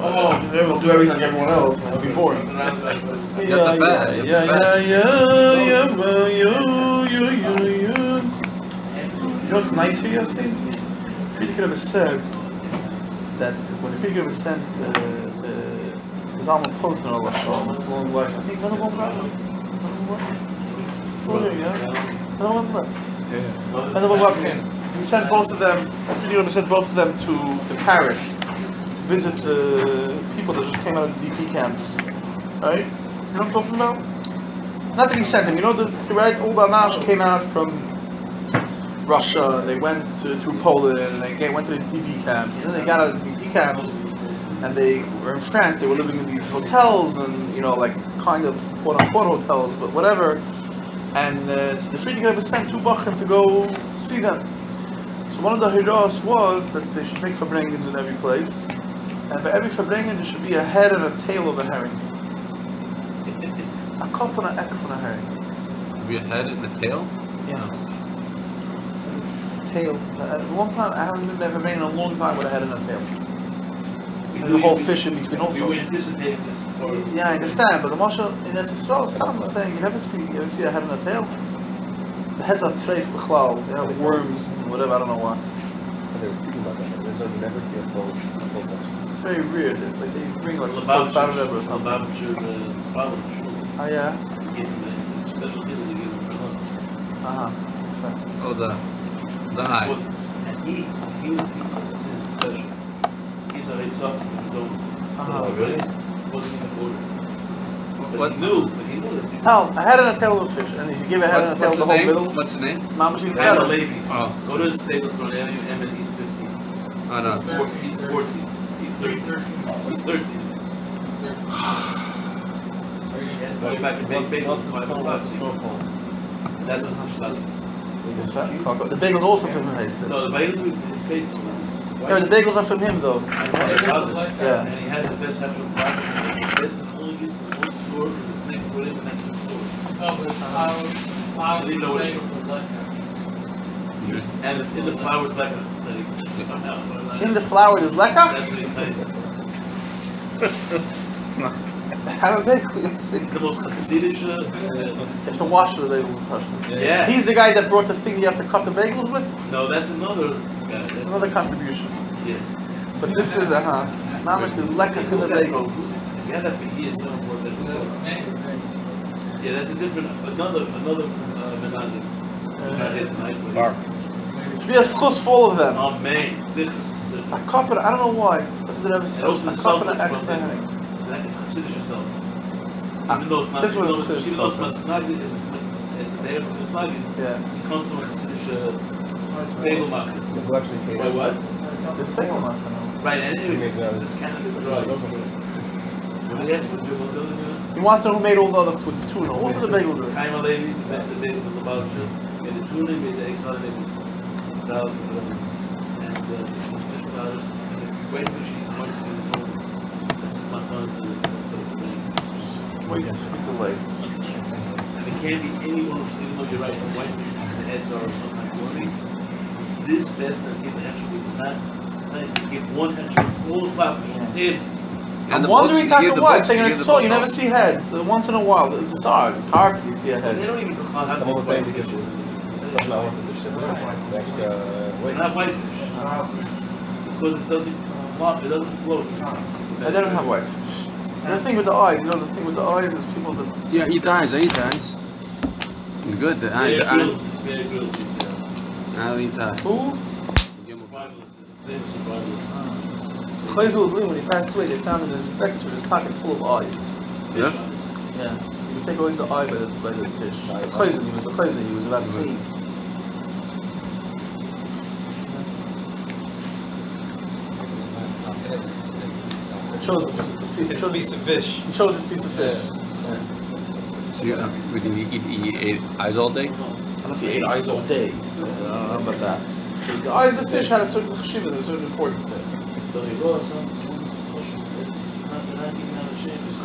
we'll do everything like everyone else, it'll be boring. That's a fact. You know what's nice here, Yossi? Friedrich Rebbe said that when Friedrich Rebbe sent his alma post in Allah Shalom, it's long life, I think none of them left. He sent both of them, Friedrich Rebbe sent both of them to Paris to visit the people that just came out of the DP camps. Right? You know what I'm talking about? Not that he sent them, you know, right? All the Anash came out from Russia, they went through Poland, and they went to these DP camps, and then they got out of the DP camps, and they were in France, they were living in these hotels, and, you know, like, kind of quote-unquote hotels, but whatever, and the Friedrich Rebbe sent two Bachrim to go see them. So one of the Hiros was that they should make Farbrengens in every place, and by every Farbrengen there should be a head and a tail of a herring. A cup and an X on a herring. Be a head and a tail? Yeah. Tail. One time, I haven't been there for in a long time with a head and a tail. There's a whole fish in between also. We anticipated this. Yeah, I understand, but the Marshal in Yisroel, I'm saying, you ever see a head and a tail? The heads are treif b'chlal, they have worms, whatever, I don't know what. They were speaking about that. So you never see a full fish. It's very weird. It's like they bring like It's some Saturday or something. Oh yeah? It's a special deal they gave him for lunch. Oh, the eye. And he was special. He's already suffered from his own. Really? Wasn't in the border. But he knew that Tell, a head and a tail of a fish, and if you give a head and a tail the whole middle, What's the name? Mama's eating Hammer together. Levy. Oh. Go to the stable store in Avenue M and he's 15. I know. He's 14. He's 13. He's 13. Go back and make bagels for $5. That's a shtalis. The bagels also from him, Hastis. No, the bagels is paid for. Yeah, the bagels are from him though. Yeah. And he has the best natural flour. The best and only store that's next to him and that's his store. I don't even know what it's from. And in the flour is like somehow. In the flour is lekker? That's what he claims. Have a bagel. It's the most Hasidic. You have to wash the bagels. Yeah. He's the guy that brought the thing you have to cut the bagels with? No, that's another guy. That's another contribution. Yeah. But this is, Mamish is lekker in the bagels. We had that for years, so important. Yeah, that's a different, another Menandif. Not here tonight, but Should be a schus full of them. oh man, A cup and I don't know why. That's what I was and also the a cup salt and is an from extra there. honey. It's Hasidic salt. Even though it's not, this even was though it's Hasidic Masnagid, it's there from Masnagid. Yeah. It comes from a Hasidic bagel macher. Why what? This bagel macher. Right, and anyways, it's Canada. Right. What did he ask? What was the other news? He wants to know who made all the other food, the tuna. Also the bagel group. Chaim Alevi, the bagel with the Lubavitcher, made the tuna, made the egg salad, made the salad, whatever. And the fish powders. Great fish, he's moist in his own. That's his matana to the thing. Moist with the leg. And it can't be anyone, even though you're right, the white fish, the heads are sometimes gourmet. This best in case the extra we not give one extra all the flowers to him. I'm wondering, Taka, why? Taking a salt, you never see heads. So once in a while, it's hard. Carp, you see a head. They don't even have to white fish. They're not white fish. Because it doesn't flop, it doesn't float. They don't have white fish. And the thing with the eyes, the thing with the eyes is people that... Yeah, eat eyes, I eat eyes. It's good, the eyes. Bear Grylls eats there. I don't eat eyes. Who? Survivalist, there's a famous survivalist. Chayzul Blue, when he passed away, they found in his record his pocket full of eyes. Yeah? Yeah. He would take always the eye by the fish. Chayzul, he was the Chayzul, he was about to see. It's a piece of fish. He chose his piece of fish. So you ate eyes all day? I don't know if he ate eyes all day. I don't know about that. The eyes of the fish had a certain cheshivah, a certain importance there.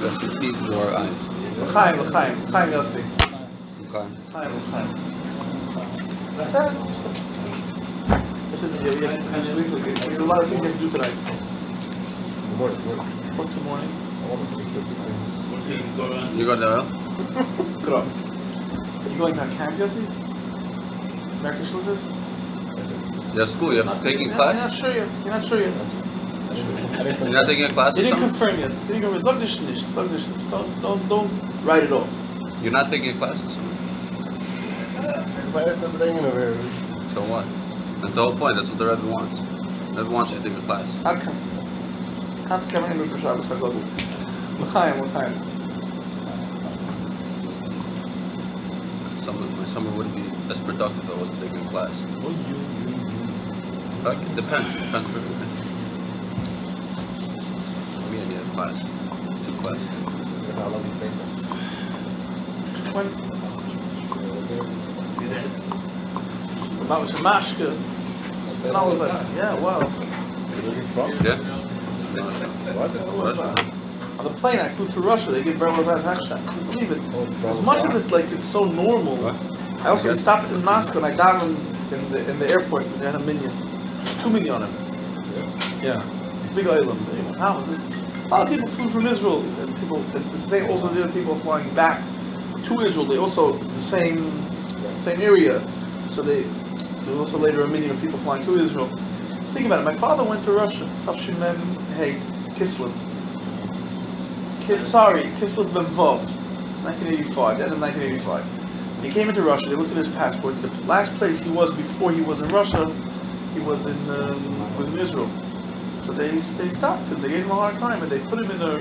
Just the teeth or eyes? L'chaim Yossi. Okay. L'chaim. There's a lot of things you have to do tonight. What's the morning? You got the oil? Good up. Are you going to camp, Yossi? American soldiers? Yeah, school, you're taking class? You're not sure yet. You're not taking a class They or didn't something? confirm yet. They didn't confirm. Don't write it off. You're not taking a class or something? So what? That's the whole point, that's what the Rabbi wants. The Rabbi wants you to take a class. Okay. Can't come in with the Shabbos HaGadol. L'chaim. My summer wouldn't be as productive if I wasn't taking a class. But it depends for everything. Me, I need a class. 2 classes. See that? That was a mashka. And I was like, yeah, wow. Yeah? What? On the plane, I flew to Russia. They give Berber Baz Hashem. I couldn't believe it. As much as it's so normal. I also stopped in Moscow and I davened in the airport. They had a minion, 2 million on him. Yeah, big island. How? A lot of people flew from Israel, and the same. Also, there are people flying back to Israel. They also the same area. So there was also later a million of people flying to Israel. Think about it. My father went to Russia. Tafshin Mem Hey Kislev. Kislev Ben Vov, 1985. That in 1985. When he came into Russia, they looked at his passport. The last place he was before he was in Russia, he was in Israel. So they stopped him. They gave him a hard time, and they put him in a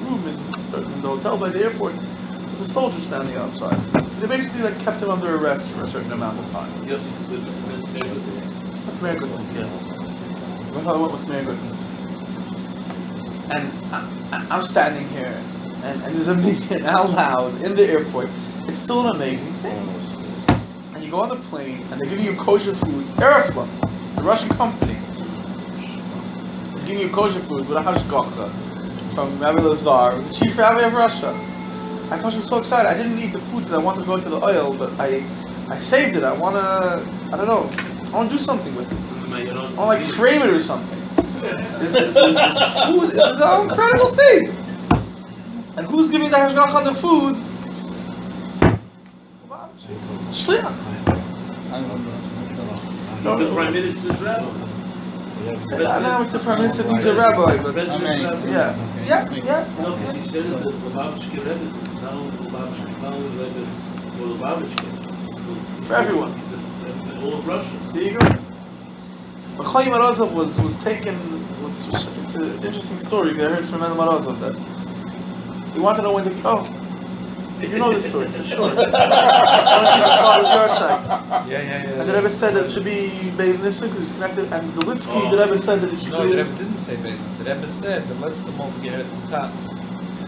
room room in the hotel by the airport with a soldier standing outside. They basically like kept him under arrest for a certain amount of time. Yes, That's very good. yeah. My father went with Mary Goodman. And I'm standing here, and there's a meeting out loud in the airport. It's still an amazing thing. And you go on the plane, and they're giving you kosher food. Aeroflot, the Russian company, is giving you kosher food with a hashgacha from Rabbi Lazar, the chief rabbi of Russia. I was so excited. I didn't eat the food because I wanted to go to the oil, but I saved it. I want to, I don't know, I want to do something with it. I want to like frame it or something. This food is an incredible thing. And who's giving the hashgacha on the food? Shliach. He's the Prime Minister's rabbi. I know the Prime Minister needs a rabbi, but yeah. No, because he said that the Lubavitcher Rebbe is now the Lubavitcher Rebbe for Lubavitcher. For everyone. For all of Russia. There you go. But Chaim Morozov was taken. It's an interesting story. I heard from Mendel Morozov that he wanted to know when to. Oh, you know this story. It's a short. Yeah. And the Rebbe said that it should be Beis Nissen because it's connected. And the Litsky, the Rebbe said that it should No, be. the Rebbe didn't say Beis Nissen. The Rebbe said the let's the most get it top.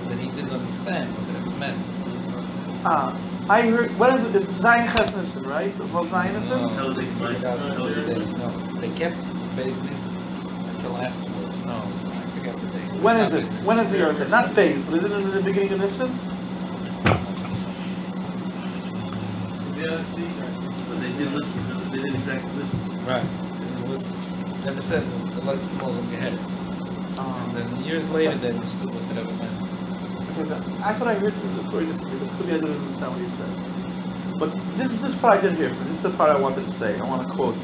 That he didn't understand what the Rebbe meant. I heard. What is it? It's Zayin Ches Nissen, right? About Zayin Nissen? No, they kept Beis Nissen until afterwards. No, I forget the date. When is it? When is the Yom? Not Beis, but is it in the beginning of Nissen? Yeah, see, but they didn't listen. They didn't exactly listen. Right. They didn't listen. Never said it was the let's the most get it. And then years later they understood what the Rebbe meant. Okay, so I thought I heard from the story differently, but clearly I didn't understand what he said. But this is this part I didn't hear from. This is the part I wanted to say. I want to quote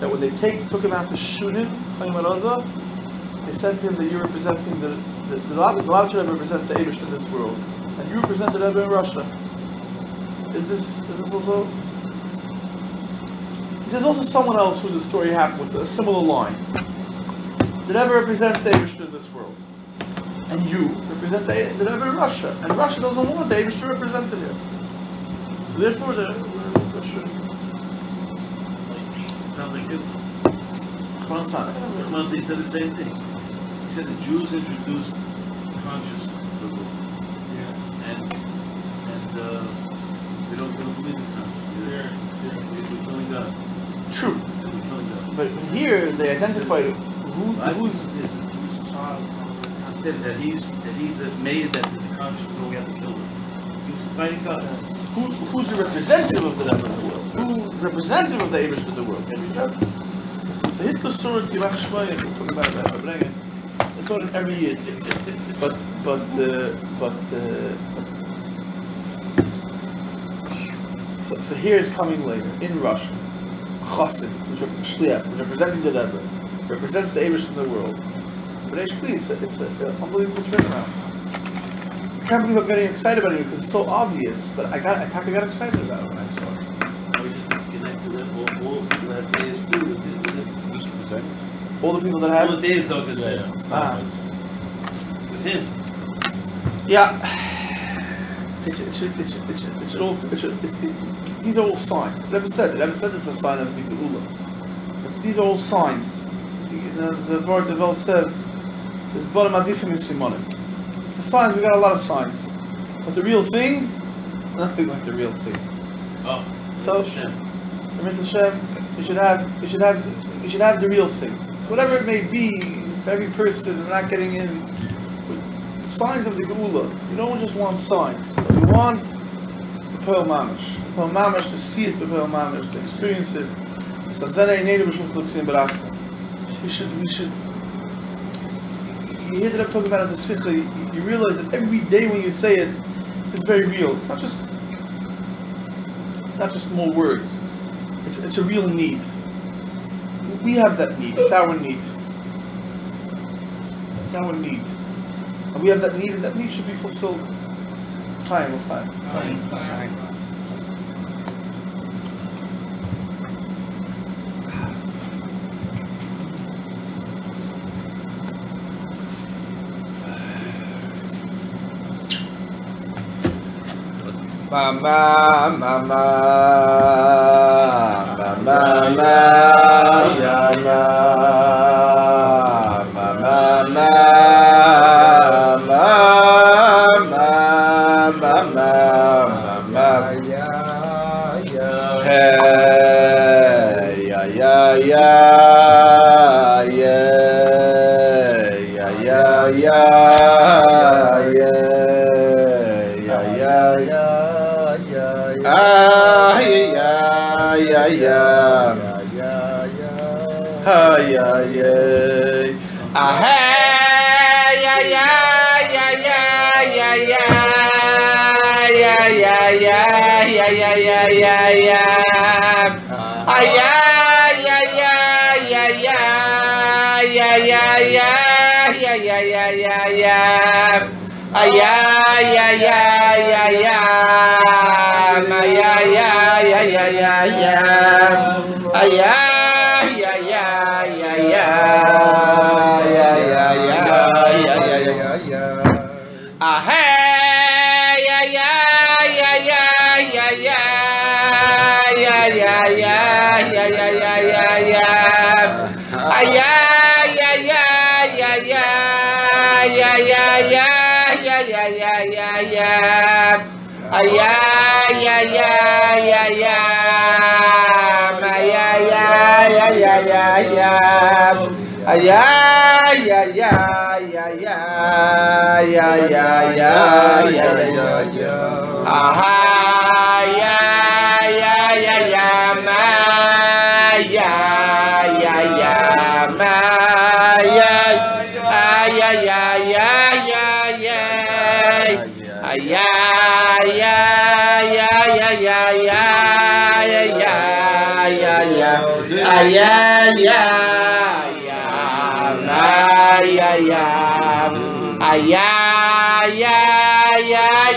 that when they took him out to Shunim, Chaim Morozov, they said to him that you're representing the Lubavitcher Rebbe represents the Eibush in this world, and you represent the Rebbe in Russia. Is this also? There's also someone else who the story happened with a similar line. The Rebbe represents the Eibush in this world, and you represent the Rebbe in Russia, and Russia doesn't want the Eibush represented here. So therefore, Sounds like it. He said the same thing. He said the Jews introduced consciousness to the world. Yeah. And we don't believe in consciousness. We're killing God. True. We're killing God. But here they identified who's. He said that he's made that there's a conscience and we have to kill him. He was fighting God. Who's the representative of the Rebbe in the world? Who's representative of the Eibush in the world? So Hitler's sword, Gimach Shmoyim, we're talking about Farbrengen. It's on every year. So here's coming later in Russia. Chassid, who's representing the Rebbe, represents the Eibush in the world. But actually, it's an unbelievable turnaround. I can't believe I'm getting excited about it because it's so obvious. But I got excited about it when I saw it. We just have to connect to them. All the people that have days too. All the people that have. All the days are good. With him. Yeah. These are all signs. The Rebbe said it's a sign of the Geula. These are all signs. The word the Welt says Bottom Adifim is Simonim. The signs, we got a lot of signs. But the real thing, nothing like the real thing. Oh. So Hashem, you should have the real thing. Whatever it may be, for every person, we're not getting in with signs of the Geula. You don't just want signs. You want the Pearl Mamish. The Pearl Mamish, to see it, the Pearl Mamish, to experience it. We should. You hear that I'm talking about it in the Sikha, you realize that every day when you say it, it's very real. It's not just more words. It's a real need. We have that need. It's our need. It's our need. And we have that need, and that need should be fulfilled. Time. Mama, mama, mama, ya ya, mama, mama, ya ya, hey, ya ya ya, yeah, ya ya, yeah. Ah, yeah, yeah, yeah, ah, yeah, yeah, ah, hey, yeah, yeah, yeah, yeah, yeah, yeah, yeah, yeah, yeah, yeah, yeah, yeah, ah, yeah, yeah, yeah, yeah, yeah, yeah, yeah, yeah, yeah, yeah, yeah, yeah. Yeah, yeah, yeah, yeah, yeah. Yeah, yeah, yeah, yeah, yeah, yeah. Yeah, yeah, yeah, yeah, yeah. Yeah, yeah, yeah, yeah, yeah. Ah, hey, yeah, yeah, yeah, yeah, yeah, yeah. Yeah, yeah, yeah, yeah, yeah, yeah, yeah, yeah. Ah, yeah, yeah, yeah, yeah, yeah. Yeah, yeah, yeah. Yeah, yeah, yeah, yeah, yeah. Yeah, yeah, yeah, yeah, yeah. Yeah, yeah, yeah,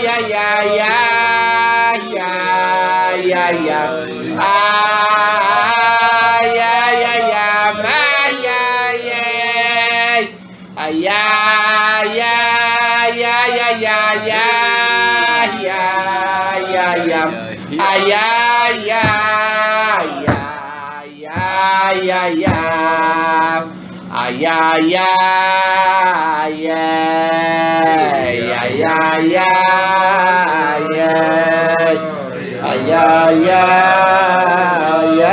yeah, yeah, yeah. Yeah, yeah, yeah, yeah, yeah. Yeah, yeah,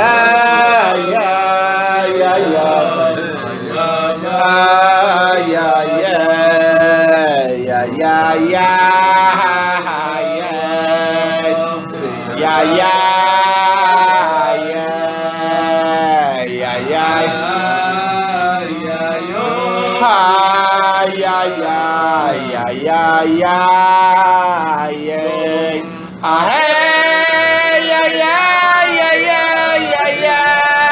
yeah, yeah, yeah. Ah, yeah, yeah, yeah, yeah, ma. Yeah, yeah, yeah, ma. Yeah, yeah,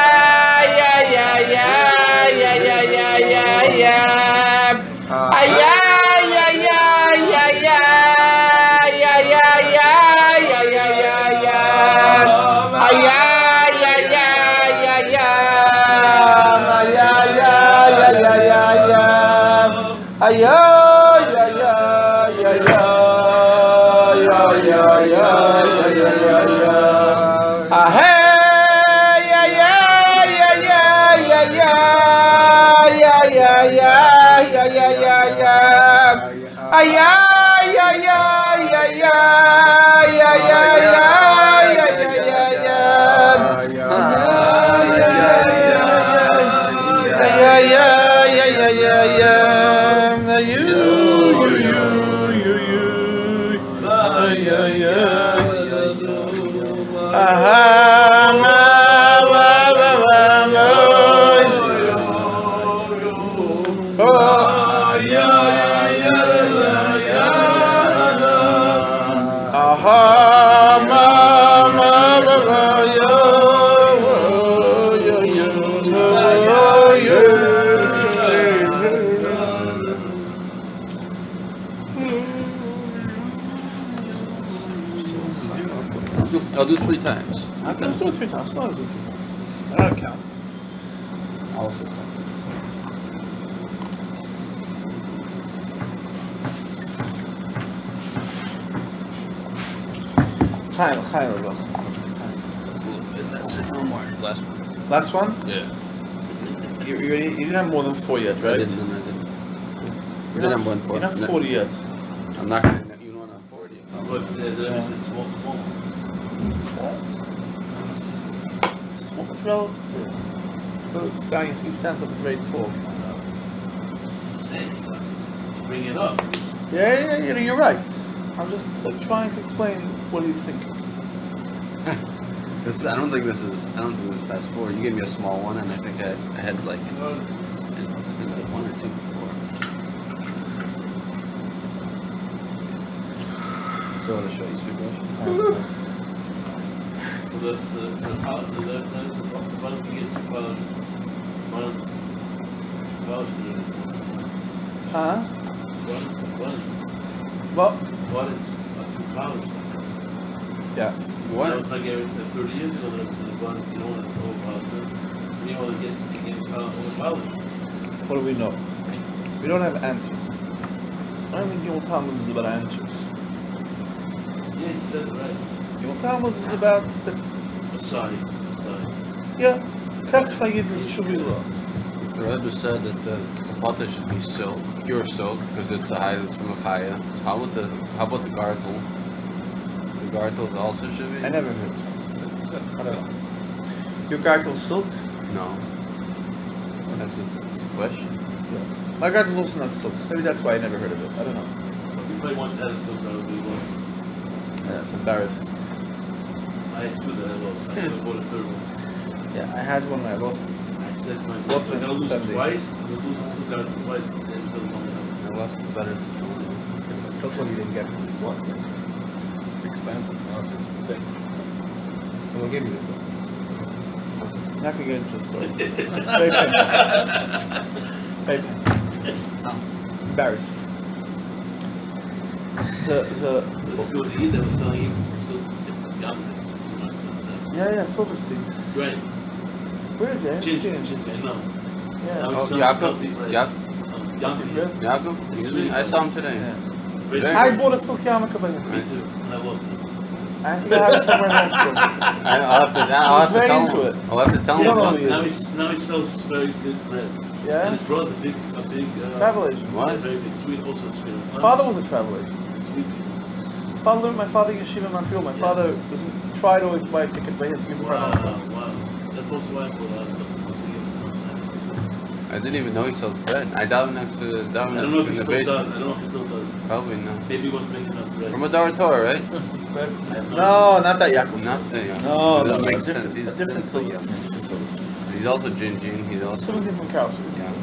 yeah, yeah, yeah, yeah. Yeah, yeah, yeah, yeah, yeah, yeah, yeah, yeah, yeah, yeah, yeah, yeah, I'll do 3 times. Okay, let's do it 3 times. I don't count. Also. Chaim. That's it. One more. Last one. Last one? Yeah. You didn't have more than 4 yet, right? I didn't. You didn't have more than 4. You're not 40 yet. I'm not going to, you know, I'm 40. But the Rebbe said small. Small is relative to it. But he stands up as very tall. To bring it up. Yeah, you're right. I'm just trying to explain what he's thinking. I don't think this past 4. You gave me a small one, and I think I had like 1 or 2 before. So I want to show you speed motion. So the college Huh? What is college? Yeah. What? I was like 30 years ago that I was in the buns, you know, and it's over college. You know, to get over college. What do we know? We don't have answers. I don't think Gimal Tamuz is about answers. Yeah, you said it right. Gimal Tamuz is about the... Aside. Yeah. Kach Chayid is Shuvila. The Rebbe said that the butter should be silk, pure silk, because it's the highest from a chaya. So how about the gartel? The gartels also should be? I never heard. I don't know. Your gartel is silk? No. It's a question. Yeah. My gartel is also not silk, so maybe that's why I never heard of it. I don't know. Everybody once had a silk garter, but he lost it. Yeah, it's embarrassing. I had 2 that I lost. I never bought a 3rd one. Yeah, I had one and I lost it. I said to myself, Lost I'm it going to lose it 70. twice, I'm going to lose the silk garter twice, and it doesn't want to happen. I lost the better. Silk one you didn't get. What? Expensive. It's thick. So we'll give you this one. I'm not going to get into the story. Very painful. Embarrassing. Let's go to eat, they were selling you silk garments. Yeah, Silverstein. Right. Where is it? I haven't seen it. Ginger, I know. Yeah. Now Oh, he's selling Yaakov? coffee, right? Yaakov? I saw him today. Yeah. Very I sweet. bought a silk yarmulke by him. Me too, and I lost it. I think I have it somewhere next to him. I'll have to very tell into him. it. I'll have to tell You him don't know about who he is. Now he sells very good bread. Yeah? And his brother, a big Travel agent. What? very big, sweet, also sweet. His father was a travel agent. Sweet. My father Yeshiva Montreal. My father tried always to buy a ticket by him to give him Wow, Parnassus. wow. That's also why I bought a lot of stuff. I didn't even know he sells bread. I down next to I don't know if in he the still does. basement. I don't know if he still does. Probably not. Maybe he was making enough bread. From a Torah, right? No, not that Yaakov. Not saying. No, that no, makes a sense. different, a different silk. He's also Jinjin. He's also. Silverstein from Carol Street. Yeah.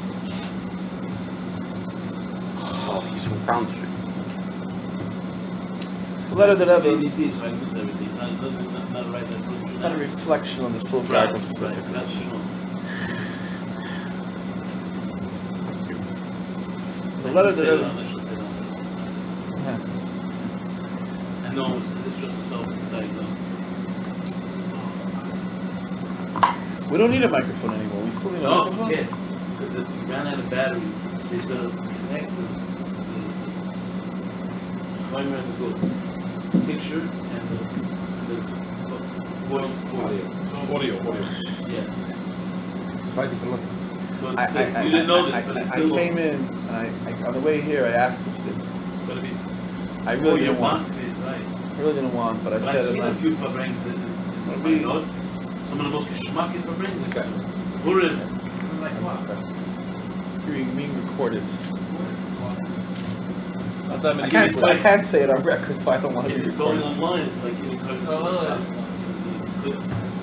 Oh, he's from Crown Street. The letter that ADD, ever, so I lose everything. Not right. not a reflection on the silk Right, article specifically. that's for sure. The letter that ever. Yeah. And no, it's just a self-diagnosis. We don't need a microphone anymore. We still need a No, microphone. forget. Because he ran out of battery, so he's going to connect the picture and the voice. Audio. Yeah. Surprising for looking. So it's sick. You didn't know this, but it's I still came in, and I on the way here, I asked if it's. going to be. I really didn't want. Right. I really didn't want, but I But said I've seen I'm a not. few Farbrengens that it's Maybe- not. Some of the most geschmackig Farbrengens. Okay. Purim. You're being recorded. Not that I many can't. people I can't say it on record, but I don't want to If be it's going recorded. online, it's like you can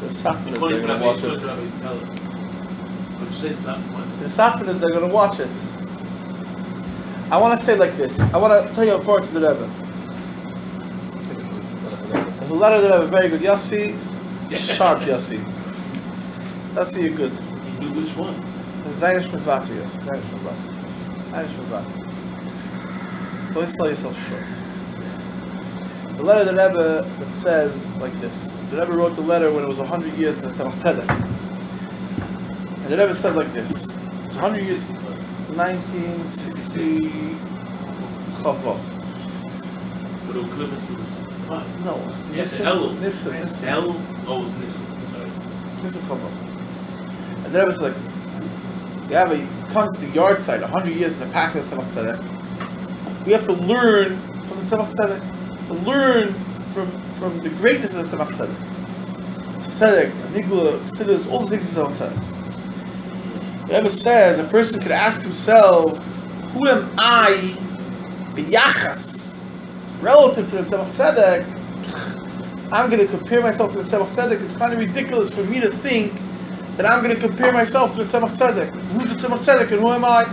There's Satmanas, they're going to watch it. There's Satmanas, they're going to watch it. I want to say like this. I want to tell you how far to the Rebbe. There's a letter that I have a very good Yossi, sharp Yossi. Yossi, you're good. You do which one? There's Zainish Mizvati, Yossi. Zainish Mizvati. Zainish Mizvati. Don't sell yourself short. The letter that Rebbe that says like this. The Rebbe wrote the letter when it was 100 years in the Tzemach Tzedek. And the Rebbe said like this. It's 100 years, 1960 Chavav. The But it'll clip into the 65. No. Yes, Nissen. L. Nissen. L. Oh, it's Nissen. Sorry. Nissen Chama. And that was like this. You have a comes to the yard site 100 years in the past of the Tzemach Tzedek. We have to learn from the Tzemach Tzedek. To learn from the greatness of the Tzemach Tzedek. Tzedek, Nigla, Chassidus, all the things of the Tzemach Tzedek. The Rebbe says a person could ask himself, who am I b'yachas relative to the Tzemach Tzedek? I'm going to compare myself to the Tzemach Tzedek. It's kind of ridiculous for me to think that I'm going to compare myself to the Tzemach Tzedek. Who's the Tzemach Tzedek and who am I?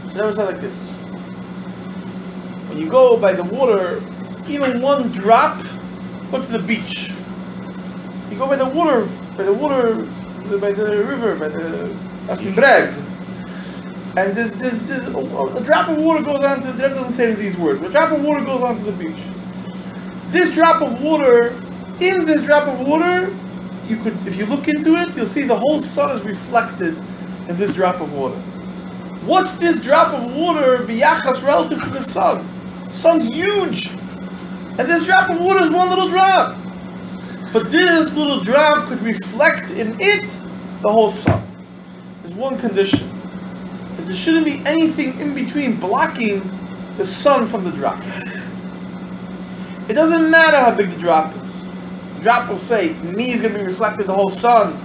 So that was like this. When you go by the water, even one drop, go to the beach. You go by the water, by the river, by the Farbrengen, and there's a drop of water goes on to, that doesn't say these words, but a drop of water goes onto the beach. This drop of water, in this drop of water, you could, if you look into it, you'll see the whole sun is reflected in this drop of water. What's this drop of water b'yachas relative to the sun? The sun's huge, and this drop of water is one little drop. But this little drop could reflect in it the whole sun. There's one condition, that there shouldn't be anything in between blocking the sun from the drop. It doesn't matter how big the drop is. The drop will say, me is going to be reflected the whole sun.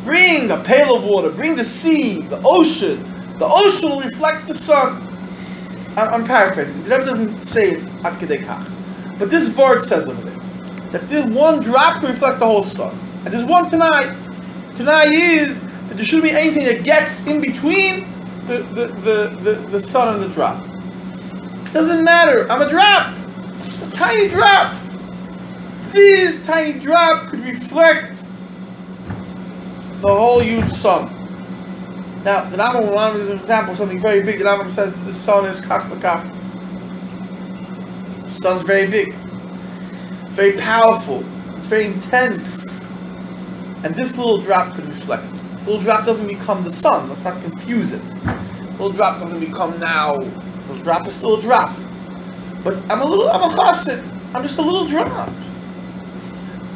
Bring a pail of water, bring the sea, the ocean. The ocean will reflect the sun. I'm paraphrasing. The Rebbe doesn't say it at kedei kach. But this word says over there, that this one drop can reflect the whole sun. And there's one Tanai. Tanai is that there shouldn't be anything that gets in between the sun and the drop. It doesn't matter. I'm a drop. A tiny drop. This tiny drop could reflect the whole huge sun. Now, the Rambam gives an example of something very big. The Rambam says that the sun is kach v'kach. The sun's very big. It's very powerful. It's very intense. And this little drop could reflect it. This little drop doesn't become the sun. Let's not confuse it. The little drop doesn't become now. The little drop is still a drop. But I'm a chassid. I'm just a little drop.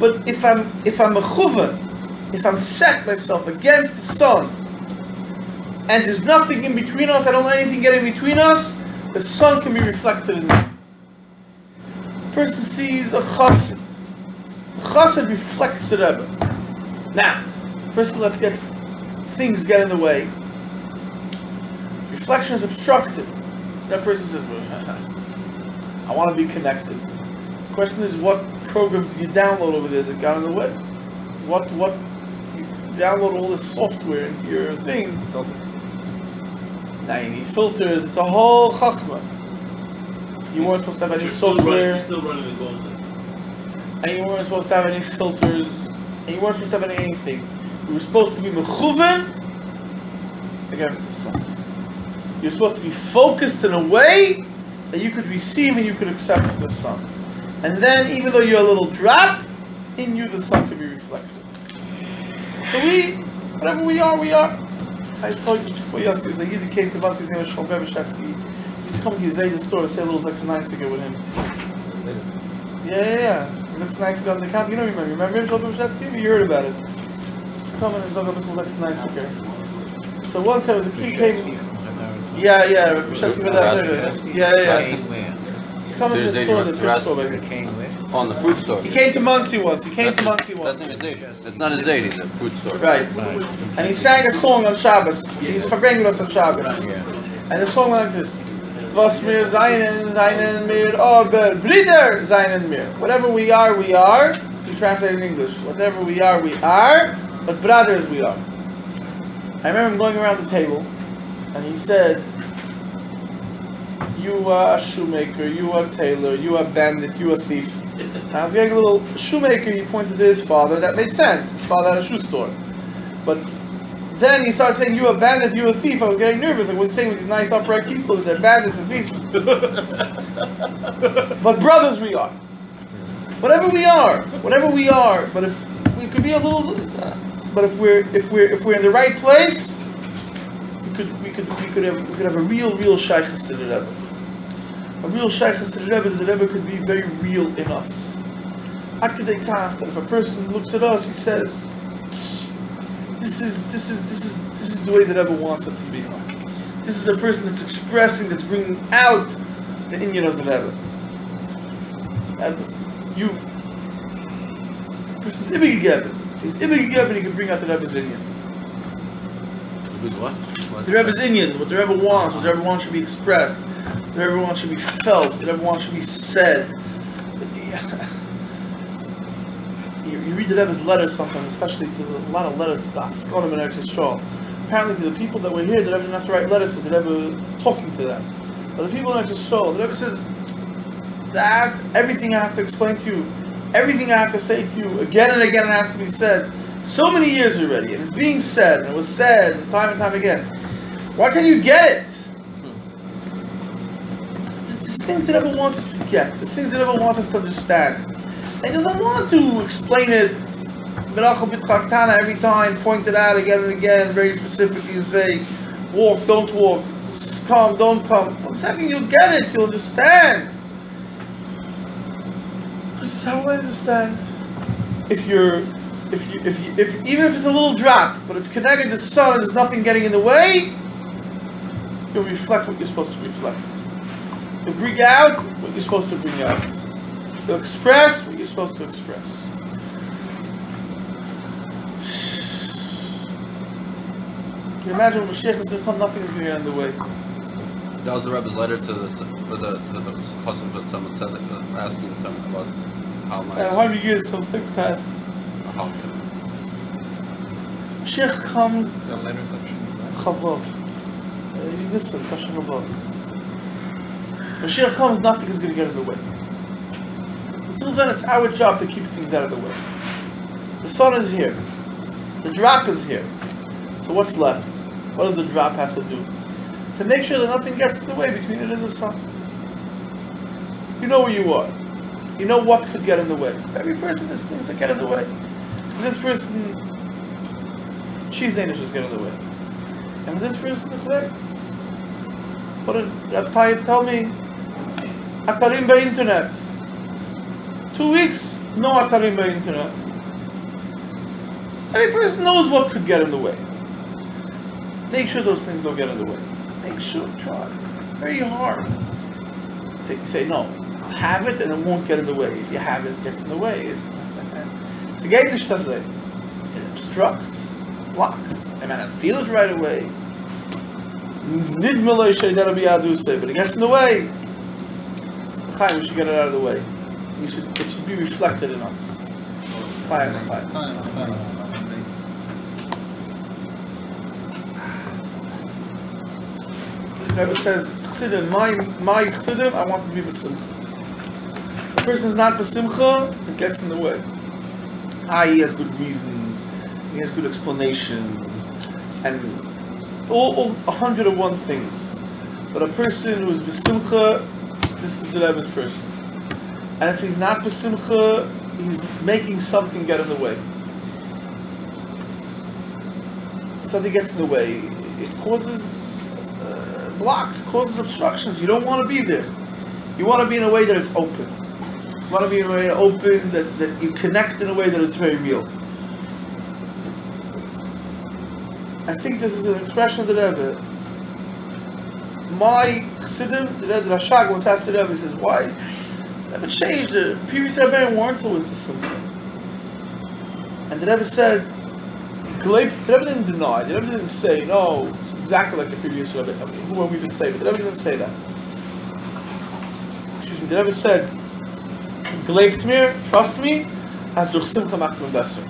But if I'm mechuvan, if I'm set myself against the sun, and there's nothing in between us, I don't let anything get in between us, the sun can be reflected in me. A person sees a chassid. The chassid reflects the Rebbe. Now, person lets things get in the way. Reflection is obstructed. So that person says, I want to be connected. The question is, what programs did you download over there that got in the way? What you download all this software into your thing? Now you need filters. It's a whole chachma. You weren't supposed to have any software. You're still running the gauntlet. And you weren't supposed to have any filters. And you weren't supposed to have anything. You were supposed to be mechuven against the sun. You're supposed to be focused in a way that you could receive and you could accept from the sun. And then, even though you're a little drop, in you the sun can be reflected. So whatever we are. I told you before yesterday, there was a Yid came to Muncie, his name was Shlomo Beveshetsky. He used to come to his Zayda store and say a little 6 nights ago with him. Yeah. 6 nights ago on the camp. You don't remember him, Shlomo Beveshetsky? You heard about it. He used to come and talk about little 6 nights ago. So once there was a kid came. Yeah, Beveshetsky was out there. Yeah. He's coming to the store, the fruit store, basically. On the fruit store. He came to Muncie once. That's not a Zayd. It's not a Zayd, it's a fruit store. Right. And he sang a song on Shabbos. He was Farbrengen us on Shabbos. Yeah. And the song went like this. Was mir seinen mir, aber Brüder seinen mir. Whatever we are, we translate in English. Whatever we are, but brothers we are. I remember him going around the table, and he said, you are a shoemaker, you are a tailor, you are a bandit, you are a thief. And I was getting a little shoemaker, he pointed to his father, that made sense. His father had a shoe store. But then he started saying, you are a bandit, you are a thief. I was getting nervous. Like, what's saying with these nice upright people that they're bandits and thieves? But brothers we are. Whatever we are. But if we could be a little, but if we're in the right place, we could have a real shaykhs to the Rebbe. a real shaykhus to the Rebbe could be very real in us. That if a person looks at us, he says, this is the way the Rebbe wants it to be. This is a person that's expressing, that's bringing out the inyan of the Rebbe. And you, person's image gegeben. If he's image gegeben, he can bring out the Rebbe's inyan. What? The Rebbe's inyan, what the Rebbe wants, what the Rebbe wants should be expressed, what the Rebbe wants should be felt, what the Rebbe wants should be said. You read the Rebbe's letters sometimes, especially to a lot of letters to the Askonim and Eretz Yisrael. Apparently to the people that were here, the Rebbe didn't have to write letters with the Rebbe talking to them. But the people in Eretz Yisrael, the Rebbe says, that everything I have to explain to you, everything I have to say to you, again and again, it has to be said. So many years already, and it's being said, and it was said time and time again. Why can't you get it? There's things that Rebbe wants us to get. There's things that Rebbe wants us to understand. He doesn't want to explain it every time, point it out again and again, very specifically, and say, walk, don't walk, come, don't come. I'm saying you'll get it, you'll understand. This is how I understand. Even if it's a little drop, but it's connected to the sun, there's nothing getting in the way, you'll reflect what you're supposed to reflect. You'll bring out what you're supposed to bring out. You'll express what you're supposed to express. Can you imagine when Mashiach is going to come, nothing is going to get in the way. That was the Rebbe's letter to the Chasam that someone said, asking them about how much. 100 years, some things pass. How Mashiach comes. Some letter Chavav. You listen, Tasha Chavav. Mashiach comes, nothing is going to get in the way. Until then, it's our job to keep things out of the way. The sun is here. The drop is here. So what's left? What does the drop have to do? To make sure that nothing gets in the way between it and the sun. You know where you are. You know what could get in the way. For every person, there's things that get in the way. This person, she's Danish is getting in the way. And this person reflects. What did Rabbi tell me? Atarim by internet. 2 weeks, no atarim by internet. Every person knows what could get in the way. Make sure those things don't get in the way. Make sure, try. Very hard. Say no, have it and it won't get in the way. If you have it, it gets in the way. It's a Gaelish does it. It obstructs, blocks. I may not feel it right away. But it gets in the way. We should get it out of the way. It should be reflected in us. The Rebbe says, Chsidim, my Chsidim, I want to be B'simcha. If a person's not B'simcha, it gets in the way. He has good reasons, he has good explanations, and all 101 things. But a person who is B'simcha, this is the Rebbe's person. And if he's not B'simcha, he's making something get in the way. Something gets in the way. It causes blocks, causes obstructions. You don't want to be there. You want to be in a way that it's open. You want to be in a way open, that you connect in a way that it's very real. I think this is an expression of the Rebbe. My Chassidim, the Rebbe Rashag once asked the Rebbe, he says, why? The Rebbe changed the previous Rebbe weren't so into something. And the Rebbe said, the Rebbe didn't deny, the Rebbe didn't say, no, it's exactly like the previous Rebbe. I mean, who are we to say? But the Rebbe didn't say that. Excuse me, the Rebbe said, Gleibt mir, trust me, as durch Simcha macht man besser.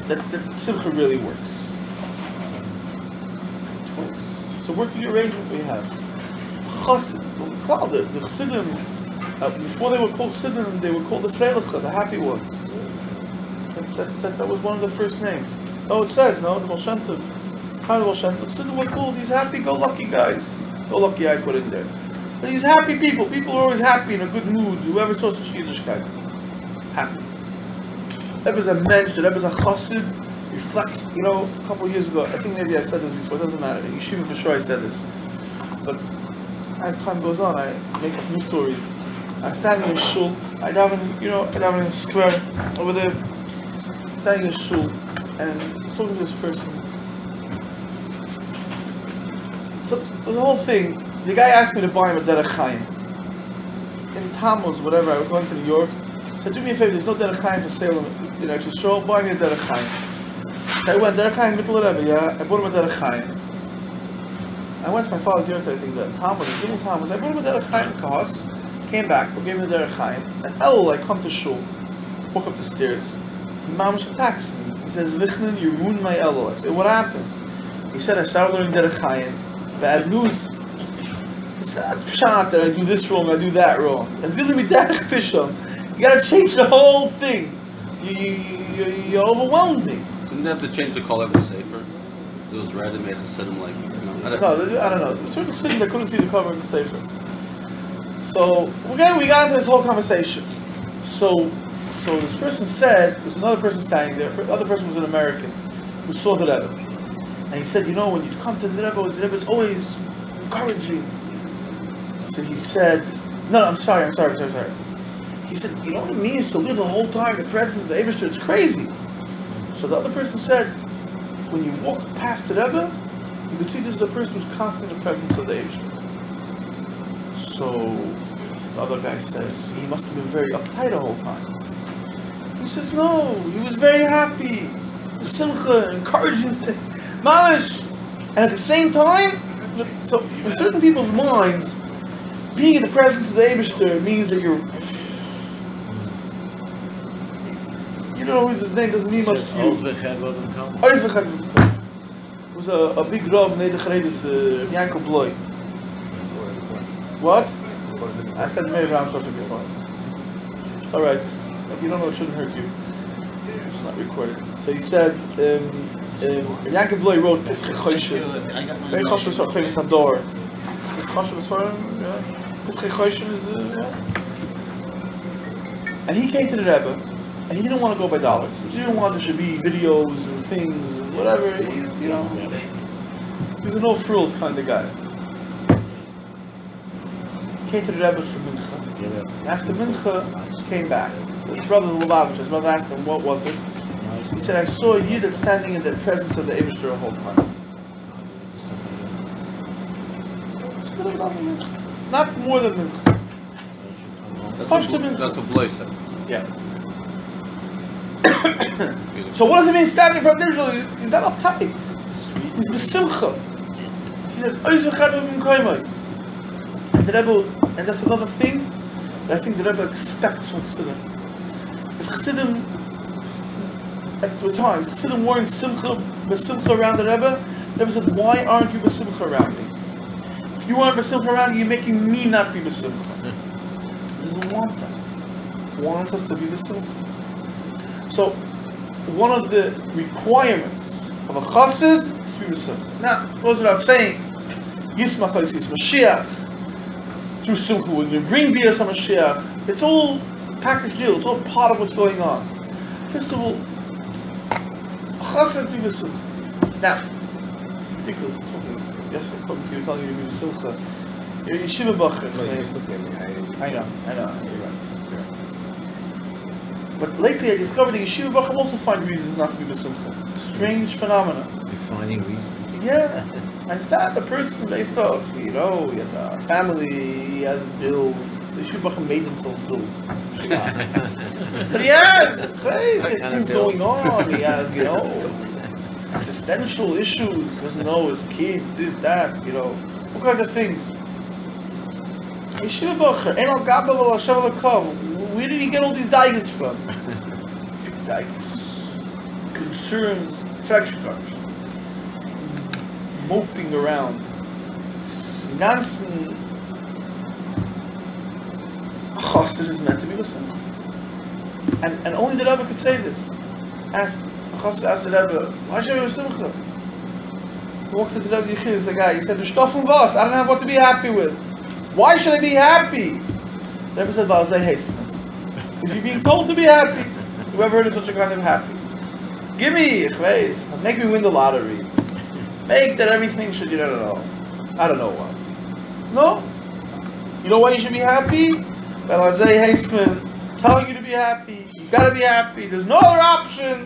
That Simcha really works. It works. So work the arrangement we have. Chassid, the Chassidim, before they were called Chassidim, they were called the Freiliche, the happy ones. That was one of the first names. Oh, it says, no, the Molshentiv. How the Molshentiv? Chassidim were called these happy-go-lucky guys. Go-lucky I put in there. But these happy people. People are always happy, in a good mood. Whoever saw such Yiddishkeit. Happy. Rebbe's a mensch, the Rebbe's a chassid. Reflect, a couple of years ago, I think maybe I said this before, it doesn't matter. Yeshiva for sure I said this. But as time goes on, I make up new stories. I'm standing in a shul. I daven in a square over there. Standing in a shul and talking to this person. So it was a whole thing. The guy asked me to buy him a derech chaim. In Tamuz, whatever, I was going to New York. He said, do me a favor, there's no derech chaim for sale in extra show, buy me a derech chaim. So I went, derech chaim, middle of Rebbe, yeah, I bought him a derech chaim. I went to my father's yard, I think, that Tamuz, Gimal Tamuz, I bought him a derech chaim, kahos, came back, we gave him a derech chaim, and I come to shul, walk up the stairs, Mamash attacks me. He says, Wichnin, you ruined my Elo. I said, what happened? He said, I started learning derech chaim. Bad news. It's not pshat that I do this wrong, I do that wrong. And really me derech pisham. You gotta change the whole thing. You overwhelmed me. Didn't they have to change the color of the sefer? It was red and made it sit him like, you know. I don't know. Certain students that couldn't see the cover of the sefer. So we got into this whole conversation. So this person said, there was another person standing there. The other person was an American who saw the Rebbe. And he said, when you come to the Rebbe is always encouraging. So he said, no, I'm sorry. He said, you know what it means to live the whole time in the presence of the Eibishter? It's crazy. So the other person said, when you walk past the Rebbe, you can see this is a person who's constantly in the presence of the Eibishter. So the other guy says, he must have been very uptight the whole time. He says, no, he was very happy. Simcha, encouraging Mamish. And at the same time, so in certain people's minds, being in the presence of the Eibishter means that you're... You don't know his name, doesn't mean much to you. It was a big Rav, Nedergeredes, Yanko Bloy. What? I said Mary Brown something before. It's alright. If you don't know, it shouldn't hurt you. It's not recorded. So he said, Yanko Bloy wrote Pischei Choshech. Very Choshech is our famous Ador. Choshech is for him, yeah. Pischei Choshech is, yeah. And he came to the Rebbe, and he didn't want to go by dollars. He didn't want there should be videos and things and whatever. He was a no frills kind of guy. He came to the Rebbe for Mincha. After Mincha, came back. So his brother Lubavitch, his brother asked him, what was it? He said, I saw a Yid standing in the presence of the Eibishter the whole time. Not more than Mincha. That's what Bloy said. Yeah. So what does it mean standing in front of Israel? He's not uptight. He's besimcha. He says, and the Rebbe, and that's another thing that I think the Rebbe expects from Chassidim. If Chassidim, at the time, Chassidim weren't besimcha around the Rebbe said, why aren't you besimcha around me? If you aren't besimcha around me, you're making me not be besimcha. He doesn't want that. He wants us to be besimcha. So, one of the requirements of a chassid is to be besimcha. Now, it goes without saying, Yismach Yismach Mashiach, through Simcha, when you bring Bias HaMashiach, it's all a package deal, it's all part of what's going on. First of all, a chassid to be besimcha. Now, it's ridiculous, yesterday, talking to you, telling you to be besimcha. You're a yeshiva bacher. I know, you're right. But lately I discovered that Yeshiva Baruch also find reasons not to be besimcha. Strange phenomena. You're finding reasons? Yeah. I start the person based off, he has a family, he has bills. The Yeshiva Baruch made themselves bills. But he has things going on. He has, existential issues. He doesn't know his kids, this, that, all kinds of things. Yeshiva Baruch, Enal Gabel Al Hashem Al Kav. Where did he get all these daggers from? Big daggers. Concerns, fractions, moping around. Nansen. A chassid is meant to be listened. And only the Rebbe could say this. A chassid asked the Rebbe, why should I be besimcha? He walked into the Rebbe Yichid, the guy, he said, "There's stuff from was. I don't have what to be happy with. Why should I be happy?" The Rebbe said, "Well, say hasten. If you're being told to be happy, whoever heard of such a kind of happy? Give me, make me win the lottery. Make that everything should, I don't know what. No, You know why you should be happy? Belazei Haseman telling you to be happy. You gotta be happy. There's no other option.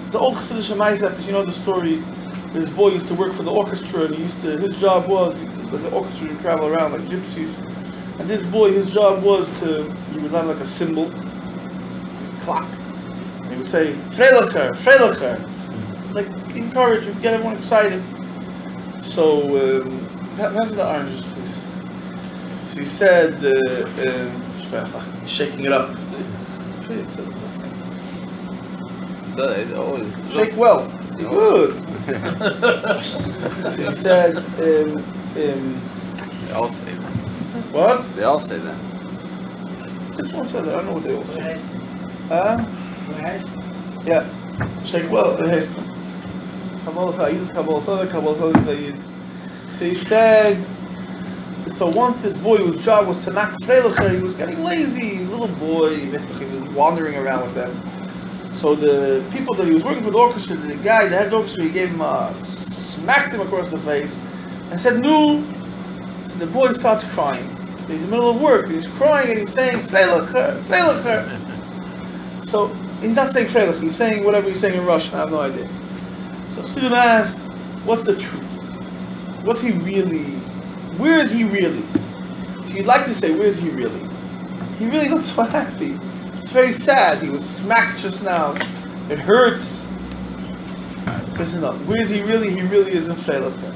It's an old Chassidish Maizah, because you know the story. This boy used to work for the orchestra, and his job was like the orchestra would travel around like gypsies. And this boy, his job was he would have like a cymbal, clock. And he would say, Freilacher, Freilacher. Like, encourage him, get everyone excited. So, pass me the oranges, please. So he said, shaking it up. Shake well. Good. So he said, They all say that. what? They all say that. This one said that, I don't know what they all say. Yeah. Shake well. So he said, so once this boy whose job was to knock Freilacher, he was getting lazy, little boy, he was wandering around with them. So the people that he was working for the orchestra, the guy, the head of the orchestra, he gave him smacked him across the face and said, no. So the boy starts crying. He's in the middle of work, and he's crying and he's saying, Freilacher, Freilacher. So he's not saying Freilacher, he's saying whatever he's saying in Russian, I have no idea. So Siddim asked, what's the truth? What's he really? Where is he really? So you'd like to say, where is he really? He really looks so happy. It's very sad. He was smacked just now. It hurts. Listen up. Where is he really? He really is in Freilacher.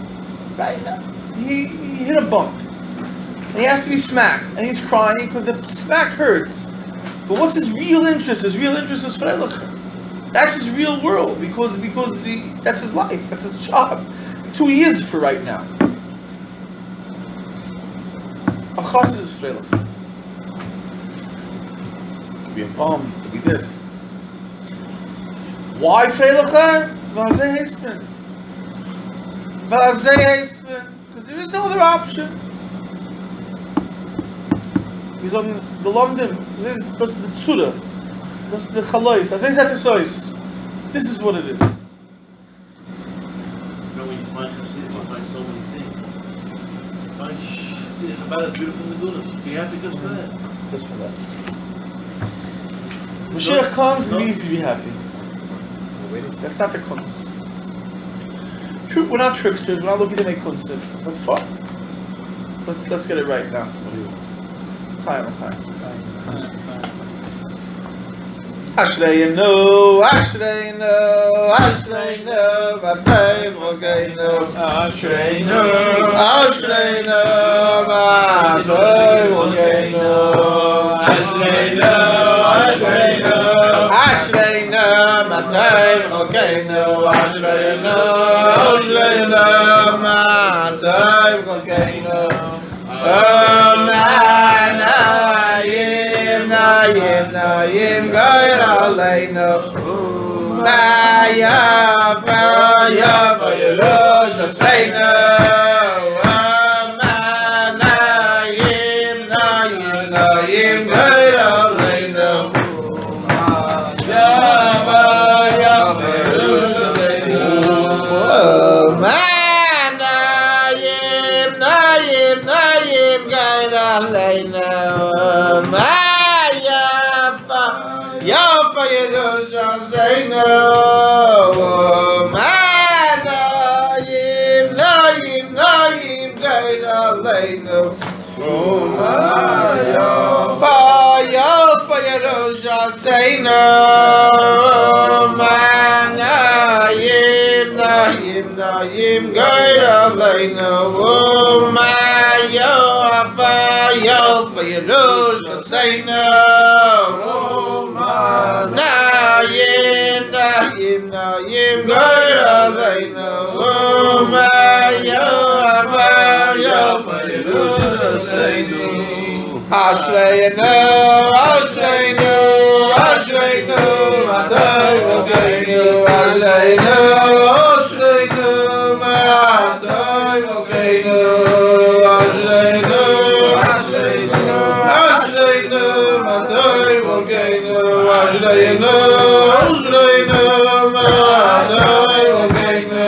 Right now. He hit a bump. And he has to be smacked. And he's crying because the smack hurts. But what's his real interest? His real interest is Freilacher. That's his real world, because that's his life, that's his job. That's who he is for right now. A chassid is Freilacher. It could be a bomb, it could be this. Why Freilacher? V'azeh Haseman. V'azeh Haseman. Because there is no other option. He's on the London, the Tzura. That's the Chalois. This is what it is. You know, when you find Hasidus, you find so many things. You find Hasidus about a beautiful Megillah. Be happy just for that. Just for that. Mashiach comes and means to be happy. That's not the kunst. True, we're not tricksters. We're not looking to make kunst. That's fine. Let's get it right now. Chaim. Ashreinu, Ashreinu, Ashreinu, Matei Volgeinu. Ashreinu, Ashreinu, Matei Volgeinu. Ashreinu, Ashreinu, Ashreinu, Matei Volgeinu. Ashreinu, Ashreinu, Matei Volgeinu. Nayim Gair Aleinu Yafa Yerush Aseinu Nayim Gair Aleinu Yafa Yerush Aseinu Nayim Gair Aleinu Yafa Yerush Aseinu Nayim Gair Aleinu Yafa Yerush Aseinu Nayim Gair Aleinu Yafa Yerush Aseinu Nayim Gair Aleinu Yafa Yerush Aseinu Ashreinu Matei Volgeinu Ashreinu Matei Volgeinu Ashreinu Matei Volgeinu Ashreinu Matei Volgeinu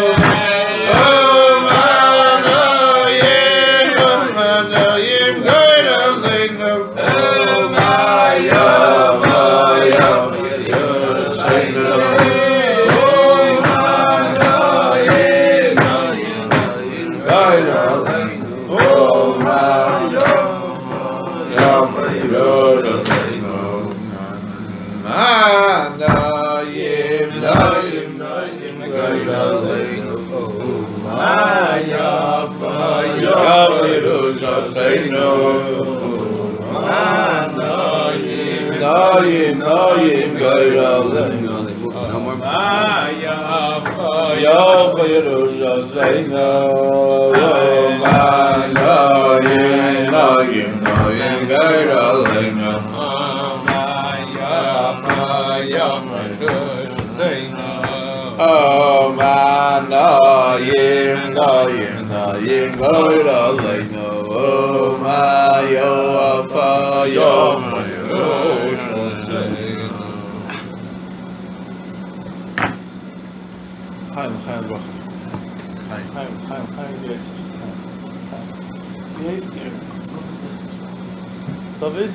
David?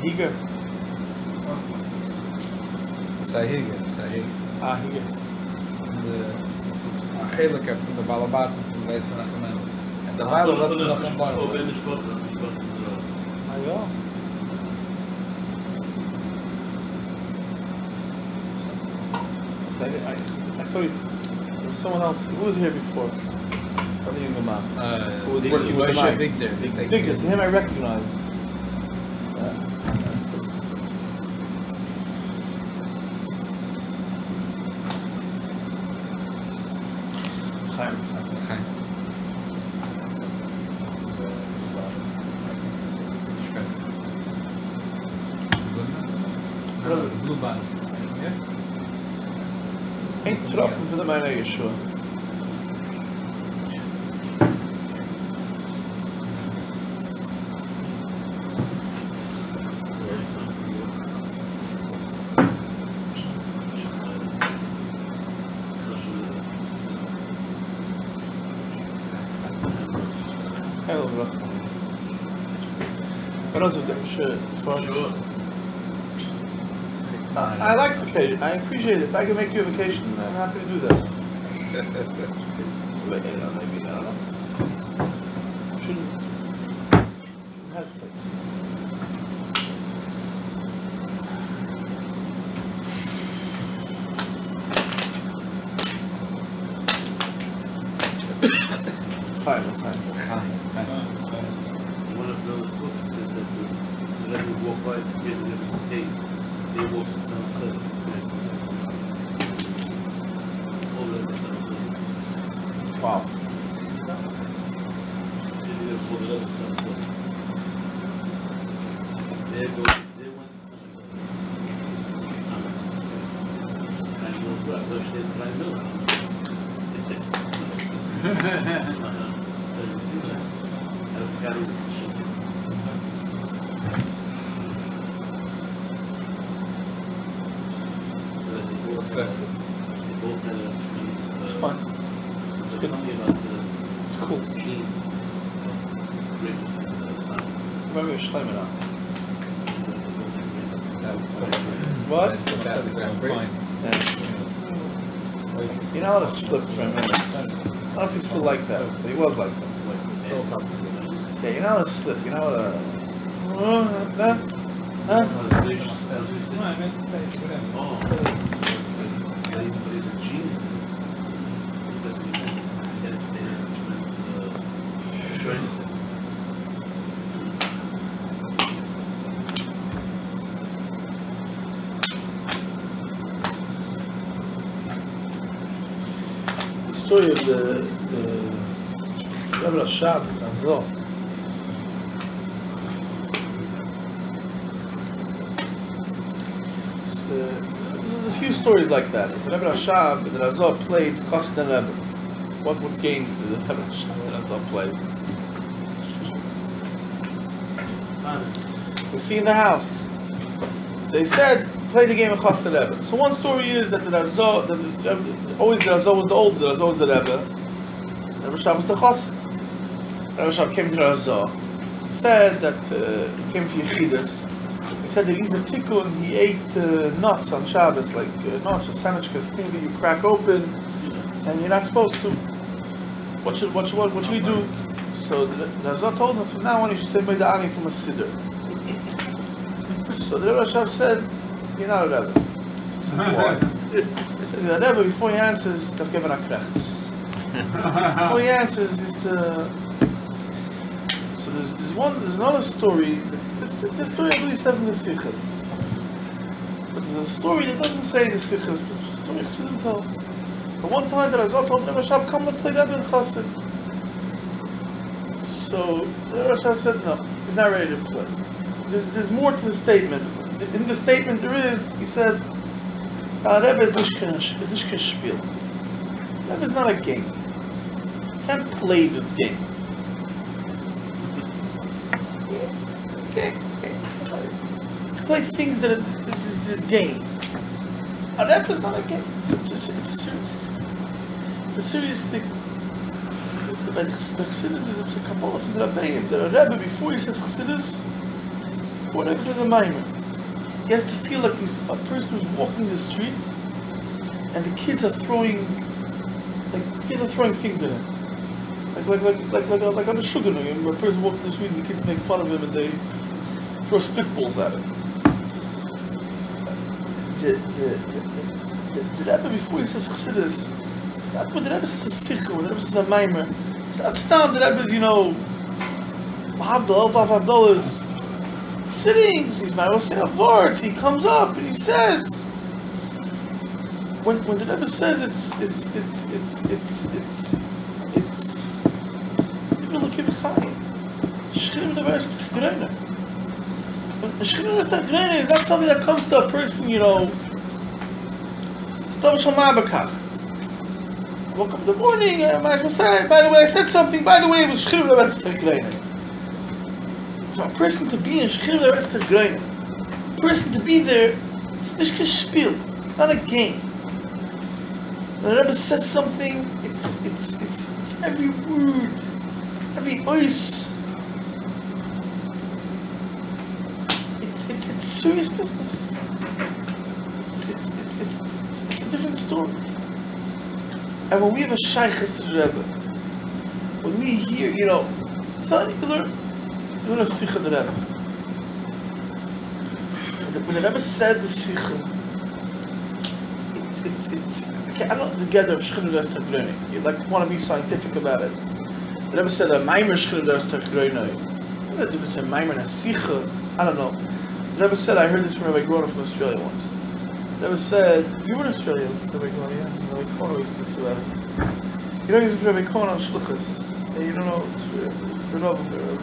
Higa. Sahiga. Ah, Higa. The Chelika from the Balabat from the Beis Menachem. And the Balabat from the Bar. Ah, ja. I thought there was someone else who was here before. Other than the man. Who was working with the man. Victor. Victor, him I recognize. Blue band. Eens trappen voor de mijn eigen show. Heel erg. Maar dat is een different shit. I like vacation. I appreciate it. If I can make you a vacation, I'm happy to do that. Maybe, I don't know. Shouldn't hesitate. Fine. One of those books says that the Rebbe walk by the kids and they say they walk to sunset. Wow. There goes, they went to sunset. I know, but I thought she didn't find milk. Have you seen that? I've got it. What's best? They both had a tremendous. It's fun. It's like something about the. It's cool. Gene of greatness in the sciences. Remember Schleiman now. What? Fine. Yeah. You know how to slip for a minute. I don't know if he's still like that, but he was like that. Yeah, you know how to slip, you know how to... But he's a genius. The story of the Rabbi Rashab Azor. There's a few stories like that. The Rabbi Rashab and the Azor played Chasna Rebbe. What games did the Rabbi Rashab and Azor play? We see in the house. They said, play the game of Chasna Rebbe. So one story is that the Azor, always the Azor was the older, the Azor was the Rebbe. The Rabbi Rashab was the Chasna. Rabbi came to the Razah, said that he came to Yechidus. He said that he's a tikkun, he ate nuts on Shabbos, like nuts or sandwiches, things that you crack open, and you're not supposed to. What should we do? So the Razah told him, from now on you should say Meida'ani from a Siddur. So the Rebbe said, you're not a Rebbe. Why? He says, you're a Rebbe, before he answers, that's given a krechts. Before he answers, is the... So there's another story. This story I believe says in the Sichas. But there's a story that doesn't say in the Sichas, but it's a story I didn't tell. The one time that I told Rebbe Shab, come let's play Rebbe and Chassid. So the Rebbe Shab said no, he's not ready to play. There's more to the statement. In the statement there is, he said, Rebbe is nicht Spiel. Rebbe is not a game. You can't play this game. Okay. Play things that are just games. A Rebbe is not a game. It's a serious thing. By the Chassidus, there's a Kabbalah from the Rabbi. The Rebbe, before he says Chassidus, before the Rebbe says a Maimer, he has to feel like he's a person who's walking the street, and the kids are throwing things at him. Like on a sugar nugget, a person walks the street and the kids make fun of him and they throw spitballs at him. The Rebbe, before he says Chassidus, it's not when the Rebbe says a Sikha, when the Rebbe says a Maimer. It's not stop the Rebbe, $100 sitting, he's not saying a words, he comes up and he says, when the Rebbe says it's is not something that comes to a person, woke up in the morning, I might as well say, by the way, I said something, by the way, it was Shchirim Levetz Tergreiner. For a person to be in Shchirim Levetz Tergreiner, a person to be there, it's nicht gespielt, it's not a game. When the Rebbe says something, it's every word, every ois. It's serious business. It's a different story. And when we have a Shaykhis Rebbe, when we hear, it's not you learn a Sikha the Rebbe. When the Rebbe said the Sikha, I don't together of Shechina Derech learning. You want to be scientific about it. The Rebbe said a Maimer Shechina Derech learning. What's the difference in Maimer and a Sikha? I don't know. The Rebbe said, I heard this from Rabbi Grona from Australia once. The Rebbe said, you were in Australia, Rabbi Grona, yeah? Rabbi Grona always speaks about it. You don't use Rabbi Grona on Shluchas. You don't know, it's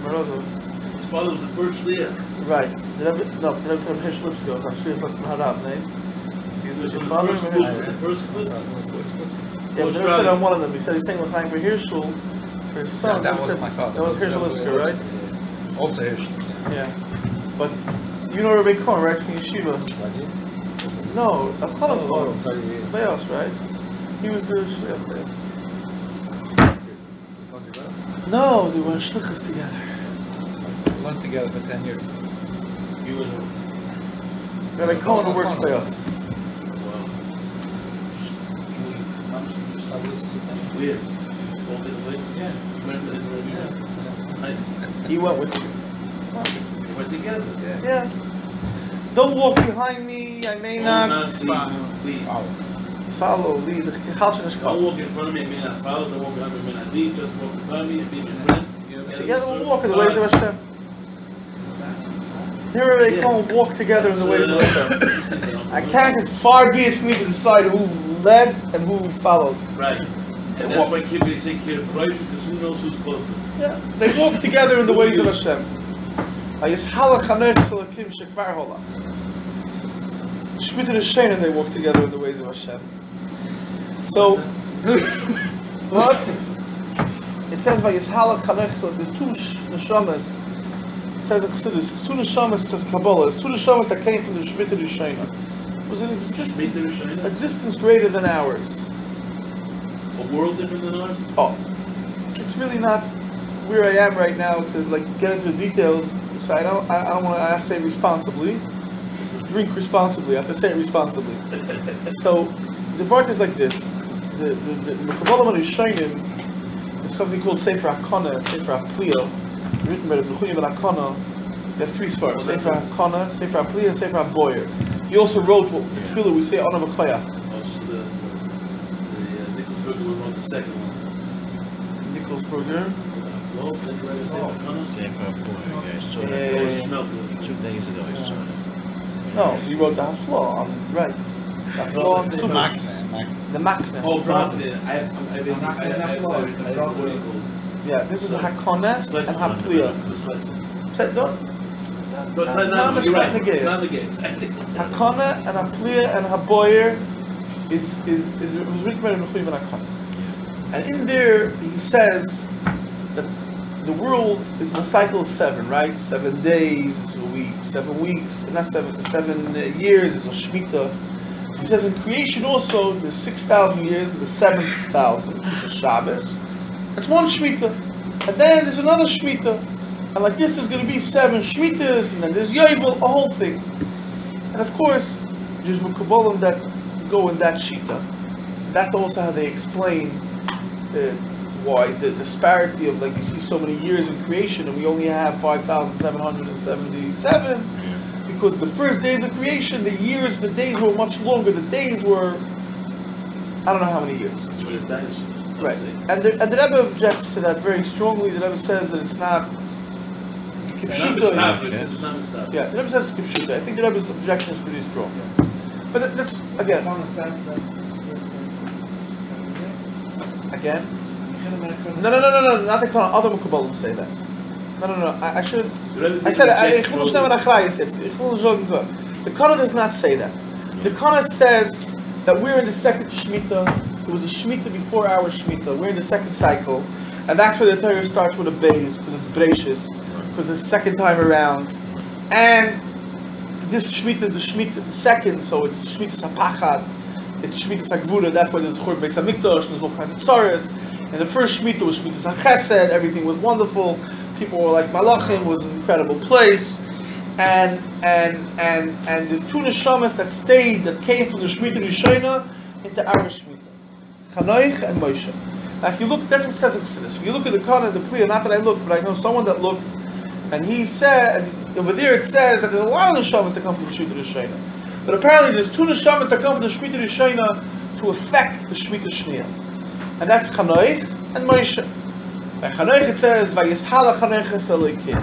Maraza. His father was the first Shliach. Right. The Rebbe said Hirsch Lipsko, I'm sure it's like Maharab name. Is your father? First Kutz? Yeah, but the Rebbe said on one of them, he said he's saying L'chaim for Hirschel, for his son. That was my father. That was Hirsch Lipsko, right? Also Hirsch. Yeah. But you know Rabbi Cohen, right, from Yeshiva? No, Beos, right? He was the Shliach Beos. No, they were in Shlichus together. We learned together for 10 years. You and him. Rabbi Cohen who works by us. Weird. Yeah. Nice. He went with you. We went together. Yeah. Don't walk behind me, I may not follow, lead. Don't walk in front of me, I may not follow. Don't walk behind me, I may not lead. Just walk beside me and be my friend. Together we'll walk in the ways of Hashem. Here Rabbi Cohen walk together in the ways of Hashem. I can't, far be it for me to decide who led and who followed. Right. And that's why they say Kirv right, because who knows who's closer. Yeah. They walk together in the ways of Hashem. They walk together in the ways of Hashem. So, what? It says by Yishalach Chanechsel, the two neshamas. It says in Chassidus, it's two neshamas, it says Kabbalah, it's two neshamas that came from the Shemitah Rishayna. It was an existence greater than ours. A world different than ours? Oh, it's really not. where I am right now to like get into the details. So I don't want to. I have to say responsibly. Drink responsibly. I have to say it responsibly. So the part is like this: the Kabbalah Rishonim is something called Sefer Hakana, Sefer Hapliya, written by the Wichnin and Hakana. There are three svaras: Sefer Hakana, Sefer Hapliya, Sefer Haboyer. He also wrote what the tefillah we say on a V'chayach. Nichols Berger wrote the second one. Nichols Berger. Yeah. 2 days ago I saw it. No, he wrote the Haflah, right. The Haflah on the Makna. Oh, Rabbi. I have Yeah, this is a Hakana and Hapliya. But it's not the gates. Hakana and Hapliya and Haboyer was written by the Wichnin and Hakana. And in there he says that the world is in a cycle of 7, right? 7 days is a week, 7 weeks, not 7 years is a Shemitah. So he says in creation also there's 6,000 years and the 7,000 is a Shabbos. That's one Shemitah. And then there's another Shemitah. And like this is going to be 7 Shemitahs, and then there's Yovel, a whole thing. And of course, there's Mekubalim that go in that Shita. That's also how they explain why the disparity of, like, you see so many years in creation and we only have 5,777, because the first days of creation, the days were much longer. The days were, I don't know how many years. That's what his dinosaurs. Right. And the Rebbe objects to that very strongly. The Rebbe says that it's not Kipshuta. Yeah, the Rebbe says it's Kipshuta. I think the Rebbe's objection is pretty strong. But that's, again, no, not the Kana. Other Mekubalim say that. No. I should. I said the Kana does not say that. The Kana says that we're in the second Shemitah. It was a Shemitah before our Shemitah. We're in the second cycle, and that's where the Torah starts with a beis, because it's breishis, because it's the second time around. And this Shemitah is the Shemitah second, so it's Shemitah Sapachad, it's Shemitah Sagvura. That's why there's Churban Beis Hamikdash. There's all kinds of tzaras. And the first Shemitah was Shemitah Chesed. Everything was wonderful. People were like Malachim. It was an incredible place. And there's 2 neshamas that stayed, that came from the Shemitah Rishona into our Shemitah, Chanoich and Moshe. Now, if you look, that's what it says in Chassidus. If you look at the Kana and the Pliya, not that I looked, but I know someone that looked, and he said, and over there it says that there's a lot of neshamas that come from the Shemitah Rishona. But apparently there's 2 neshamas that come from the Shemitah Rishona to affect the Shemitah Shniya. And that's Chanoich and Moshe. By Chanoich it says, Vayishalach Chanoiches Elokim.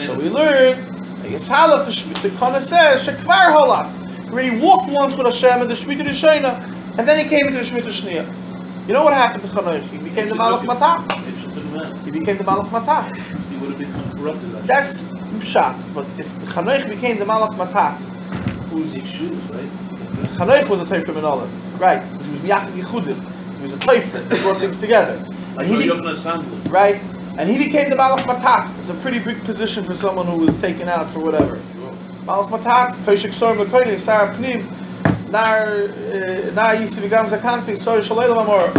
So we learn, Vayishalach, the Kana says, Shekvar Holach. He already walked once with Hashem in the Shemitah Rishona, and then he came into the Shemitah Shniya. You know what happened to Chanoich? He became the Malach Matah. He became the Malach Matah. He would have become corrupted. That's Pshat. But if Chanoich became the Malach Matah, who's shoes, right? Chanoich was a Teifer Menolah, right? Because he was Miyakid Yechudim. He was a Teifer. He brought things together. And he right? And he became the Malach Matat. It's a pretty big position for someone who was taken out for whatever. Malach Matat, Koshik Sorim Lekoini, Sarah Pnim, Nar Yisivigam Zakanti, Sori Shalayla Mamor.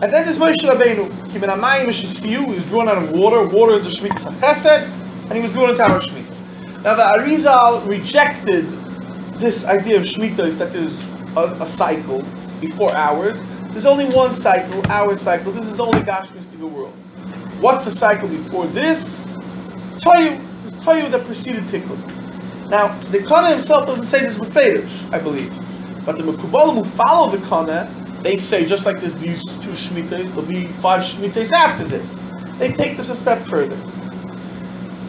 And then this Moshe Rabbeinu, Kimin Amayim Shisiyu, he was drawn out of water. Water is the Shemitah Chesed, and he was drawn into our Shemitah. Now the Arizal rejected this idea of Shemitah, is that there's a cycle before ours. There's only one cycle, our cycle. This is the only Gashmistic world. What's the cycle before this? Toyu. There's Toyu that preceded Tikkun. Now, the Kana himself doesn't say this with Fedish, I believe. But the Mekubalim who follow the Kana, they say, just like there's these 2 Shemitahs, there'll be 5 Shemitahs after this. They take this a step further.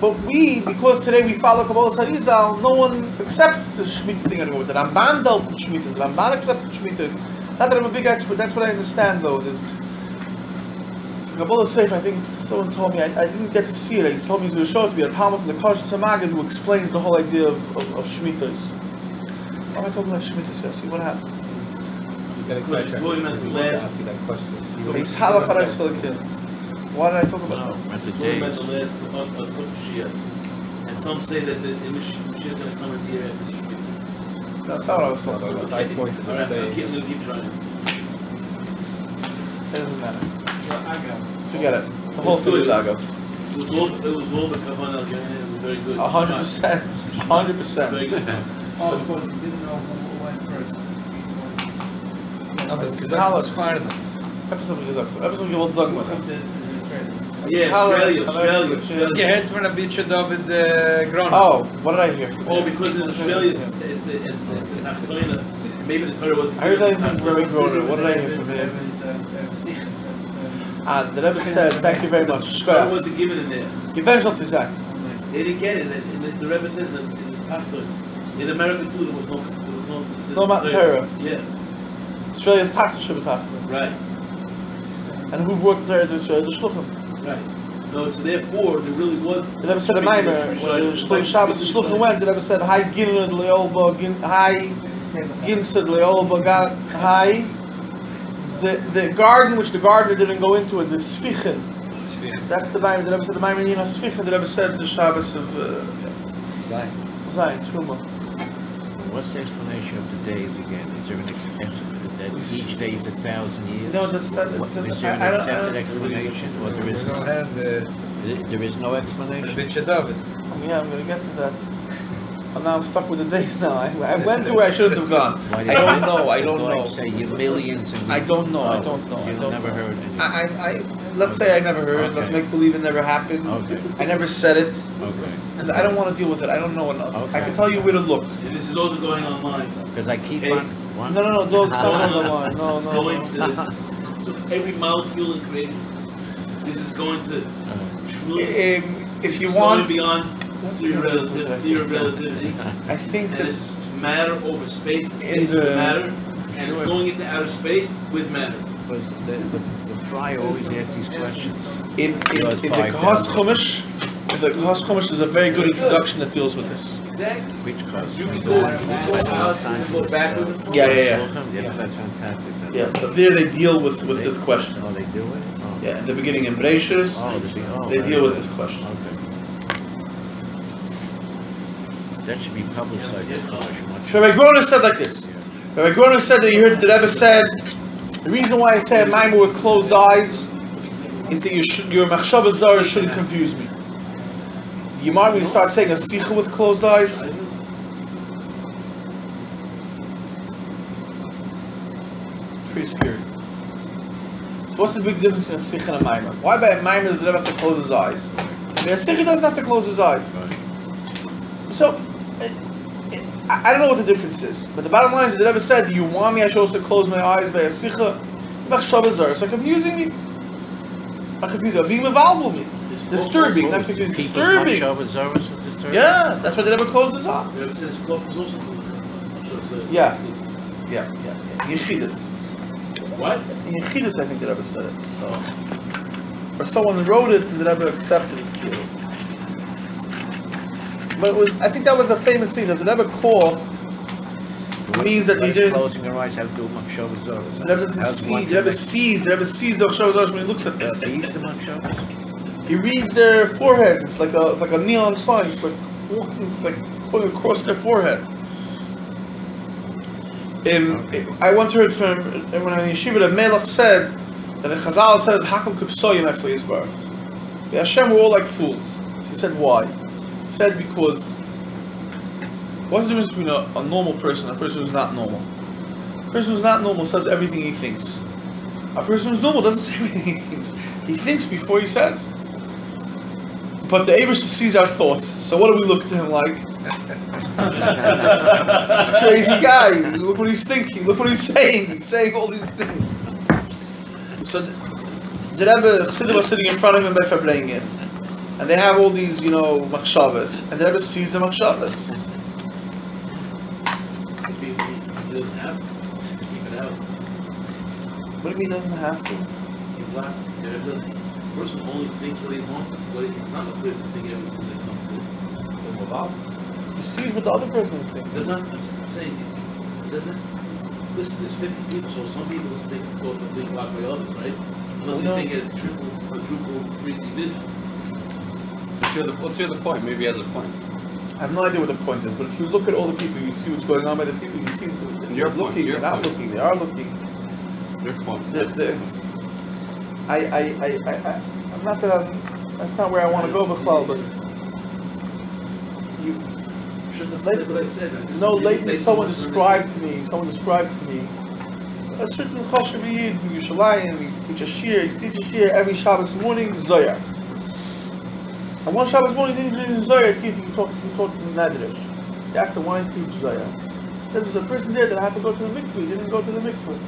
But we, because today we follow Kabbalah Harizal, no one accepts the Shemitah thing anymore. The Ramban dealt with Shemitahs. The Ramban accepted Shemitahs. Not that I'm a big expert, that's what I understand though. There's Kabbalah Seif, I think someone told me, I didn't get to see it, he told me he's going to show it to me, a Talmud from the Karsh Tzamagid who explains the whole idea of Shemitahs. Why am I talking about Shemitahs here? See what happened? You got a question. Why did I ask you that question? Why did I talk about that? The last Shia. And some say that the Mashiach is going to come in here after the Shemitah. That's not what I was talking about. Side point to Alright, say. I'm going to keep trying. It doesn't matter. Well, I got it. Forget it. The whole thing is agav. It was all the kavanah. It was very good. 100%. 100%. Very good. Oh, because you didn't know who went first. No, but Kazakh was far in Episode we will talk about. Yeah, Australia. Just gehört von der Beach David Gron. Oh, what did I hear? Oh, because in Australia it's the Tachtoina. Maybe the Torah wasn't. I heard that from Rabbi Groner. What did I hear from him? The Rebbe said, thank you very much. Torah wasn't given in there. You better not to say. They didn't get it. The Rebbe says that in the Tachtoin. In America too, there was no. No Torah. Yeah. Australia's Tachtoin Shabbat. Right. And who brought the Torah to Australia? The Shluchim. Right. No, so therefore, there really was. The Rebbe said a Maimer. When the Shluchim Shabbos, the Shluchim went. The Rebbe said, "Hi Gimal Leolba, Hi Ginsad Leolba, Hi." The garden which the gardener didn't go into it, the Sfichen. That's the Maimer. The Rebbe said the Maimer Nina Sfichen. The Rebbe said the Shabbos of Zion. Truma. What's the explanation of the days again? Is there an explanation that each day is 1,000 years? No, that's Is there an accepted explanation? Or there We is don't no? have the There is no explanation. Beach David. Yeah, I'm gonna get to that. And now I'm stuck with the days now. I went to where I shouldn't have gone. Why I don't know. I don't know. Say you millions and I don't know. I don't know. You've never heard it. I let's say I never heard it. Let's Okay. make believe it never happened. Okay. I never said it. Okay. Because I don't want to deal with it. I don't know enough. Okay. I can tell you where to look. And this is also going online. Because I keep Okay. on. What? No, don't stop on the line. No. Going to every molecule in creation. This is going to truly. If you it's want, going beyond theory of relativity. I think And that this is matter over space. It's In into the- matter, and it's going into outer space with matter. But the Fry always asks these questions. in the Kahas Chumash, there's a very good introduction that deals with this. Exactly. Which cause? You can go out and go backwards and forwards. Yeah. Yes, that's fantastic. Yeah, but there they deal with this question. Oh, they do it? Oh. Yeah, in the beginning in Breishis, they deal with this question. Okay. That should be publicized. Rabbi Groner said like this. Rabbi Groner said that he heard the Rebbe said, the reason why I said Maimon with closed eyes is that your machshava zara shouldn't confuse me. You mind when you start saying a sicha with closed eyes? Pretty scary. So what's the big difference between a sicha and a Maimon? Why by a Maimon does the Rebbe have to close his eyes? A sicha doesn't have to close his eyes. So, I don't know what the difference is, but the bottom line is the Rebbe said, "Do you want me? I should also close my eyes by a sicha." Machshava zara, so confusing me. Not confusing. Being mevalbul me, disturbing, not confusing. Disturbing. Yeah, that's why the Rebbe closed his eyes. The Rebbe said his cloth is also Yeah. Yechidus. What? In Yechidus, I think the Rebbe said it. So, or someone wrote it and the Rebbe accepted it. But I think that was a famous thing. That the Rebbe coughed means that he didn't. Closing your eyes, have to do machshava zara. The Rebbe doesn't see. The Rebbe sees the machshava zara when he looks at them. Sees the machshava. He reads their foreheads. It's like a neon sign. It's like walking. It's like going across their forehead. I once heard from when in yeshiva the Melech said that the Chazal says Hakol Kipsoyim actually is birth. The Hashem were all like fools. So he said why? He said because what's the difference between a normal person and a person who's not normal? A person who's not normal says everything he thinks. A person who's normal doesn't say everything he thinks. He thinks before he says. But the Abish sees our thoughts. So what do we look to him like? This crazy guy. Look what he's thinking. Look what he's saying. He's saying all these things. So the Rebbe Chassidim was sitting in front of him by Farbrengen, and they have all these, machshavas, and the Rebbe sees the machshavas. He doesn't have to. Keep it out. What do you mean doesn't have to? He's black. The person only thinks what he wants. It's not a clear to think everything that comes to him. He sees what the other person is saying. I'm saying, doesn't. Listen, there's 50 people, so some people think thoughts are being blocked by others, right? Unless you're saying it's triple, quadruple, 3D vision. What's the other point? Maybe he has a point. I have no idea what the point is, but if you look at all the people, you see what's going on by the people, you see they're looking, they're not looking, they are looking. Your point. not that that's not where I want to go, Bichlal, but you. No, lately someone described to me. A certain Choshev Yid in Yerushalayim, he used to teach a shir every Shabbos morning, Zohar. And one Shabbos morning, he didn't do Zohar, he taught in the Medrash. He asked him, why didn't you teach Zohar? He said, there's a person there that had to go to the mikveh, he didn't go to the mikveh.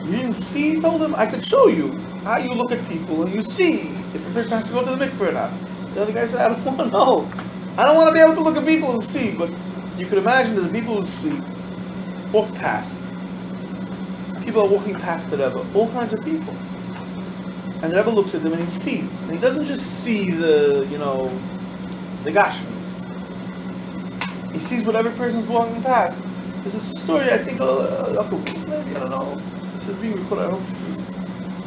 You didn't see? He told him, I could show you how you look at people and you see if a person has to go to the mikveh or not. The other guy said, I don't want to know. I don't want to be able to look at people and see, but you could imagine that the people who see walk past. People are walking past the Rebbe, all kinds of people. And the Rebbe looks at them and he sees. And he doesn't just see the Gashmis. He sees what every person's walking past. This is a story, I think, maybe, I don't know. This is being recorded, I hope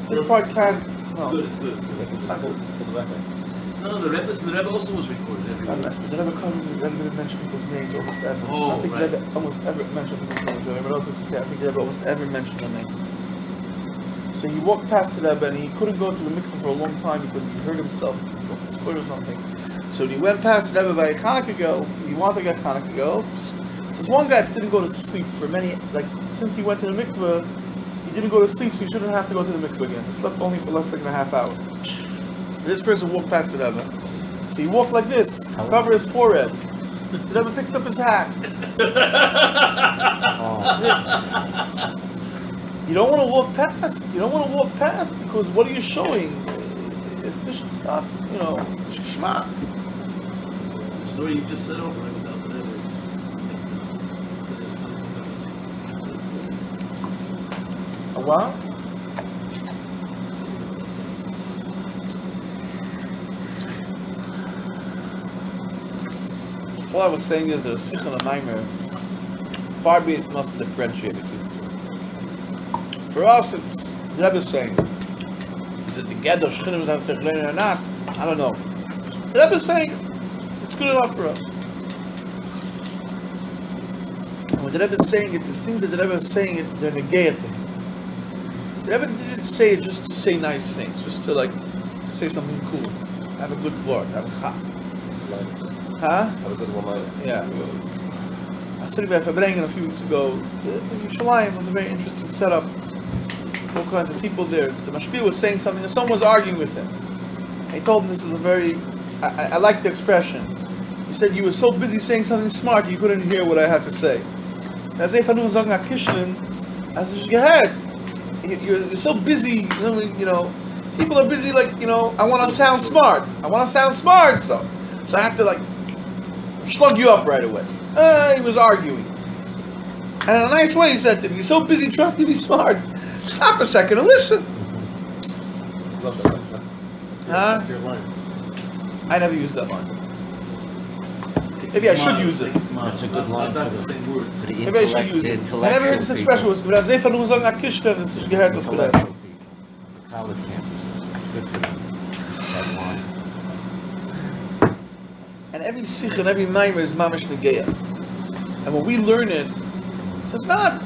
this part can't, no. It's good. No, the Rebbe also was recorded. The Rebbe comes and the Rebbe didn't mention people's names almost ever. I think the Rebbe almost ever mentioned people's names. But also could say, I think the Rebbe almost ever mentioned their name. So he walked past the Rebbe and he couldn't go to the mikveh for a long time because he hurt himself with his foot or something. So when he went past the Rebbe by a Hanukkah girl, he wanted to get Hanukkah girl. So this one guy didn't go to sleep for since he went to the mikveh, he didn't go to sleep, so he shouldn't have to go to the mikveh again. He slept only for less than a half hour. This person walked past the Rebbe. So he walked like this, cover his forehead. The Rebbe picked up his hat. You don't want to walk past. Because what are you showing? It's this stuff, shmak. The story you just said over without A what? All I was saying is that a Sikh and a Maimer, Farbrengen must differentiate between the two. For us, it's the Rebbe is saying, is it together, Shchinim is after Glein or not? I don't know. The Rebbe is saying, it's good enough for us. And when the Rebbe is saying it, the things that the Rebbe is saying, they're negating. The Rebbe didn't say it just to say nice things, just to say something cool. Have a good word, have a chap. Huh? Have a good one. Yeah. I was sitting by Farbrengen a few weeks ago. The Yisroel was a very interesting setup. All kinds of people there. So the Mashpil was saying something and someone was arguing with him. And he told him this is a very... I like the expression. He said, you were so busy saying something smart you couldn't hear what I had to say. As if I knew sagen a Kishlen, as ich gehört. You're so busy, people are busy I want to sound smart. So I have to slug you up right away. He was arguing. And in a nice way he said to me, you're so busy trying to be smart. Stop a second and listen. Love that line. That's your line. I never used that line. Maybe I should use it. That's a good line for the Maybe I should use it. I never heard this expression. Was as if I knew sagen a Kishlen, das ich gehört das vielleicht. College campus. Good for them. That line. And every sikh and every maimer is mamash negeya. And when we learn it, so it's not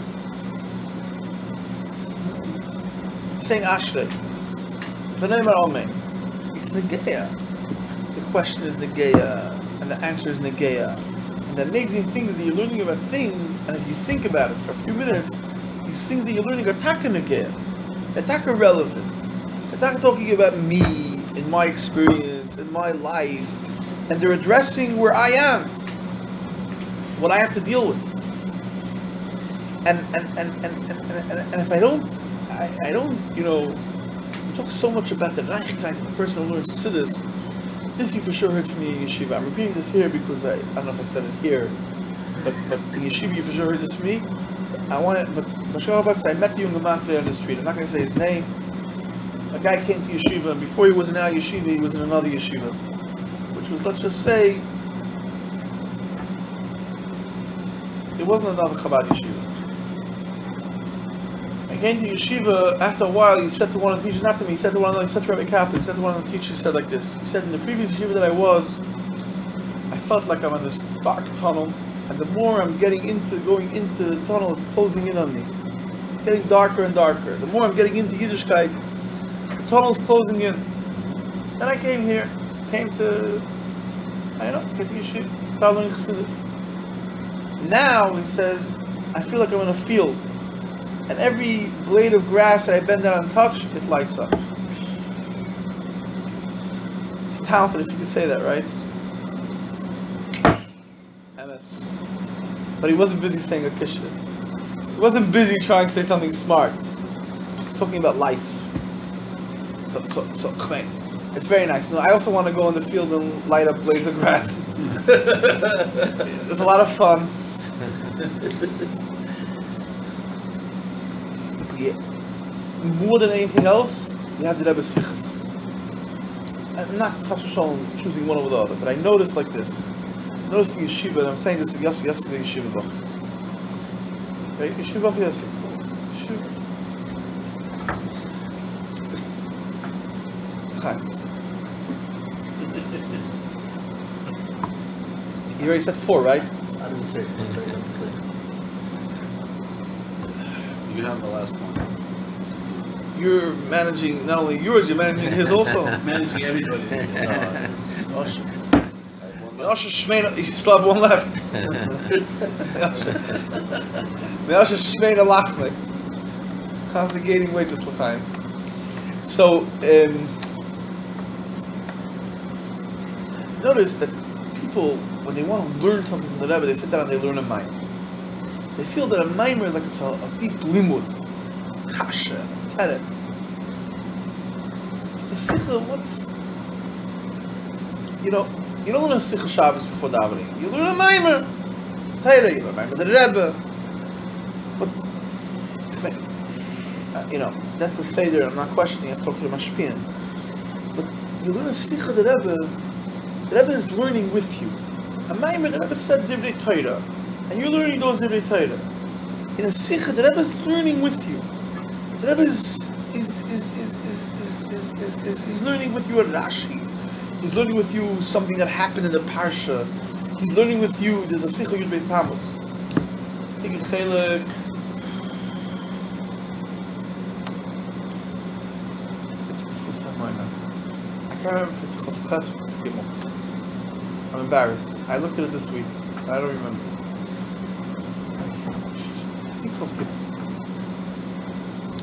saying ashrei. It's negeya. The question is negeya, and the answer is negeya. And the amazing thing is that you're learning about things, and if you think about it for a few minutes, these things that you're learning are taka negeya. They're taka relevant. They're taka talking about me, in my experience, in my life. And they're addressing where I am, what I have to deal with. And if I don't, we talk so much about the Reichkeit of the person who learns Chassidus. This you for sure heard from me in Yeshiva. I'm repeating this here because I don't know if I said it here, but in Yeshiva you for sure heard this from me. I met the young man today on the street. I'm not going to say his name. A guy came to Yeshiva, and before he was in our Yeshiva, he was in another Yeshiva. Which was, let's just say, it wasn't another Chabad yeshiva. I came to yeshiva, after a while he said to one of the teachers, not to me, he said to Rabbi Kaplan, he said to one of the teachers, he said like this, he said, in the previous yeshiva that I was, I felt like I'm in this dark tunnel, and the more I'm going into the tunnel, it's closing in on me. It's getting darker and darker. The more I'm getting into Yiddishkeit, the tunnel's closing in. Then I came to, get the yeshiva, started learning Chassidus. Now, he says, I feel like I'm in a field. And every blade of grass that I bend down and touch, it lights up. He's talented, if you could say that, right? MS. But he wasn't busy saying a kishah. He wasn't busy trying to say something smart. He was talking about life. So, it's very nice. No, I also want to go in the field and light up blades of grass. It's a lot of fun. Yeah. More than anything else, you have the Rebbe's sichos. I'm not choosing one over the other, but I noticed like this. I noticed in yeshiva, and I'm saying this to Yossi is a yeshiva bach. Right? Yeshiva bach Yossi. You already said 4, right? I didn't say it. You have the last one. You're managing not only yours, you're managing his also. Managing everybody. Asher Shmeina, you still have one left. Asher Shmeina Lachme. It's constantly gaining weight, this L'chaim. So, notice that people, when they want to learn something from the Rebbe, they sit down and they learn a maimer. They feel that a maimer is like a deep limud, kasha, teretz. The sikha, you don't learn a sikha Shabbos before davening. You learn a maimer, Torah, you learn a maimer the Rebbe. But that's the seder. I'm not questioning. I have to talk to the mashpien. But you learn a sikha the Rebbe is learning with you. A maimer, the Rebbe said divrei Torah, and you're learning those divrei Torah. In a sikha, the Rebbe is learning with you. The Rebbe is learning with you a Rashi. He's learning with you something that happened in the parsha. He's learning with you. There's a sikha yud beis Tamuz. I think in Chelek. I can't remember if it's Chof Ches or Chof Gimal. I'm embarrassed. I looked at it this week. I don't remember. I think Chof Gimal.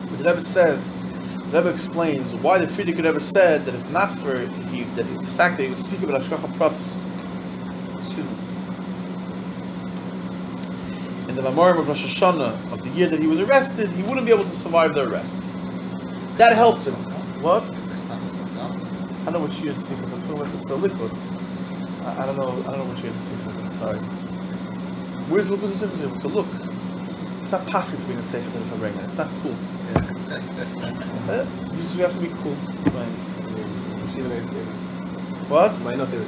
But the Rebbe says, the Rebbe explains why the Frierdiker Rebbe said that if not for the fact that he would speak about Hashgacha Pratis. Excuse me. In the Mamorim of Rosh Hashanah of the year that he was arrested, he wouldn't be able to survive the arrest. That helped him. What? I don't know what she had to see because I'm talking about the liquid. I don't know what she had to see because I'm sorry. Where's the liquid to look? It's not possible to bring a safer than Farbrengen. It's not cool. We have to be cool. What? Might not do it.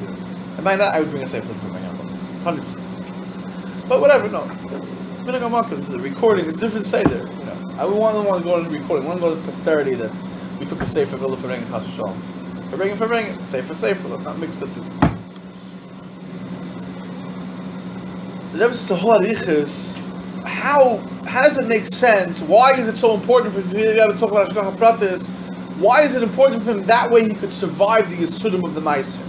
I might not. I would bring a safer than Farbrengen. 100%. But whatever. No. This is a recording. It's different to say there. I would want to go into recording. I want to go to posterity that we took a safer Villa Farbrengen Chas V'Shalom. Farbrengen. Safer. Let's not mix the two. The Rebbe says, how does it make sense? Why is it so important for the Rebbe to talk about Hashgacha Pratis? Why is it important for him that way he could survive the Yisurim of the Meiser?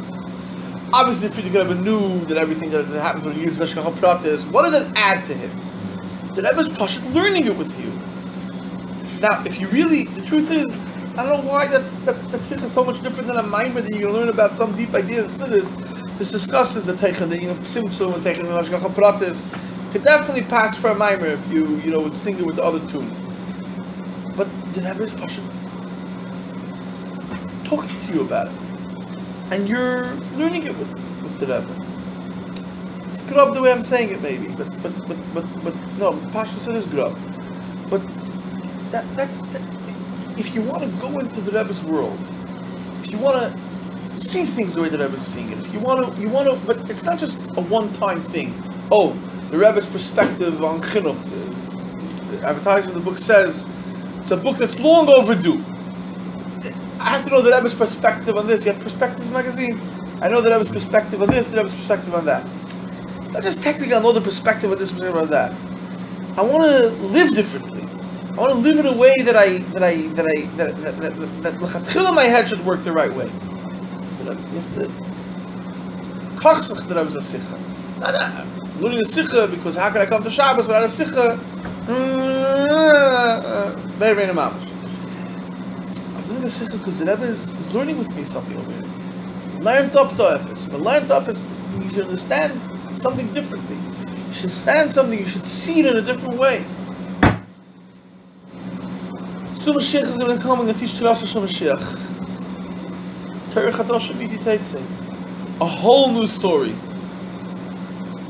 Obviously, the Frierdiker Rebbe knew that everything that happened for the years of Hashgacha Pratis. What did it add to him? The Rebbe is Pashut learning it with you. Now, if you really, the truth is, I don't know why that's so much different than a maimer that you're going to learn about some deep idea of Chassidus. This discusses the Teichen, the of Tzimtzum and Teichen of Hashgacha Pratis. Could definitely pass for a maimer if you would sing it with the other tune. But the Rebbe is Pashut talking to you about it, and you're learning it with the Rebbe. It's grub the way I'm saying it, maybe, but no, Pashut it is grub. But that's if you want to go into the Rebbe's world, if you want to see things the way the Rebbe is seeing it, if you want to, but it's not just a one-time thing. Oh, the Rebbe's perspective on Chinuch. The advertiser of the book says it's a book that's long overdue. I have to know the Rebbe's perspective on this. You have Perspectives magazine. I know the Rebbe's perspective on this, the Rebbe's perspective on that. Not just technically I know the perspective of this, perspective on that. I want to live differently. I want to live in a way that lechatchila my head should work the right way. Kachsach the Rebbe's a Sikha. Learning a Sikha because how can I come to Shabbos without a Sikha? Very, very mamash. I'm doing a Sikha because the Rebbe is learning with me something over here. Learned up to Epis. But learned up is you should understand something differently. You should understand something, you should see it in a different way. So Mashiach is going to come and teach to us Mashiach. A whole new story.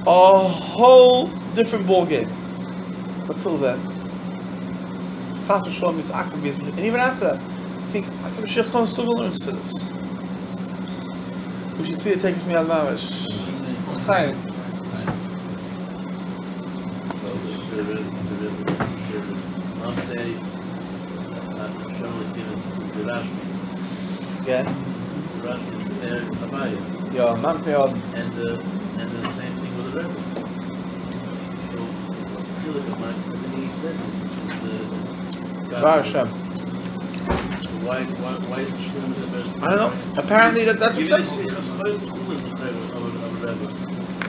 A whole different ball game. But till then, and even after that, I think after Mashiach comes, still going to learn to this. We should see it take us me al mamash. Chaim. Again. Yeah, man. And the same thing with the Rebbe. So what's the deal with everything he says is the God. Hashem. So why is it Shmuel the best? I don't know. Apparently that's what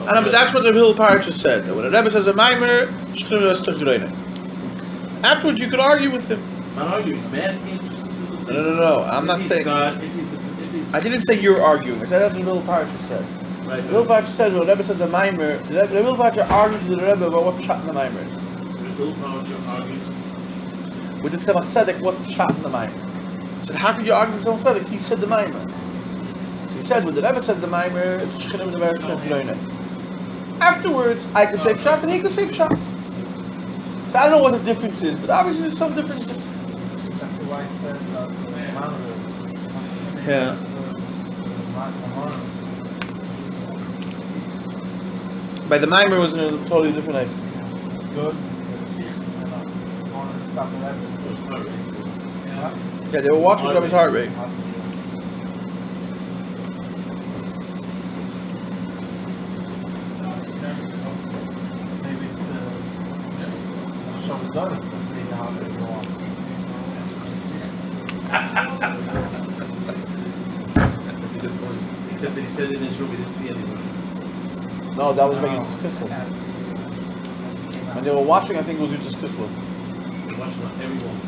but that's what the Hill Parasha said. That when a Rebbe says a Maimer, Shmuel is Tachreina. Afterwards you could argue with him. I'm not arguing. I'm asking just No. I'm not saying. I didn't say you're arguing. I said that's what the Hill Parasha said. Right. The Hill Parasha said when a Rebbe says a Maimer, the Hill Parasha argues with the Rebbe about what Pshat in the Maimer is. The Hill Parasha argues with the Tzemach Tzedek what Pshat in the Maimer. I said, how could you argue with Tzemach Tzedek? He said the Maimer. So he said when the Rebbe says the Maimer, it's Shchinim the Rebbe Shchinim. Afterwards, I could say Pshat and he could say Pshat. So I don't know what the difference is, but obviously there's some difference. Yeah. By the Maimer was in a totally different life. Good. Yeah, they were watching Rabbi's heart rate. That's a good point. Except that he said in his room he didn't see anyone. No, that was making Yudis Kislev. When they were watching, I think it was Yudis Kislev. They're watching on everyone.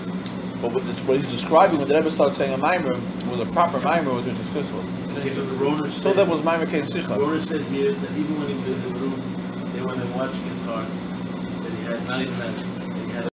But what he's describing, when the Rebbe started saying a Maimer, was a proper Maimer, was Yudis Kislev. So that was Maimer Kei Sicha. Roner said here that even when he was in his room, they went and watching his heart, that he had not even that.